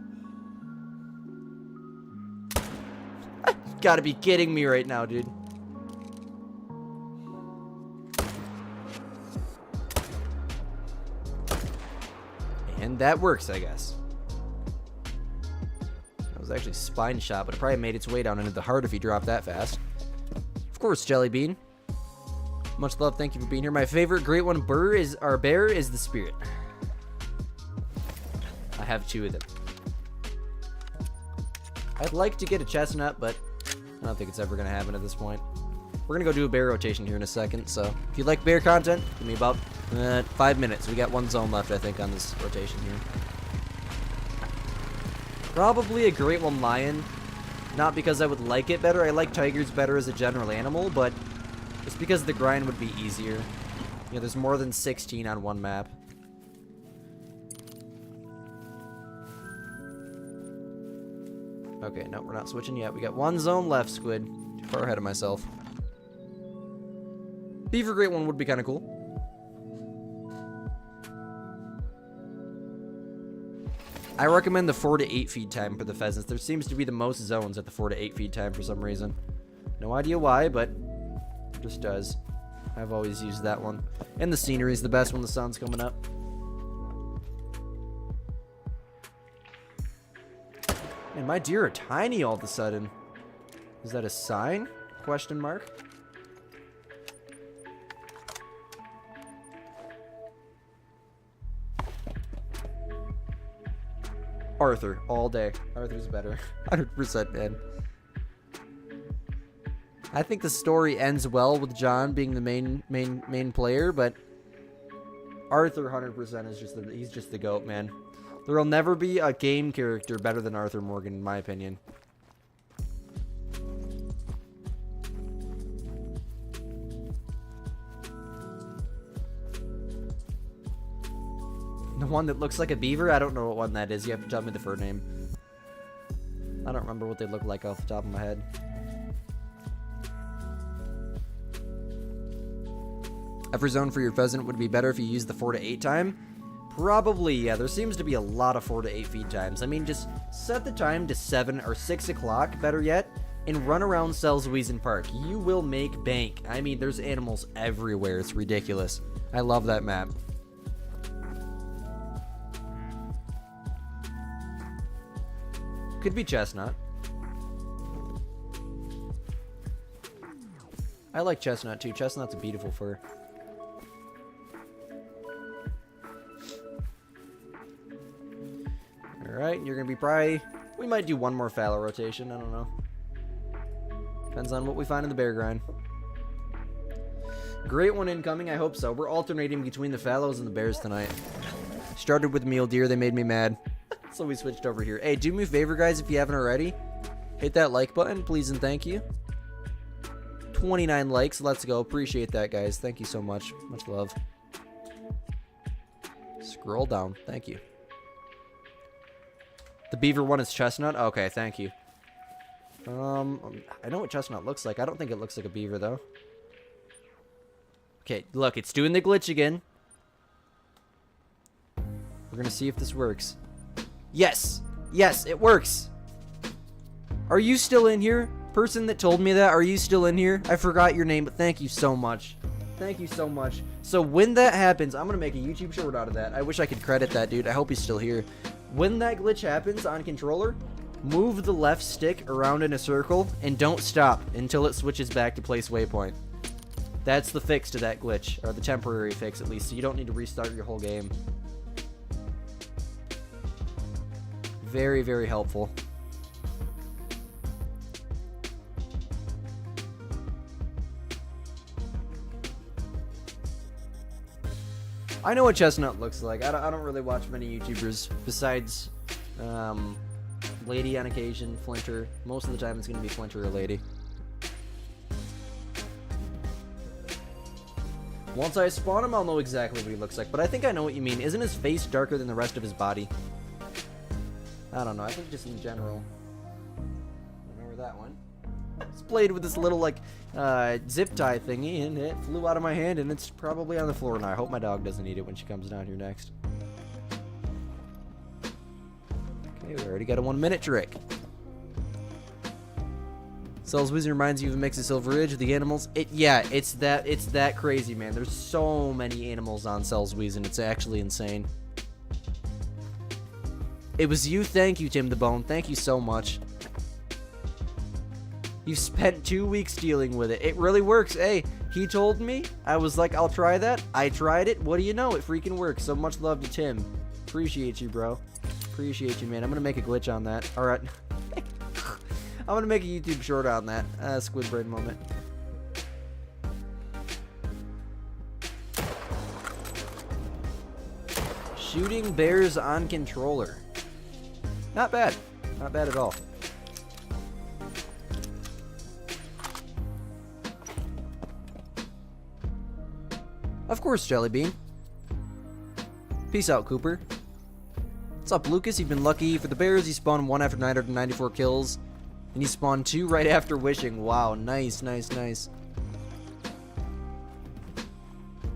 You gotta be kidding me right now, dude. And that works, I guess. That was actually spine shot, but it probably made its way down into the heart if he dropped that fast. Of course, Jelly Bean. Much love, thank you for being here. My favorite great one bear is the spirit. I have 2 of them. I'd like to get a chestnut, but I don't think it's ever going to happen at this point. We're going to go do a bear rotation here in a second, so if you like bear content, give me about 5 minutes. We got 1 zone left, I think, on this rotation here. Probably a great one lion. Not because I would like it better. I like tigers better as a general animal, but it's because the grind would be easier. You know, there's more than 16 on one map. Okay, no, we're not switching yet. We got 1 zone left, Squid. Too far ahead of myself. Beaver Great One would be kind of cool. I recommend the 4 to 8 feed time for the pheasants. There seems to be the most zones at the 4 to 8 feed time for some reason. No idea why, but it just does. I've always used that one. And the scenery is the best when the sun's coming up. Man, my deer are tiny all of a sudden. Is that a sign? Question mark. Arthur, all day. Arthur's better. 100%, man. I think the story ends well with John being the main player, but Arthur 100% is he's just the GOAT, man. There will never be a game character better than Arthur Morgan, in my opinion. The one that looks like a beaver? I don't know what one that is. You have to tell me the fur name. I don't remember what they look like off the top of my head. Effort zone for your pheasant would be better if you used the 4 to 8 time. Probably, yeah. There seems to be a lot of 4 to 8 feed times. I mean, just set the time to 7 or 6 o'clock, better yet, and run around Sceudule Park. You will make bank. I mean, there's animals everywhere. It's ridiculous. I love that map. Could be chestnut. I like chestnut too. Chestnut's a beautiful fur. Alright, you're gonna be probably... We might do 1 more fallow rotation. I don't know. Depends on what we find in the bear grind. Great one incoming. I hope so. We're alternating between the fallows and the bears tonight. Started with mule deer. They made me mad. So we switched over here. Hey, do me a favor, guys, if you haven't already. Hit that like button, please and thank you. 29 likes. Let's go. Appreciate that, guys. Thank you so much. Much love. Scroll down. Thank you. The beaver one is chestnut? Okay, thank you. I know what chestnut looks like. I don't think it looks like a beaver, though. Okay, look. It's doing the glitch again. We're gonna see if this works. Yes! Yes, it works! Are you still in here? Person that told me that, are you still in here? I forgot your name, but thank you so much. Thank you so much. So when that happens, I'm gonna make a YouTube short out of that. I wish I could credit that dude. I hope he's still here. When that glitch happens on controller, move the left stick around in a circle and don't stop until it switches back to place waypoint. That's the fix to that glitch, or the temporary fix at least, so you don't need to restart your whole game. Very, very helpful. I know what chestnut looks like. I don't really watch many YouTubers besides Lady on occasion, Flinter. Most of the time it's going to be Flinter or Lady. Once I spawn him, I'll know exactly what he looks like. But I think I know what you mean. Isn't his face darker than the rest of his body? I don't know. I think just in general. Remember that one. It's played with this little, like, zip tie thingy, and it flew out of my hand, and it's probably on the floor now. I hope my dog doesn't eat it when she comes down here next. Okay, we already got a 1-minute trick. Cells Wizard reminds you of a mix of Silver Ridge with the animals. Yeah, it's that crazy, man. There's so many animals on Cells Wizard, it's actually insane. It was you. Thank you, Tim the Bone. Thank you so much. You spent 2 weeks dealing with it. It really works. Hey, he told me. I was like, I'll try that. I tried it. What do you know? It freaking works. So much love to Tim. Appreciate you, bro. Appreciate you, man. I'm going to make a glitch on that. All right. I'm going to make a YouTube short on that. Squid brain moment. Shooting bears on controller. Not bad. Not bad at all. Of course, Jellybean. Peace out, Cooper. What's up, Lucas? You've been lucky for the bears. You spawned 1 after 994 kills. And you spawned 2 right after wishing. Wow, nice, nice, nice.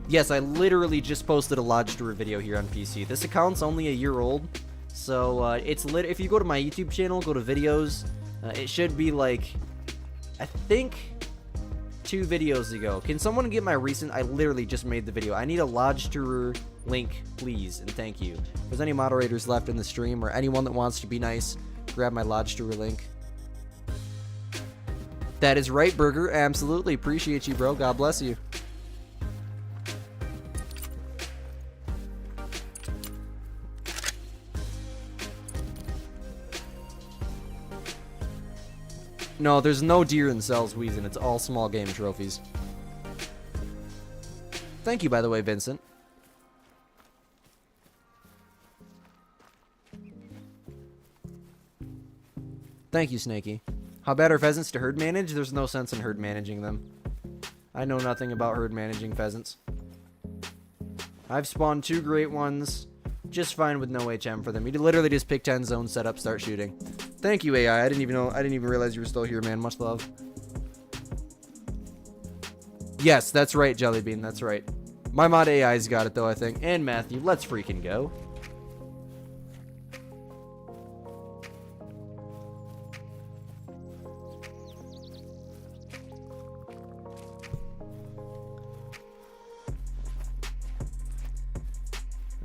Yes, I literally just posted a Lodge Tour video here on PC. This account's only a year old. So, if you go to my YouTube channel, go to videos, it should be like, I think 2 videos ago. Can someone get my recent? I literally just made the video. I need a Lodge Tour link, please, and thank you. If there's any moderators left in the stream or anyone that wants to be nice, grab my Lodge Tour link. That is right, Burger. Absolutely. Appreciate you, bro. God bless you. No, there's no deer in Cells Wheezin'. It's all small game trophies. Thank you, by the way, Vincent. Thank you, Snakey. How bad are pheasants to herd manage? There's no sense in herd managing them. I know nothing about herd managing pheasants. I've spawned 2 great ones. Just fine with no HM for them. You literally just pick 10 zone setup, start shooting. Thank you, AI. I didn't even realize you were still here, man. Much love. Yes, that's right, Jellybean. That's right. My mod AI's got it, though, I think. And Matthew, let's freaking go.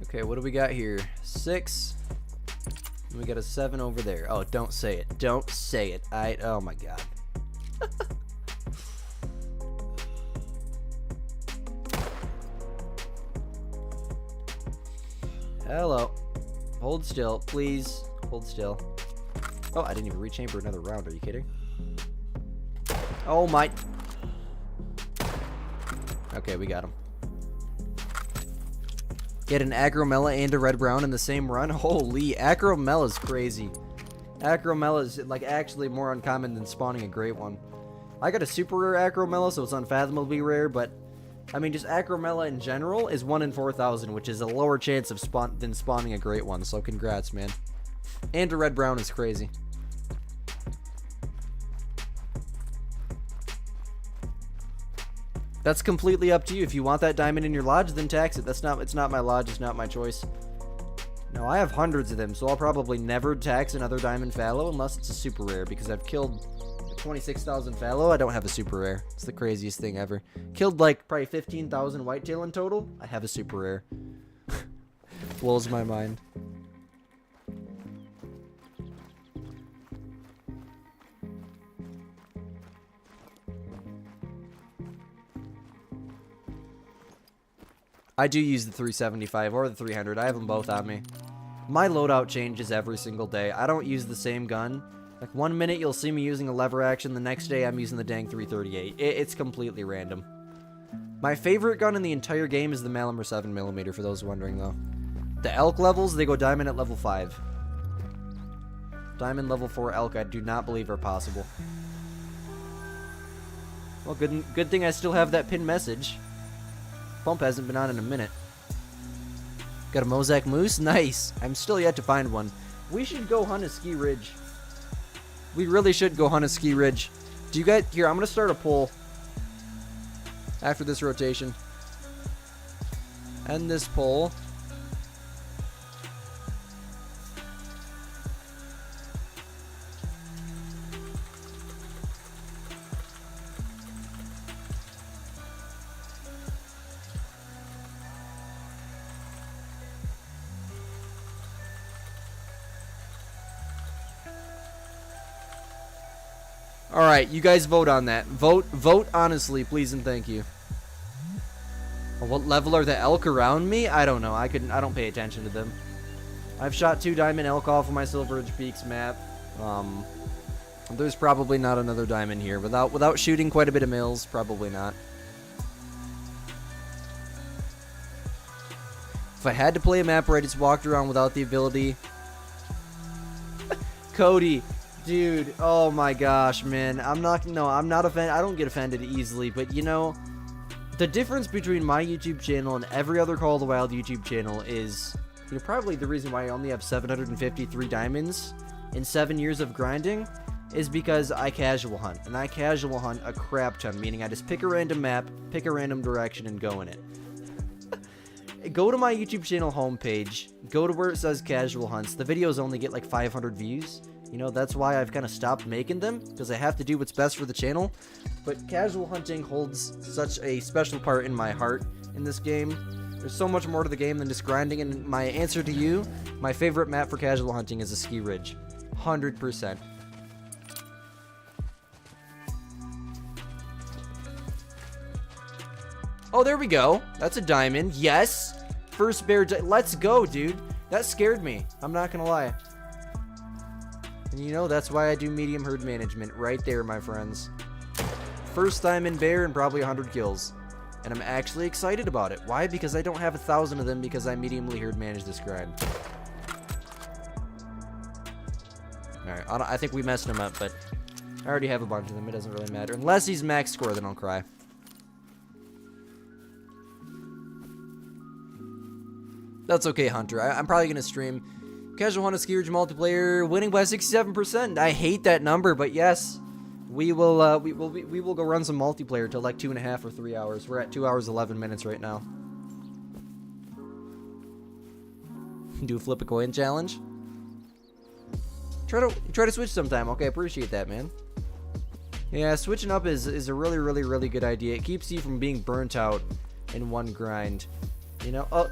Okay, what do we got here? 6. And we got a 7 over there. Oh, don't say it. Don't say it. Oh my god. Hello. Hold still, please. Hold still. Oh, I didn't even rechamber another round. Are you kidding? Oh my. Okay, we got him. Get an Agromella and a Red Brown in the same run? Holy, Agromella's crazy. Agromella's like actually more uncommon than spawning a great one. I got a super rare Agromella, so it's unfathomably rare, but I mean, just Agromella in general is 1 in 4,000, which is a lower chance of than spawning a great one, so congrats, man. And a Red Brown is crazy. That's completely up to you. If you want that diamond in your lodge, then tax it. It's not my lodge, it's not my choice. No, I have hundreds of them, so I'll probably never tax another diamond fallow unless it's a super rare, because I've killed 26,000 fallow. I don't have a super rare. It's the craziest thing ever. Killed like probably 15,000 whitetail in total. I have a super rare. Blows my mind. I do use the 375 or the 300. I have them both on me. My loadout changes every single day. I don't use the same gun. Like 1 minute you'll see me using a lever action, the next day I'm using the dang 338. It's completely random. My favorite gun in the entire game is the Malamur 7mm, for those wondering though. The elk levels, they go diamond at level 5. Diamond level 4 elk I do not believe are possible. Well, good thing I still have that pinned message. Pump hasn't been on in a minute. Got a Mozak Moose? Nice. I'm still yet to find one. We should go hunt a Ski Ridge. We really should go hunt a Ski Ridge. Do you guys... Here, I'm going to start a poll. After this rotation. End this poll. Alright, you guys vote on that. Vote honestly, please and thank you. What level are the elk around me? I don't know. I don't pay attention to them. I've shot 2 diamond elk off of my Silver Ridge Peaks map. There's probably not another diamond here. Without shooting quite a bit of mills, probably not. If I had to play a map where I just walked around without the ability... Cody... Dude, oh my gosh, man. I'm not offended. I don't get offended easily, but you know, the difference between my YouTube channel and every other Call of the Wild YouTube channel is, you know, probably the reason why I only have 753 diamonds in 7 years of grinding is because I casual hunt, and I casual hunt a crap ton, meaning I just pick a random map, pick a random direction, and go in it. Go to my YouTube channel homepage, go to where it says casual hunts. The videos only get like 500 views. You know, that's why I've kind of stopped making them, because I have to do what's best for the channel. But casual hunting holds such a special part in my heart in this game. There's so much more to the game than just grinding, and my answer to you, my favorite map for casual hunting is a Ski Ridge. 100%. Oh, there we go. That's a diamond. Yes! First bear... Let's go, dude. That scared me. I'm not gonna lie. And you know, that's why I do medium herd management right there, my friends. First diamond bear and probably 100 kills. And I'm actually excited about it. Why? Because I don't have 1,000 of them because I mediumly herd manage this grind. Alright, I think we messed him up, but I already have a bunch of them. It doesn't really matter. Unless he's max score, then I'll cry. That's okay, Hunter. I'm probably going to stream Casual Hunt a Ski Ridge multiplayer, winning by 67%. I hate that number, but yes, we will go run some multiplayer till like 2.5 or 3 hours. We're at 2 hours 11 minutes right now. Do a flip a coin challenge. Try to switch sometime. Okay, appreciate that, man. Yeah, switching up is a really good idea. It keeps you from being burnt out in one grind. You know. Oh.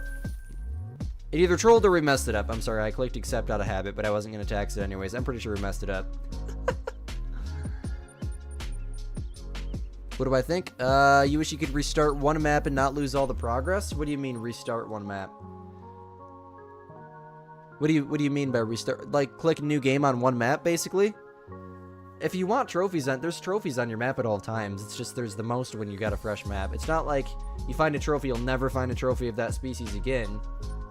It either trolled or we messed it up. I'm sorry, I clicked accept out of habit, but I wasn't going to tax it anyways. I'm pretty sure we messed it up. What do I think? You wish you could restart one map and not lose all the progress? What do you mean restart one map? What do you mean by restart? Like click new game on one map, basically? if you want trophies on, there's trophies on your map at all times. It's just there's the most when you got a fresh map. It's not like you find a trophy, you'll never find a trophy of that species again.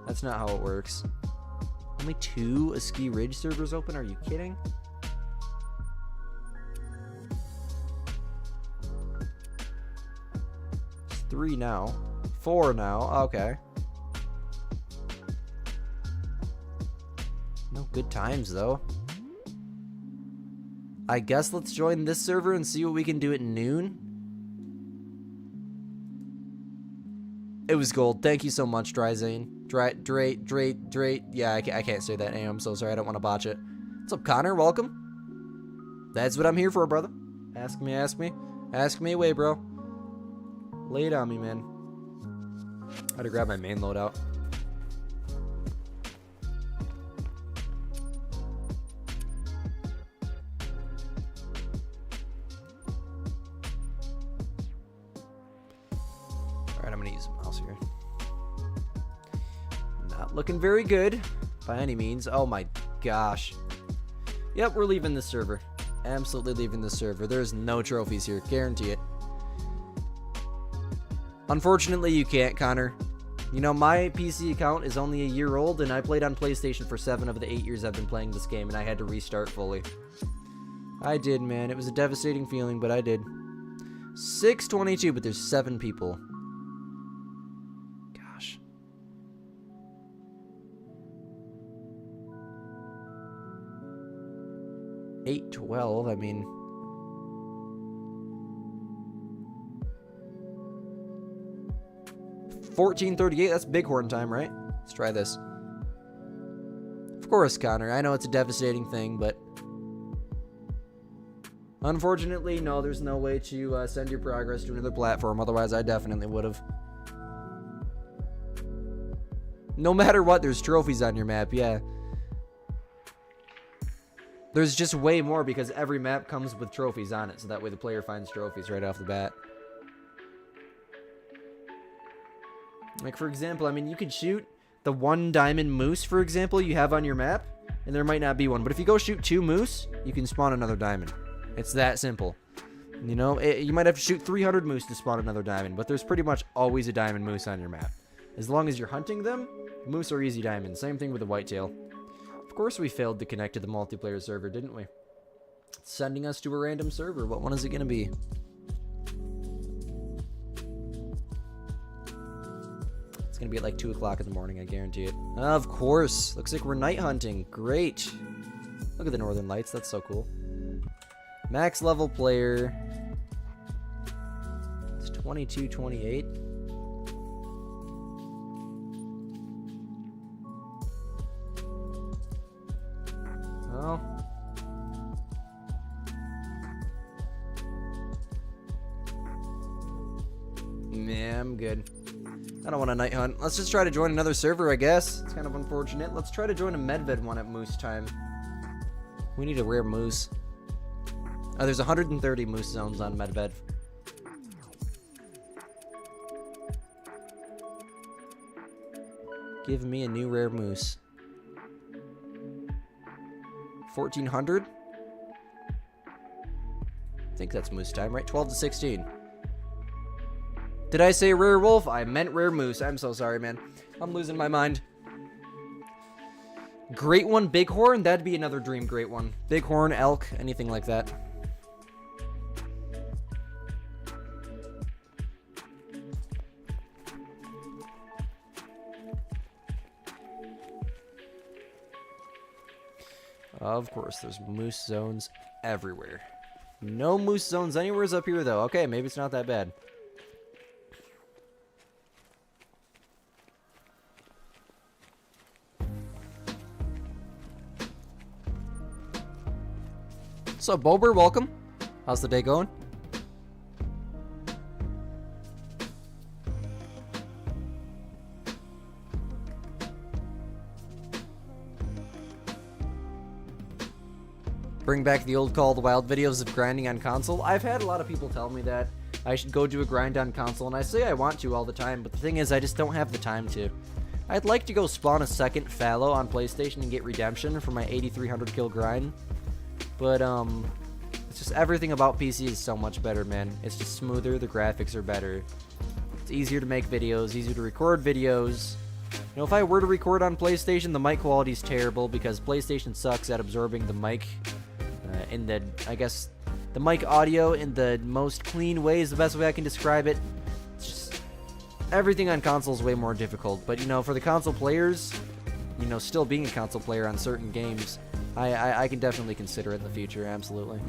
That's not how it works. Only 2 Ski Ridge servers open? Are you kidding? It's 3 now. 4 now. Okay. No good times, though. I guess let's join this server and see what we can do at noon. It was gold. Thank you so much, Dryzane. Drate. Yeah, I can't say that name. I'm so sorry. I don't want to botch it. What's up, Connor? Welcome. That's what I'm here for, brother. Ask me. Ask me away, bro. Lay it on me, man. I had to grab my main loadout. Alright, I'm gonna use a mouse here. Not looking very good by any means. Oh my gosh. Yep, we're leaving this server. Absolutely leaving this server. There's no trophies here. Guarantee it. Unfortunately, you can't, Connor. You know, my PC account is only a year old, and I played on PlayStation for 7 of the 8 years I've been playing this game, and I had to restart fully. I did, man. It was a devastating feeling, but I did. 622, but there's 7 people. Gosh. $8.12, I mean... 14:38, that's bighorn time, right? Let's try this. Of course, Connor, I know it's a devastating thing, but... Unfortunately, no, there's no way to send your progress to another platform, otherwise I definitely would have. No matter what, there's trophies on your map, yeah. There's just way more because every map comes with trophies on it, so that way the player finds trophies right off the bat. Like, for example, I mean, you could shoot the 1 diamond moose, for example, you have on your map, and there might not be one. But if you go shoot 2 moose, you can spawn another diamond. It's that simple. You know, you might have to shoot 300 moose to spawn another diamond, but there's pretty much always a diamond moose on your map. As long as you're hunting them, moose are easy diamonds. Same thing with the whitetail. Of course we failed to connect to the multiplayer server, didn't we? It's sending us to a random server. What one is it going to be? It's gonna be at like 2 o'clock in the morning, I guarantee it. Of course. Looks like we're night hunting. Great. Look at the northern lights. That's so cool. Max level player. It's 2228. Oh. Yeah, I'm good. I don't want a night hunt. Let's just try to join another server, I guess. It's kind of unfortunate. Let's try to join a Medved one at moose time. We need a rare moose. Oh, there's 130 moose zones on Medved. Give me a new rare moose. 1400? I think that's moose time, right? 12 to 16. Did I say rare wolf? I meant rare moose. I'm so sorry, man. I'm losing my mind. Great one, bighorn? That'd be another dream great one. Bighorn, elk, anything like that. Of course, there's moose zones everywhere. No moose zones anywhere up here, though. Okay, maybe it's not that bad. So, Bober, welcome. How's the day going? Bring back the old Call of the Wild videos of grinding on console. I've had a lot of people tell me that I should go do a grind on console, and I say I want to all the time, but the thing is, I just don't have the time to. I'd like to go spawn a second fallow on PlayStation and get redemption for my 8,300 kill grind. But, It's just everything about PC is so much better, man. It's just smoother, the graphics are better. It's easier to make videos, easier to record videos. You know, if I were to record on PlayStation, the mic quality is terrible because PlayStation sucks at absorbing the mic in the, I guess, the mic audio in the most clean way is the best way I can describe it. It's just, everything on console is way more difficult. But, you know, for the console players, you know, still being a console player on certain games, I can definitely consider it in the future, absolutely.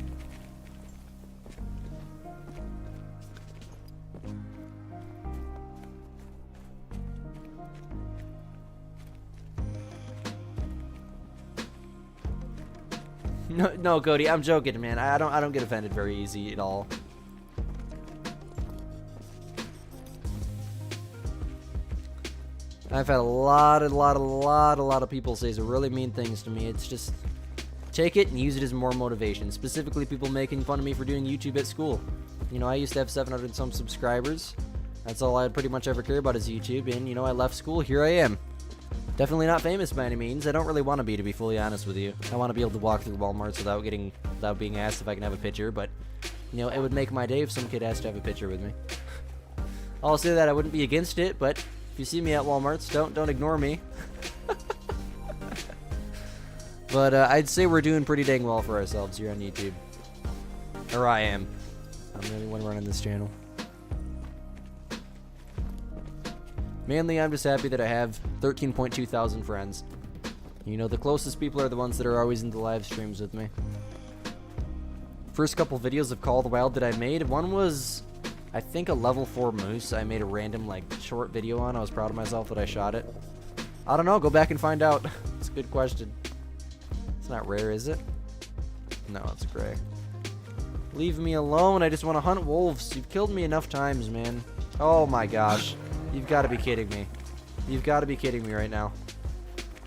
No, Cody, I'm joking, man. I don't get offended very easy at all. I've had a lot of people say some really mean things to me. It's just, take it and use it as more motivation. Specifically, people making fun of me for doing YouTube at school. You know, I used to have 700 and some subscribers. That's all I pretty much ever care about is YouTube. And, you know, I left school. Here I am. Definitely not famous by any means. I don't really want to be fully honest with you. I want to be able to walk through Walmarts without being asked if I can have a picture. But, you know, it would make my day if some kid asked to have a picture with me. I'll say that I wouldn't be against it, but if you see me at Walmarts, don't ignore me. But I'd say we're doing pretty dang well for ourselves here on YouTube. Or I am. I'm the only one running this channel. Mainly, I'm just happy that I have 13.2 thousand friends. You know, the closest people are the ones that are always in the live streams with me. First couple videos of Call of the Wild that I made, one was, I think, a level 4 moose. I made a random, like, short video on. I was proud of myself that I shot it. I don't know. Go back and find out. It's a good question. It's not rare, is it? No, it's gray. Leave me alone. I just want to hunt wolves. You've killed me enough times, man. Oh, my gosh. You've got to be kidding me. You've got to be kidding me right now.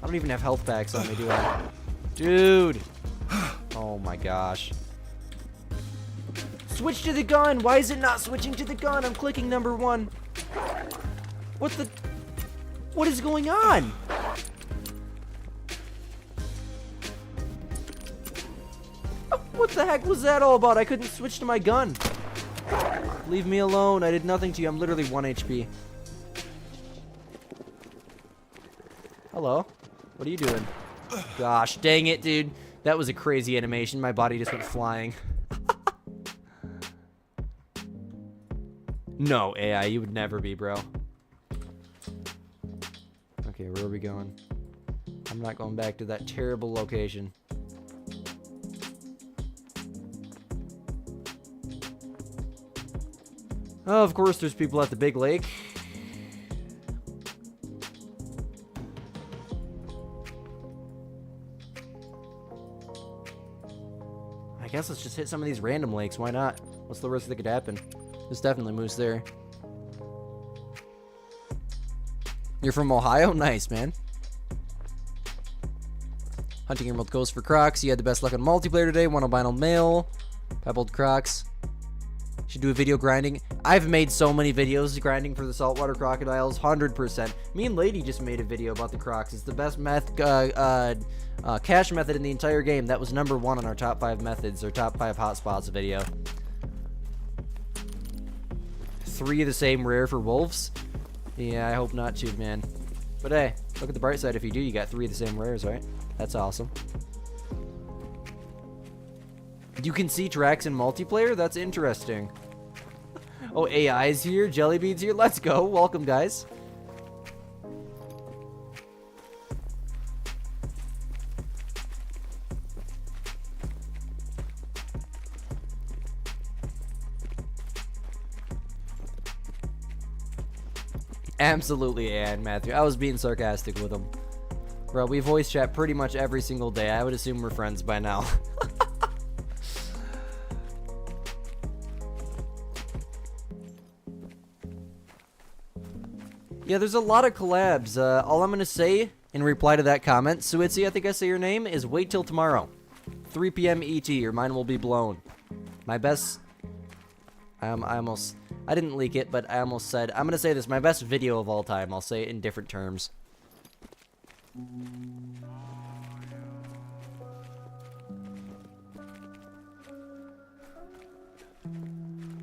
I don't even have health packs on me, do I? Dude! Oh my gosh. Switch to the gun! Why is it not switching to the gun? I'm clicking number 1. What the... What is going on? What the heck was that all about? I couldn't switch to my gun. Leave me alone. I did nothing to you. I'm literally 1 HP. Hello? What are you doing? Gosh, dang it, dude. That was a crazy animation. My body just went flying. No, AI, you would never be, bro. Okay, where are we going? I'm not going back to that terrible location. Oh, of course, there's people at the big lake. I guess let's just hit some of these random lakes. Why not? What's the worst that could happen? There's definitely moose there. You're from Ohio? Nice, man. Hunting Emerald Coast for Crocs. You had the best luck on multiplayer today. One albino male. Pebbled Crocs. Should do a video grinding. I've made so many videos grinding for the saltwater crocodiles. 100%. Me and Lady just made a video about the Crocs. It's the best cache method in the entire game. That was number 1 on our top 5 methods, or top 5 hotspots video. 3 of the same rare for wolves? Yeah, I hope not too, man. But hey, look at the bright side. If you do, you got 3 of the same rares, right? That's awesome. You can see tracks in multiplayer? That's interesting. Oh, AI's here. Jellybean's here. Let's go. Welcome, guys. Absolutely, and Matthew. I was being sarcastic with him. Bro, we voice chat pretty much every single day. I would assume we're friends by now. Yeah, there's a lot of collabs. All I'm going to say in reply to that comment, Suitsi, I think I say your name, is wait till tomorrow. 3 p.m. ET, your mind will be blown. My best... I didn't leak it, but I almost said... I'm going to say this, my best video of all time. I'll say it in different terms.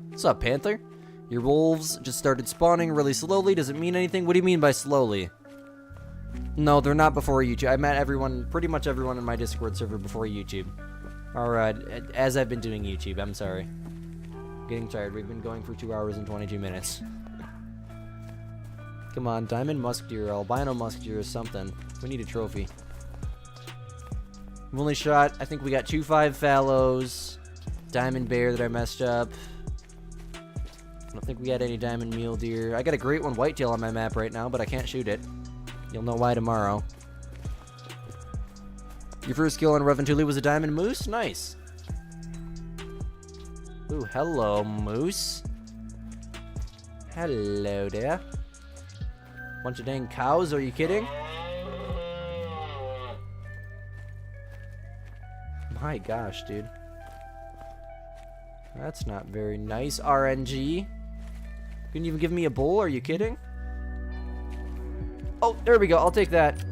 What's up, Panther? Your wolves just started spawning really slowly. Does it mean anything? What do you mean by slowly? No, they're not before YouTube. I met everyone, pretty much everyone in my Discord server before YouTube. Alright, as I've been doing YouTube, I'm sorry. Getting tired. We've been going for 2 hours and 22 minutes. Come on, diamond musk deer, albino musk deer or something. We need a trophy. We've only shot, I think we got 2 5 fallows. Diamond bear that I messed up. I don't think we got any diamond mule deer. I got a great one whitetail on my map right now, but I can't shoot it. You'll know why tomorrow. Your first kill on Reventuli was a diamond moose? Nice. Ooh, hello, moose. Hello there. Bunch of dang cows, are you kidding? My gosh, dude. That's not very nice, RNG. Couldn't even give me a bowl, are you kidding? Oh, there we go, I'll take that.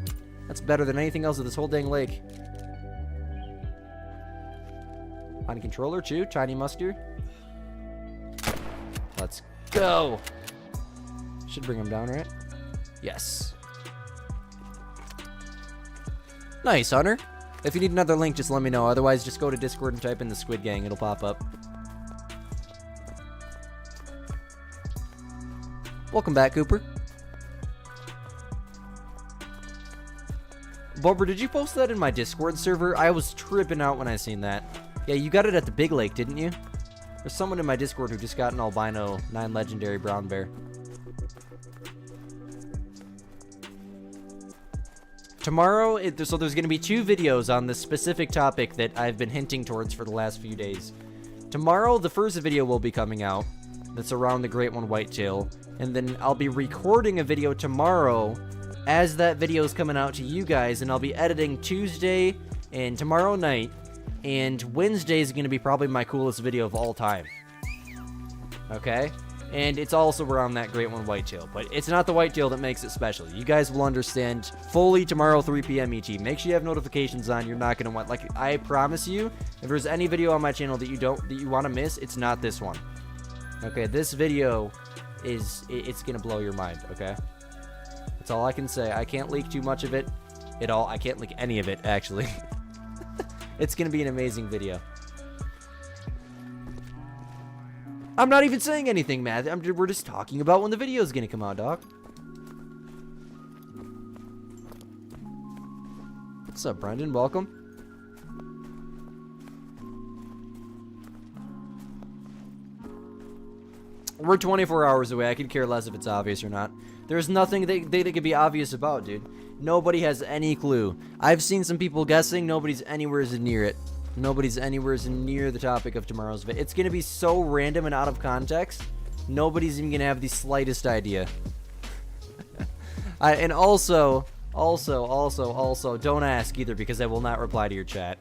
That's better than anything else at this whole dang lake. On controller, chew, tiny muster. Let's go. Should bring him down, right? Yes. Nice, Hunter. If you need another link, just let me know. Otherwise, just go to Discord and type in the Squid Gang. It'll pop up. Welcome back, Cooper. Bobber, did you post that in my Discord server? I was tripping out when I seen that. Yeah, you got it at the Big Lake, didn't you? There's someone in my Discord who just got an albino 9 legendary brown bear. Tomorrow, so there's going to be 2 videos on this specific topic that I've been hinting towards for the last few days. Tomorrow, the first video will be coming out that's around the Great One Whitetail, and then I'll be recording a video tomorrow as that video is coming out to you guys, and I'll be editing Tuesday and tomorrow night, and Wednesday is going to be probably my coolest video of all time. Okay? And it's also around that Great One Whitetail, but it's not the whitetail that makes it special. You guys will understand fully tomorrow, 3 p.m. ET. Make sure you have notifications on. You're not going to want, like, I promise you, if there's any video on my channel that you want to miss, it's not this one. Okay, this video it's going to blow your mind, okay? That's all I can say. I can't leak too much of it at all. I can't leak any of it, actually. It's going to be an amazing video. I'm not even saying anything, Matt. We're just talking about when the video is going to come out, dog. What's up, Brendan? Welcome. We're 24 hours away. I could care less if it's obvious or not. There's nothing they could be obvious about, dude. Nobody has any clue. I've seen some people guessing. Nobody's anywhere near it. Nobody's anywhere near the topic of tomorrow's video. It's going to be so random and out of context. Nobody's even going to have the slightest idea. And also, don't ask either, because I will not reply to your chat.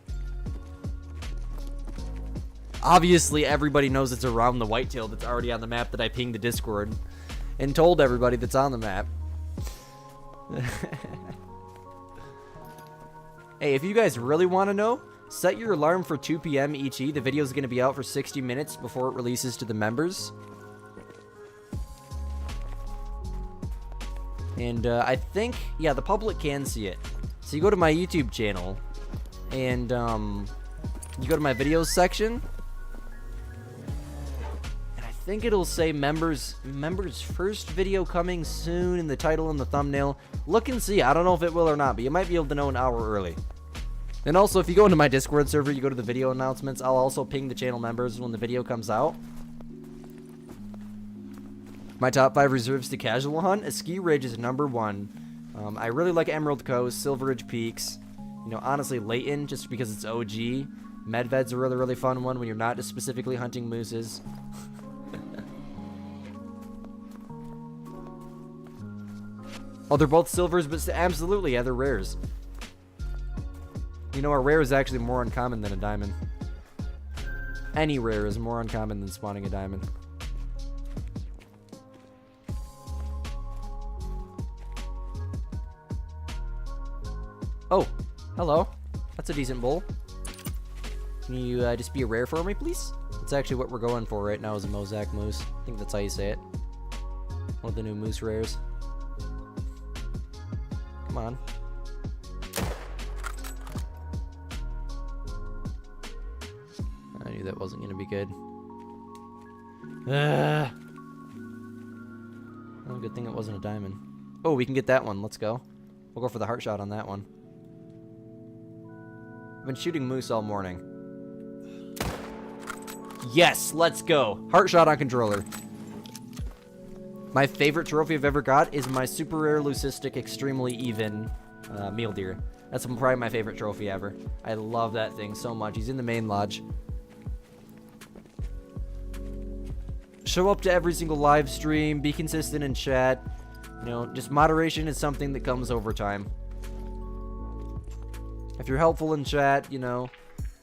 Obviously, everybody knows it's around the whitetail that's already on the map that I pinged the Discord and told everybody that's on the map. Hey, if you guys really want to know, set your alarm for 2 p.m. ET. The video is going to be out for 60 minutes before it releases to the members. And I think, yeah, the public can see it. So you go to my YouTube channel, and you go to my videos section, and I think it'll say members first video coming soon in the title and the thumbnail. Look and see. I don't know if it will or not, but you might be able to know an hour early. And also, if you go into my Discord server, you go to the video announcements, I'll also ping the channel members when the video comes out. My top 5 reserves to casual hunt. A ski ridge is number 1. I really like Emerald Coast, Silver Ridge Peaks. You know, honestly, Layton, just because it's OG. Medved's a really, really fun one when you're not just specifically hunting mooses. Oh, they're both silvers, but absolutely, yeah, they're rares. You know, a rare is actually more uncommon than a diamond. Any rare is more uncommon than spawning a diamond. Oh, hello. That's a decent bowl. Can you just be a rare for me, please? That's actually what we're going for right now is a Mosaic Moose. I think that's how you say it. One of the new moose rares. Come on. I knew that wasn't going to be good. Oh, good thing it wasn't a diamond. Oh, we can get that one. Let's go. We'll go for the heart shot on that one. I've been shooting moose all morning. Yes, let's go. Heart shot on controller. My favorite trophy I've ever got is my super rare leucistic extremely even mule deer. That's probably my favorite trophy ever. I love that thing so much. He's in the main lodge. Show up to every single live stream. Be consistent in chat. You know, just moderation is something that comes over time. If you're helpful in chat, you know,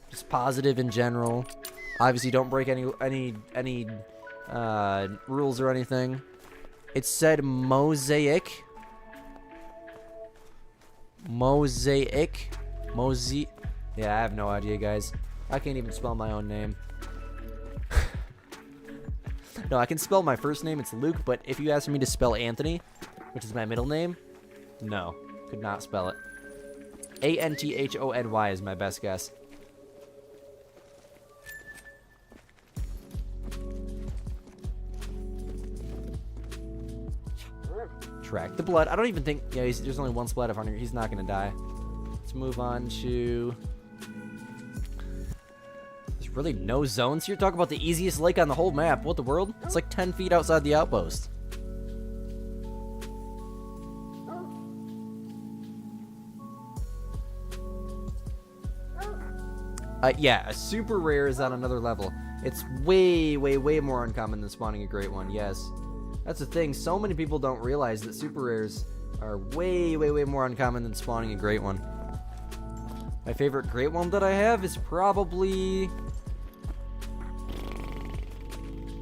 just positive in general. Obviously, don't break any rules or anything. It said mosaic. Mosaic. Yeah, I have no idea, guys. I can't even spell my own name. No, I can spell my first name. It's Luke, but if you ask me to spell Anthony, which is my middle name, no, could not spell it. Anthony is my best guess. Track the blood. I don't even think... Yeah, there's only one splat of hunger. He's not going to die. Let's move on to... There's really no zones here. Talk about the easiest lake on the whole map. What the world? It's like 10 feet outside the outpost. Yeah, a super rare is on another level. It's way, way, way more uncommon than spawning a great one, yes. That's the thing, so many people don't realize that super rares are way, way, way more uncommon than spawning a great one. My favorite great one that I have is probably...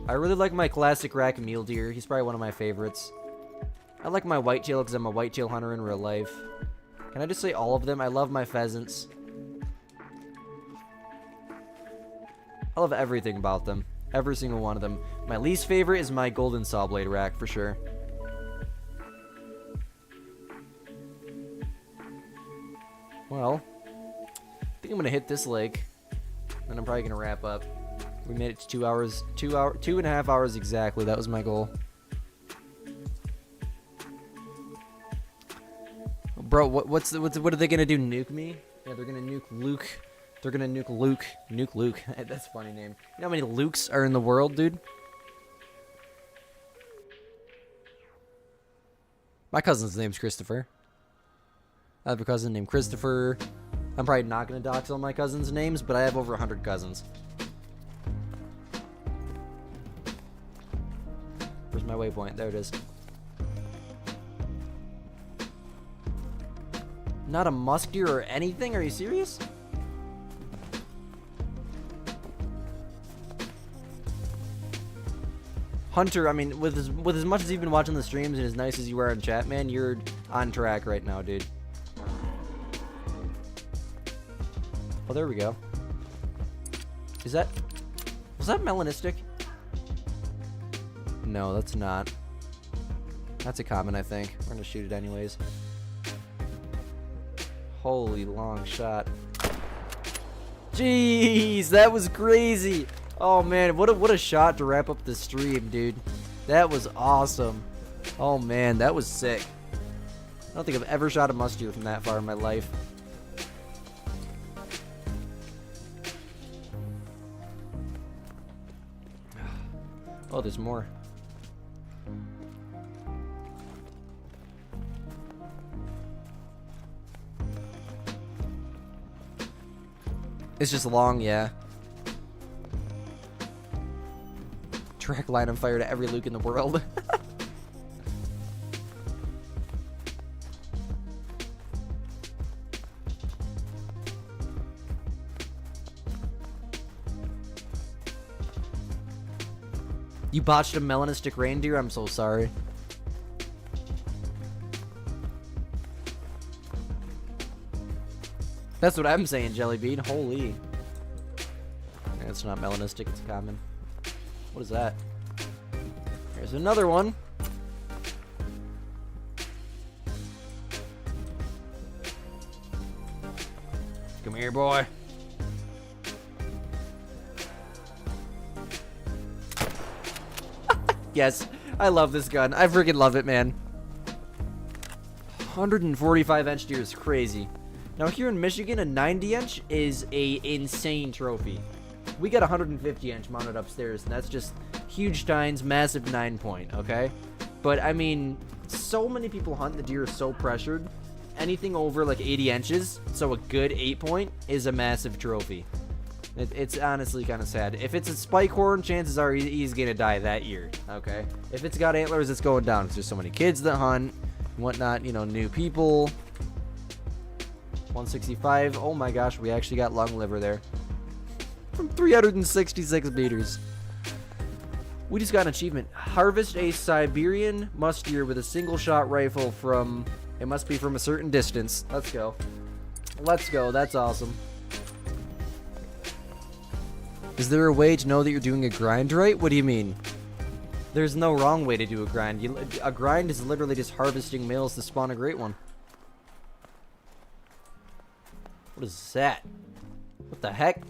I really like my classic rack mule deer. He's probably one of my favorites. I like my whitetail because I'm a whitetail hunter in real life. Can I just say all of them? I love my pheasants. I love everything about them. Every single one of them. My least favorite is my golden sawblade rack, for sure. Well, I think I'm going to hit this lake. Then I'm probably going to wrap up. We made it to 2 hours. 2.5 hours exactly. That was my goal. Bro, what are they going to do? Nuke me? Yeah, they're going to nuke Luke. They're gonna nuke Luke. Nuke Luke. That's a funny name. You know how many Lukes are in the world, dude? My cousin's name's Christopher. I have a cousin named Christopher. I'm probably not gonna dox all my cousins' names, but I have over 100 cousins. Where's my waypoint? There it is. Not a musk deer or anything? Are you serious? Hunter, I mean, with as much as you've been watching the streams and as nice as you are in chat, man, you're on track right now, dude. Oh, there we go. Was that melanistic? No, that's not. That's a common, I think. We're gonna shoot it anyways. Holy long shot. Jeez, that was crazy. Oh man, what a shot to wrap up the stream, dude. That was awesome. Oh man, that was sick. I don't think I've ever shot a musk deer from that far in my life. Oh, there's more. It's just long, yeah. Track line on fire to every Luke in the world. You botched a melanistic reindeer? I'm so sorry. That's what I'm saying, Jellybean. Holy. That's not melanistic, it's common. What is that? There's another one. Come here, boy. Yes, I love this gun. I freaking love it, man. 145-inch deer is crazy. Now here in Michigan, a 90-inch is a insane trophy. We got a 150-inch mounted upstairs, and that's just huge tines, massive 9-point, okay? But, I mean, so many people hunt the deer are so pressured. Anything over, like, 80 inches, so a good 8-point, is a massive trophy. It's honestly kind of sad. If it's a spike horn, chances are he's going to die that year, okay? If it's got antlers, it's going down, because there's so many kids that hunt, and whatnot, you know, new people. 165. Oh my gosh, we actually got lung liver there. From 366 meters. We just got an achievement. Harvest a Siberian musk deer with a single shot rifle from, it must be from a certain distance. Let's go. Let's go, that's awesome. Is there a way to know that you're doing a grind right? What do you mean? There's no wrong way to do a grind. A grind is literally just harvesting males to spawn a great one. What is that? What the heck?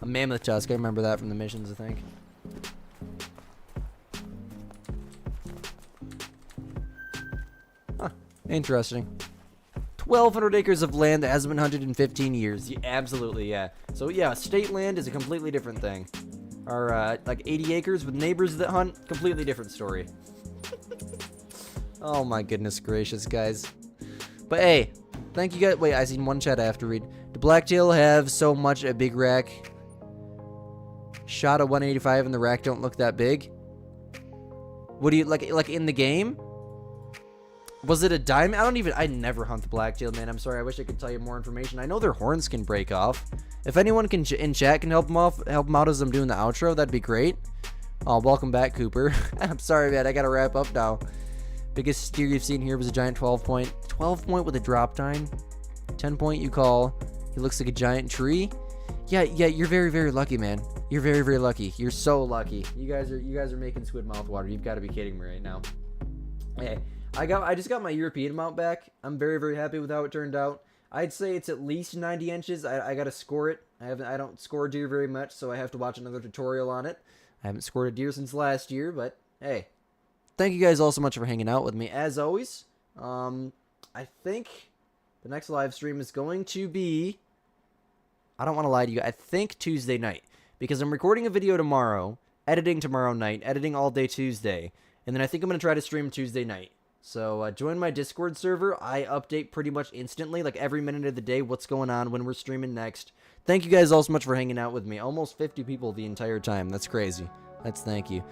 A mammoth tusk. I remember that from the missions, I think. Huh. Interesting. 1,200 acres of land that hasn't been hunted in 15 years. Yeah, absolutely, yeah. So, yeah, state land is a completely different thing. Or, like 80 acres with neighbors that hunt, completely different story. Oh my goodness gracious, guys. But hey, thank you guys. Wait, I seen one chat I have to read. Do blacktail have so much a big rack? Shot a 185 and the rack don't look that big? What do you, like in the game? Was it a diamond? I never hunt the blacktail, man. I'm sorry. I wish I could tell you more information. I know their horns can break off. If anyone can in chat can help them out as I'm doing the outro, that'd be great. Oh, welcome back, Cooper. I'm sorry, man. I gotta wrap up now. Biggest steer you've seen here was a giant 12-point. 12-point with a drop tine. 10-point you call. He looks like a giant tree. Yeah, you're very, very lucky, man. You're very, very lucky. You're so lucky. You guys are making squid mouth water. You've got to be kidding me right now. Hey, I just got my European mount back. I'm very, very happy with how it turned out. I'd say it's at least 90 inches. I gotta score it. I don't score deer very much, so I have to watch another tutorial on it. I haven't scored a deer since last year, but hey. Thank you guys all so much for hanging out with me. As always, I think the next live stream is going to be, I don't want to lie to you, I think Tuesday night. Because I'm recording a video tomorrow, editing tomorrow night, editing all day Tuesday, and then I think I'm going to try to stream Tuesday night. So join my Discord server. I update pretty much instantly, like every minute of the day, what's going on, when we're streaming next. Thank you guys all so much for hanging out with me. Almost 50 people the entire time. That's crazy. Thank you.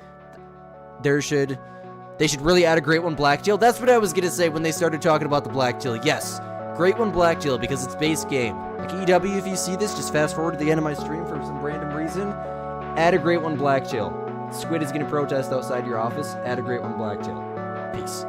They should really add a Great One Blacktail. That's what I was going to say when they started talking about the Blacktail. Yes, Great One Blacktail, because it's base game. Like EW, if you see this, just fast forward to the end of my stream for some random reason. Add a Great One Blacktail. Squid is going to protest outside your office. Add a Great One Blacktail. Peace.